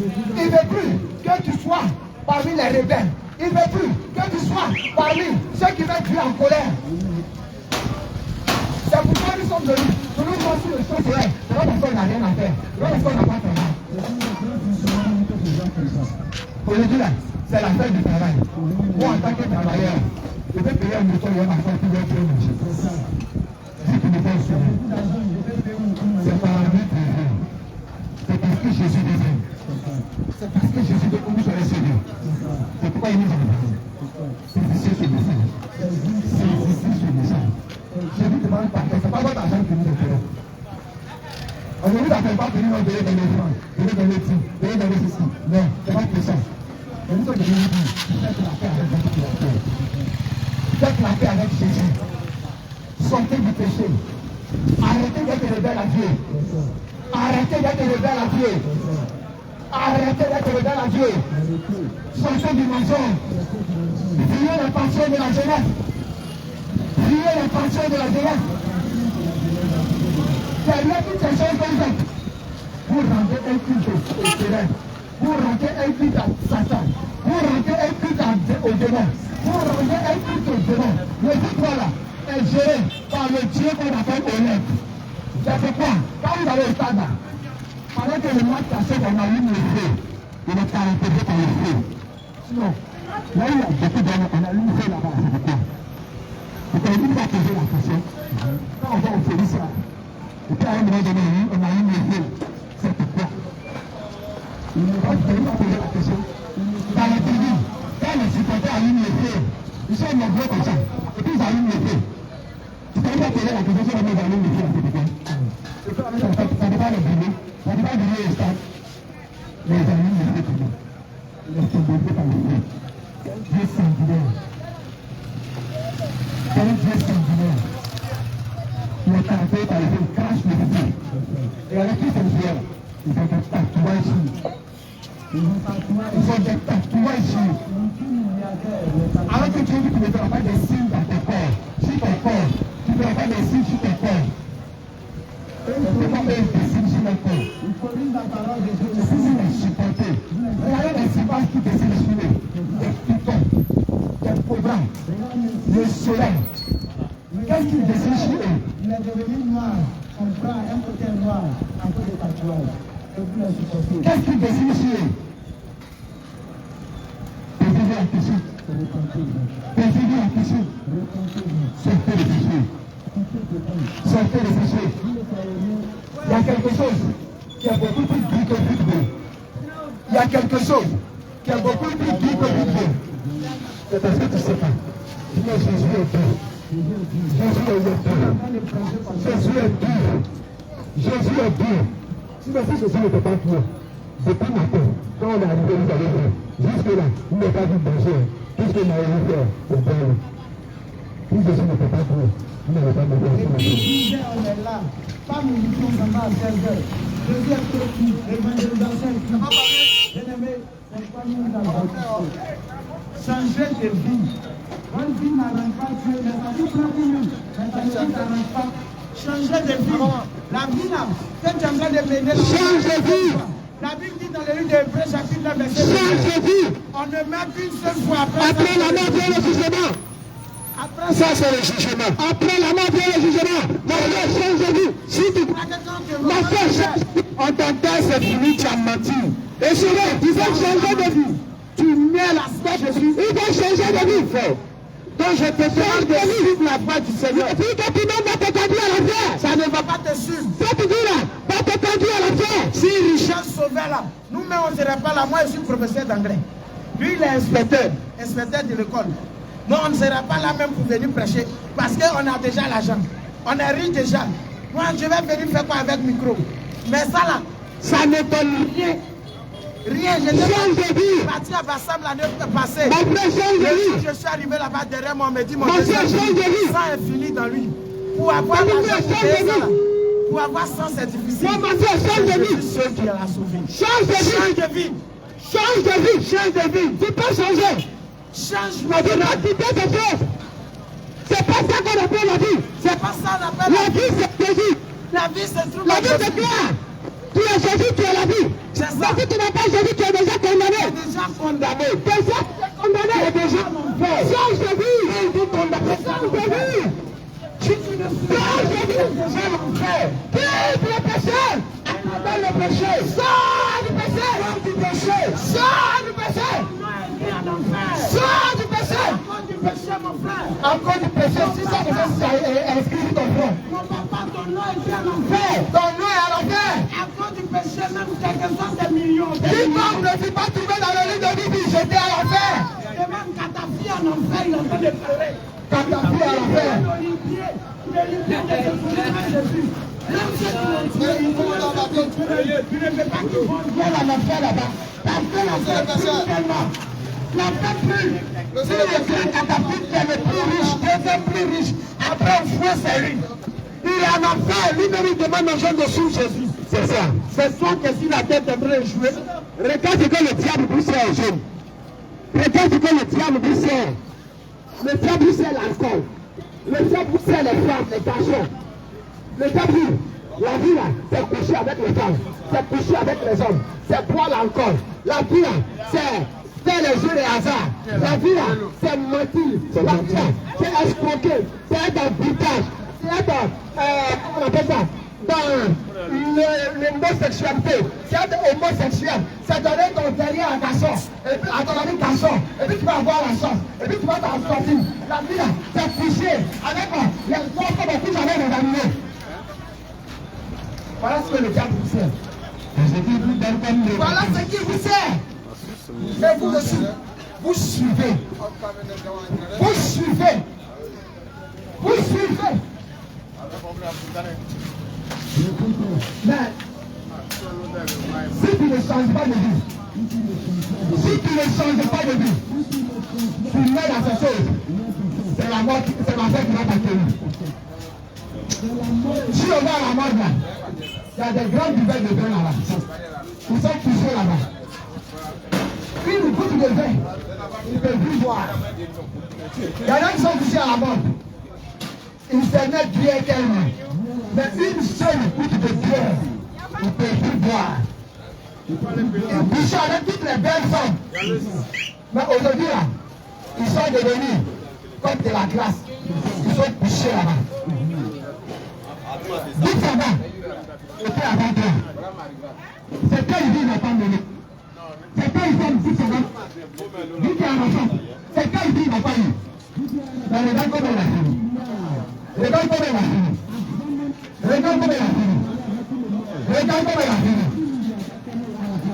es. Il ne veut plus que tu sois parmi les rebelles. Il ne veut plus que tu sois parmi ceux qui mettent Dieu en colère. C'est pourquoi nous sommes venus. Nous nous sommes sur le sol soleil. C'est pas parce qu'on n'a rien à faire. C'est pas parce qu'on n'a pas fait mal. Aujourd'hui là, c'est la fête du travail. Moi en tant que travailleur, je vais payer un mouton et un enfant qui va faire manger. Si tu me fais sourire, c'est par la vie privé. C'est parce que Jésus désire. C'est parce que Jésus veut que vous soyez sauvés. C'est pourquoi il nous a envoyés. C'est ici ce message. C'est ici ce message. Je vous demande pardon. C'est pas votre argent qui nous intéresse. On ne vous appelle pas que nous devons donner des francs, donner des métiers, donner des ceci. Non, c'est pas que ça. Et nous sommes venus dire, faites la paix avec votre créateur. Faites la paix avec Jésus. Sortez du péché. Arrêtez d'être rebelle à Dieu. Arrêtez d'être rebelle à Dieu. Arrêtez d'être rebelle à Dieu. Sortez du mensonge. Fuyez les passions de la jeunesse. Fuyez les passions de la jeunesse. Fermez toutes ces choses comme ça. Vous rendez un culte au terrain. Vous rendez un culte à Satan. Vous rendez un culte au démon. Vous rendez un culte au démon. Le victoire là est géré par le Dieu qu'on appelle Olympe. C'est pourquoi, quand vous allez au stade là, pendant que le mois passé, on allume le feu. Il est caractérisé par le feu. Sinon, là il y a beaucoup d'hommes, on allume le feu là-bas, c'est pourquoi. Donc on dit va poser la question. Quand on va au police là, et puis à un moment donné, on allume le feu. C'est pourquoi. Il ne va pas poser la question. Dans les pays, quand les supporters allument le feu, ils sont nombreux comme ça. Et puis ils allument le feu. Tu peux pas poser la question sur la maison allume le feu, c'est pourquoi. ça ne va pas le brûler. Ça ne va pas brûler le stade. Les amis, ne font comment. Ils sont bloqués par le feu. Dieu sanguinaire. Quel Dieu sanguinaire. Il est tenté par le feu, crache le feu. Et avec qui c'est le feu? Ils ont des tatouages ici. Ils ont des tatouages ici. Alors que tu ne feras pas des signes dans ton corps, sur ton corps, tu ne feras pas des signes sur ton corps. Tu ne fais pas des signes sur ton corps. Il faut lire la parole de Dieu. C'est ce qui est supporté. Regardez les images qui dessinent sur nous. Des pitons, des cobras, le soleil. Qu'est-ce qui dessine sur eux? Il est devenu noir. On prend un côté noir, un côté tatouage. Qu'est-ce qui dessine sur eux? Posez-vous la question. Posez-vous la question. Sortez les fichiers. Sortez les fichiers. Il y a quelque chose qui a beaucoup plus gris que le football. Il y a quelque chose qui a beaucoup plus gris que le football. C'est parce que tu ne sais pas. Sinon Jésus est dur. Jésus est dur. Jésus est dur. Jésus est dur. Sinon si Jésus n'était pas dur, depuis matin, quand on est arrivé, vous allez voir. Jusque-là, il n'est pas vu danger. Tout ce qu'il a eu faire, c'est bon. Si Jésus n'était pas dur, il n'avait pas besoin de ça. On est là. Pas nous qui sommes à 16h. Jésus est petit. L'évangélisation est plus. Bien-aimé, c'est pas nous dans le changer de vie. Une vie n'arrange pas Dieu. Les amis prennent une. Les amis n'arrangent pas. Changer de vie. La vie là, quand tu es en train de mener change de vie. La Bible dit dans le livre d'Hébreux chapitre 9 verset 2. Change de vie. On ne meurt qu'une seule fois après la mort vient le jugement. Après ça c'est le jugement. Après la mort vient le jugement. Ma frère, change de vie. Si tu ma frère, change. On t'entend, c'est fini, tu as menti. Et souvent, tu vas changer de vie. Tu mets la foi de Jésus. Il va changer de vie, frère. Donc je te demande de suivre la voie du Seigneur. Et puis que tu ne vas te conduire à la terre. Ça ne va pas te suivre. Ça te dit là, va te conduire à la terre. Si Richard Sauveur là, nous-mêmes on ne serait pas là. Moi je suis professeur d'anglais. Lui il est inspecteur de l'école. Nous on ne sera pas là même pour venir prêcher. Parce qu'on a déjà l'argent. On est riche déjà. Moi je vais venir faire quoi avec micro. Mais ça là, ça ne donne rien. Rien, je suis parti à Bassam l'année passée. Je suis arrivé là-bas derrière moi, on me dit mon Dieu, ça est fini dans lui. Pour avoir pour avoir ça, c'est difficile. Je suis ceux qui l'a sauvé. Change de vie. Change de vie. Change de vie. Tu peux changer. Change de vie. C'est pas ça qu'on appelle la vie. C'est pas ça qu'on appelle la vie. C'est Jésus. La vie, c'est tout. La vie, c'est clair. Tu es Jésus, tu es la vie. C'est ça. Si tu n'es pas Jésus, tu es déjà condamné. Tu es déjà condamné. Déjà condamné. Tu es déjà l'enfer. Change de vie. Change de vie. Si tu ne change de vie, déjà l'enfer. Quitte le péché. Abandonne le péché. Sors du péché. Sors du péché. Sors du péché. Sors du péché. Encore du péché, mon frère. Encore du péché. Si ça est inscrit sur ton front. Mon papa, ton nom est bien l'enfer. Ton nom est à l'enfer. Encore du péché, même quelques-uns des millions. Quiconque ne fut pas trouvé dans le lit de vie, j'étais à l'enfer. Et même quand ta fille en enfer, il est en train de pleurer. Quand ta fille à l'enfer. Tu ne peux pas qu'ils vont voir la enfer là-bas. Parce que l'enfer est tellement. L'enfer plus. Si le catapulte est le plus riche, deuxième plus riche, après au fouet c'est lui. Il est en enfer, lui-même il demande aux gens de suivre Jésus. C'est ça. C'est soit que si la tête aimerait jouer. Regarde ce que le diable vous sert aux jeunes. Regarde ce que le diable vous sert. Le diable vous sert l'alcool. Le diable vous sert les femmes, les garçons. Le diable, la vie là, c'est coucher avec les femmes. C'est coucher avec les hommes. C'est boire l'alcool. La vie là, c'est faire les jeux de hasard. La vie là, c'est mentir. La vie là, c'est escroquer. C'est être dans le butage. C'est être comment on appelle ça? Dans l'homosexualité, c'est être homosexuel, c'est donner ton derrière à ta soeur, et puis à ton ami garçon, et puis tu vas avoir la chance, et puis tu vas t'en sortir. La vie là, c'est coucher avec les gens comme on couche avec les animaux. Voilà ce que le diable vous sert. Voilà ce qui vous sert. Et vous aussi, vous suivez. Vous suivez. Vous suivez. Mais si tu ne changes pas de vie, si tu ne changes pas de vie, tu mets dans ces choses, c'est la mort, c'est la fête qui va t'accueillir. Si on va à la mort là, il y a des grands buveurs de vin là-bas. Ils sont touchés là-bas. Une goutte de vin, ils ne peuvent plus boire. Il y en a qui sont touchés à la mort. Ils se mettent bien tellement. Mais une seule goutte de bière, ils ne peuvent plus boire. Ils touchent avec toutes les belles femmes. Mais aujourd'hui là, ils sont devenus comme de la glace. Ils sont couchés là-bas. Dites ça va. C'était avant toi. C'est quand il dit n'a pas mené. C'est quand il fait une petite seconde. Dites qu'il y a un enfant. C'est quand il dit n'a pas eu. Mais regarde comment il a fini. Regarde comment il a fini. Regarde comment il a fini. Regarde comment il a fini.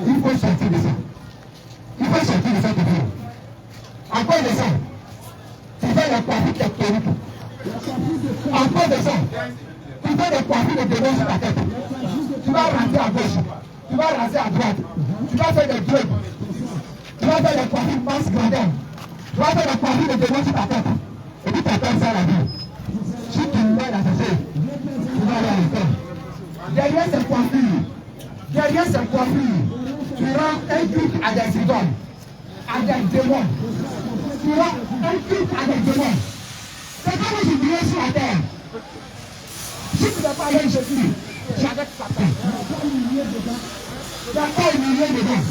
Il faut sortir de ça. Il faut sortir de ça de vous. À cause de ça, tu fais la coiffure tectonique. À cause de ça, tu fais des coiffures de démons sur la tête. Tu vas raser à gauche. Tu vas raser à droite. Tu vas faire des drugs. Tu vas faire des coiffures masse grandeur. Tu vas faire des coiffures de démons sur ta tête. Et puis tu attends ça la vie. Si tu mets dans ces choses, tu vas aller à l'école. Derrière ces coiffures, tu rends un culte à des idoles, à des démons. Tu rends un culte à des démons. C'est comme je dirais sur la terre. Si tu ne veux pas aller Jésus, c'est avec Satan. Il n'y a pas humilié dedans.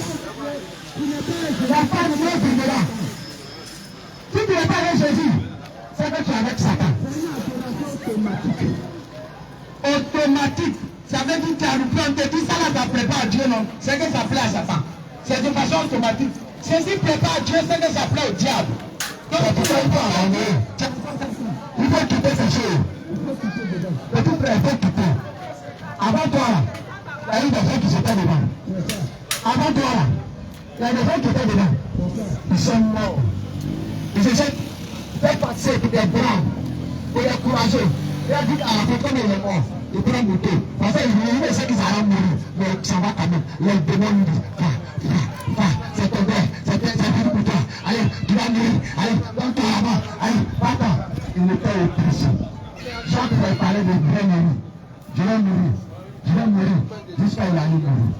Il n'y a pas de mort dedans. Si tu ne veux pas aller Jésus, c'est que tu es avec Satan. Automatique. Ça veut dire que tu as repris, on te dit ça là, ça plaît pas à Dieu, non. C'est que ça plaît à Satan. C'est de façon automatique. Ceci plaît pas à Dieu, c'est que ça plaît au diable. Donc tu ne peux pas aller. Il faut quitter ces choses. Le tout près, il faut quitter. Avant toi, il y a eu des gens qui étaient devant. Avant toi, il y a des gens qui étaient devant. Ils sont morts. Ils se sont fait passer pour des bras, pour les courageux. Il a dit à la fin, comme il est mort, il prend le moto. Parce qu'il sait qu'ils allaient mourir, mais ça va quand même. Les démons lui disent, va, c'est ton père, c'est fini pour toi. Allez, tu vas mourir. Allez, donne-toi la mort. Allez, va-t'en. Il était oppressé. Jacques va parler de vrai mourir. Je vais mourir jusqu'à il allait mourir.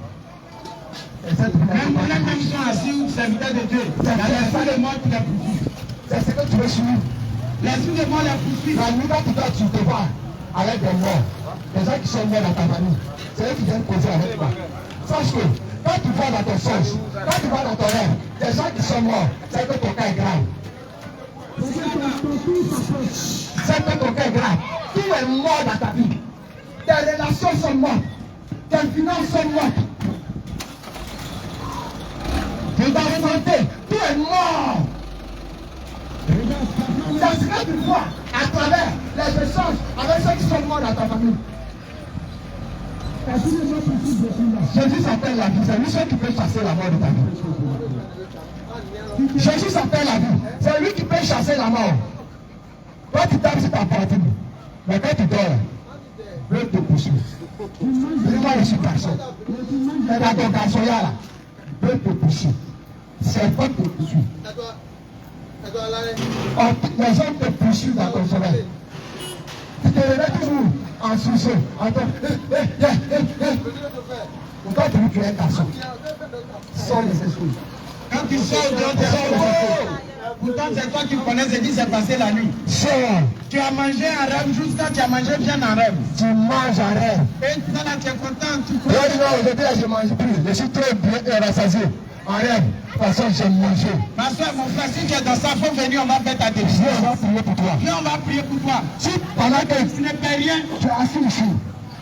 Même sont assis, serviteurs de Dieu. Il y a l'esprit de mort qui les poursuit. C'est ce que tu veux suivre. L'esprit de mort les poursuit. La nuit quand tu te vois avec des morts, des gens qui sont morts dans ta famille, c'est eux qui viennent causer avec toi. Sache que quand tu vas dans ton songe, quand tu vas dans ton rêve, des gens qui sont morts, c'est que ton cas est grave. C'est que ton cas est grave. Tout est mort dans ta vie. Tes relations sont mortes. Tes finances sont mortes. Ta santé, tout est mort. C'est ce que tu vois à travers les échanges avec ceux qui sont morts dans ta famille. Jésus s'appelle la vie. C'est lui seul qui peut chasser la mort de ta vie. Jésus s'appelle la vie. C'est lui qui peut chasser la mort. Toi, tu tapes sur ta poitrine. Mais quand tu dors, Dieu te poursuit. Dis-moi, je suis personne. Mais dans ton garçon là, Dieu te poursuit. C'est pas te poursuit. Les gens te poursuivent dans ton sommeil. Tu te réveilles toujours en sursaut. Pourquoi tu veux créer un garçon? Sors les esprits. Quand tu sors de l'autre sort, pourtant c'est toi qui connais ce qui s'est passé la nuit. Sors. Tu as mangé un rêve jusqu'à tu as mangé bien en rêve. Tu manges en rêve. Et tu es content, tu non, aujourd'hui je ne mange plus. Je suis très bien rassasié. En rêve, de toute façon, j'ai mangé. Ma soeur, mon frère, si tu es dans ça, il faut venir, on va faire ta décision. On va prier pour toi. Viens, on va prier pour toi. Si pendant que tu ne payes rien, tu es assis ici,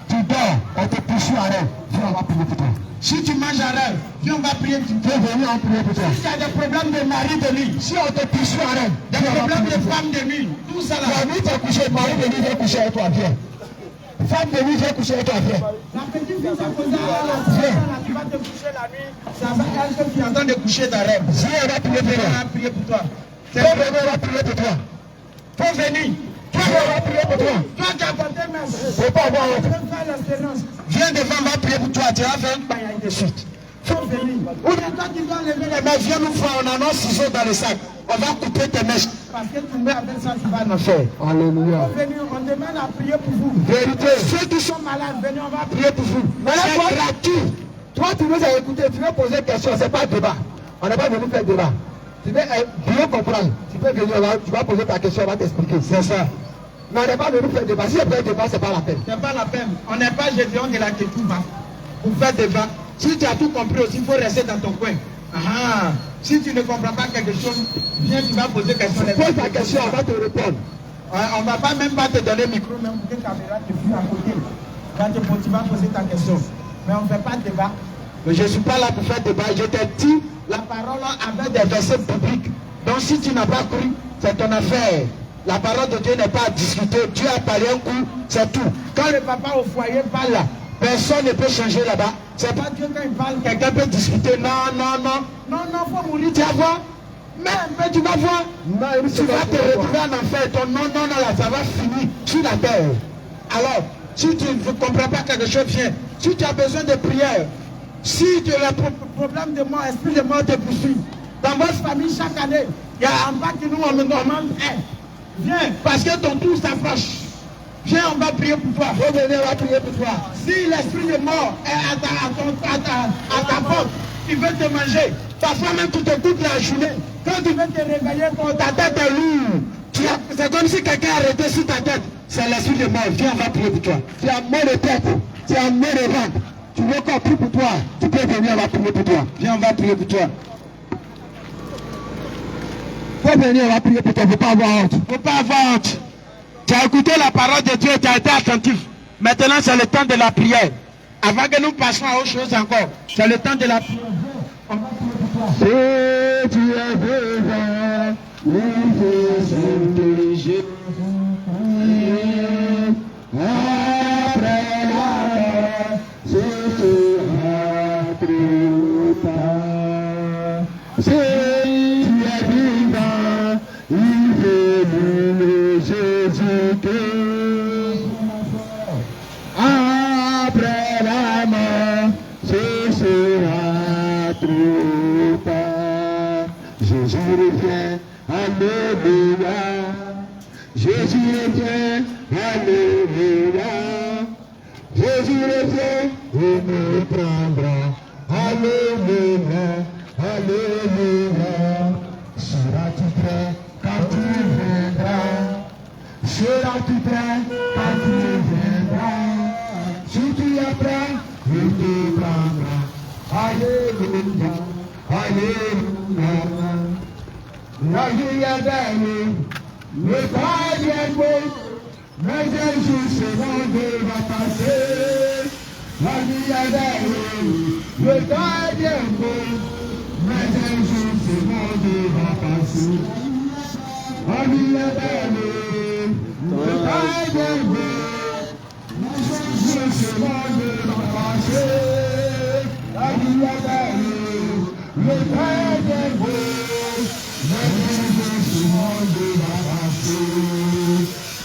tu dors, on te poursuit en rêve, viens, on va prier pour toi. Si tu manges en rêve, viens, on va prier pour toi. Viens, venir, on va prier pour toi. Si tu as des problèmes de mari de nuit, si on te poursuit en rêve, des problèmes de femme de nuit, tout ça là. La nuit, tu as couché, mari de nuit vient coucher avec toi, viens. Femme de nuit vient coucher avec toi, viens. La petite fille, ça cause tu vas te coucher la nuit, ça va être qui est en train de coucher ta rêve. Viens, on va prier pour toi. On va prier pour toi. Viens, on va prier pour toi. Faut venir. Toi, on va prier pour toi. Toi qui as porté messe. Faut pas avoir honte. Tu veux faire l'expérience. Viens devant, on va prier pour toi. Tu vas faire un bail de suite. Faut venir. Ou bien toi qui dois lever les mains, viens nous voir, on a nos ciseaux dans le sac. On va couper tes mèches. Parce que tu mets avec ça, tu vas en faire. Alléluia. Venez, on demande à prier pour vous. Vérité. Ceux qui sont malades, venez, on va prier. Priez pour vous. C'est gratuit. Toi, tu nous as écouté, tu veux poser une question, c'est pas débat. On n'est pas venu faire débat. Tu veux bien comprendre. Tu peux venir, tu vas poser ta question, on va t'expliquer. C'est ça. Mais on n'est pas venu faire débat. Si on fait débat, c'est pas la peine. C'est pas la peine. On n'est pas Gédéon de la Kétouba pour faire débat. Si tu as tout compris aussi, il faut rester dans ton coin. Ah, si tu ne comprends pas quelque chose, viens, tu vas poser question. Pose ta question, on va te répondre. On ne va pas même pas te donner le micro, même pour que la caméra te fuit à côté. Quand tu vas poser ta question. Mais on ne fait pas de débat. Mais je ne suis pas là pour faire débat. Je t'ai dit la parole avec des versets publics. Donc si tu n'as pas cru, c'est ton affaire. La parole de Dieu n'est pas à discuter. Dieu a parlé un coup, c'est tout. Quand le papa au foyer parle là, personne ne peut changer là-bas. C'est pas Dieu quand il parle, quelqu'un peut discuter. Non, non, non. Non, non, faut mourir. Tu vas voir. Mais tu vas voir. Non, tu vas te retrouver en enfer. Ton non, non, non, là, ça va finir sur la terre. Alors, si tu ne comprends pas quelque chose, viens. Si tu as besoin de prière, si tu as un problème de mort, esprit de mort te poursuit. Dans votre famille, chaque année, il y a un bas qui nous on demande, viens, parce que ton tour s'approche. Viens, on va prier pour toi. Faut venir, on va prier pour toi. Si l'esprit de mort est à ta porte, il veut te manger. Parfois même tu te coupes la journée. Quand tu veux te réveiller, ta tête est lourde. C'est comme si quelqu'un a arrêté sur ta tête. C'est l'esprit de mort. Viens, on va prier pour toi. Tu as mort de tête. Tu as mort de ventre. Tu veux qu'on prie pour toi. Tu peux venir, on va prier pour toi. Viens, on va prier pour toi. Faut venir, on va prier pour toi. Faut pas avoir honte. Faut pas avoir honte. Tu as écouté la parole de Dieu, tu as été attentif. Maintenant, c'est le temps de la prière. Avant que nous passions à autre chose encore, c'est le temps de la prière. On va prier pour toi. Si tu es devant, il faut s'intelliger. Après la ce sera trop tard. Si tu es vivant, il faut louer Jésus-Christ. Après la mort, ce sera trop tard. Jésus revient, alléluia. Jésus revient, alléluia. Jésus revient, il me prendra. Alléluia, alléluia. Seras-tu prêt quand tu viendras? Seras-tu prêt quand tu viendras? Si tu es prêt, il te prendra. Alléluia, alléluia. La vie est belle, le travail est beau, mais Jésus ce monde va passer. La vie est belle, le travail est beau, mais Jésus ce monde va passer. La vie est belle, le travail est beau, mais Jésus ce monde va passer. La vie est belle, le travail est beau.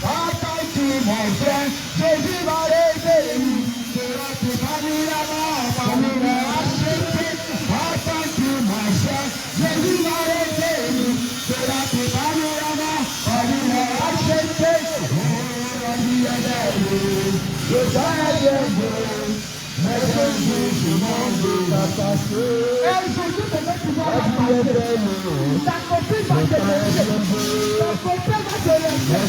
Attends-tu mon frère, Jésus va réveiller. Seras-tu parmi la mort, parmi les rachetés? Attends-tu mon frère, Jésus va réveiller. Seras-tu parmi la mort, parmi les rachetés? Oh, la vie est belle, le temps est beau, mais Jésus ce monde va passer. Et Jésus te met pouvoir la passer. Ta copine va te laisser. Ta copine va te laisser.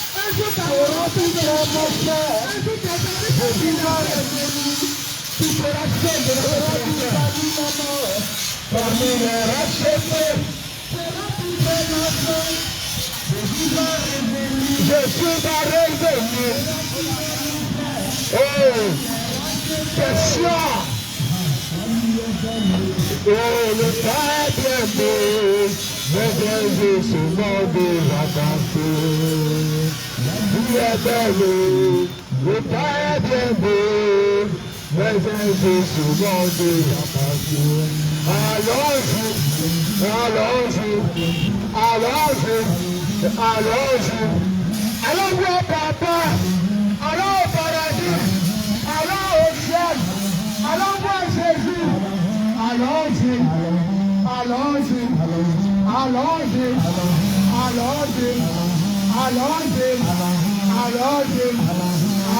Un jour ta relation sera morte. Un jour ta famille va revenir. Tu seras seul de la famille maman. Parmi les rachetés, seras-tu béni? Jésus va revenir. Jésus va revenir. Oh, question. Oh, le temps est beau, mais Jésus ce monde va passer. La vie est belle, le temps est bien beau, Lẹ́sẹ̀ Jésù lọ́dẹ àpàṣẹ. Àlọ́ọ̀ṣù, àlọ́ọ̀ṣù, àlọ́ọ̀ṣù, àlọ́ọ̀ṣù. Àlọ́ọ̀ṣù bàbá, àlọ́ọ̀ṣù paradí, àlọ́ọ̀ṣù, àlọ́ọ̀ṣù Jésù, àlọ́ọ̀ṣù, àlọ́ọ̀ṣù, àlọ́ọ̀ṣù, àlọ́ọ̀ṣù, àlọ́ọ̀ṣù, àlọ́ọ̀ṣù, àlọ́ọ̀ṣù. I love you.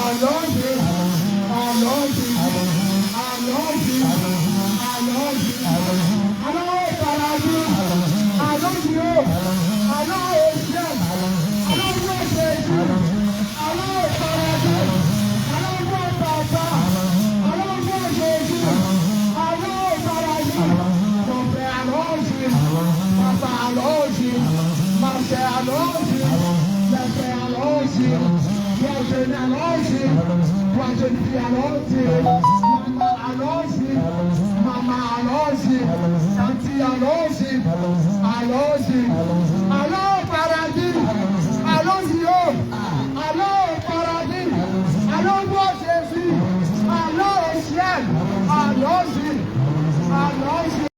I love you. I love you. I love you. I love you. I love you. I love you. I love Paradis. I love Papa. I love Jesus. I love Paradis. Mon père, I love you. Papa, I love you. Ma sœur, I love you. Ma sœur, I love you. Mon jeune, I love you. Moi je dis allons-y, maman allons-y, maman allons-y, tanti allons-y, allons-y.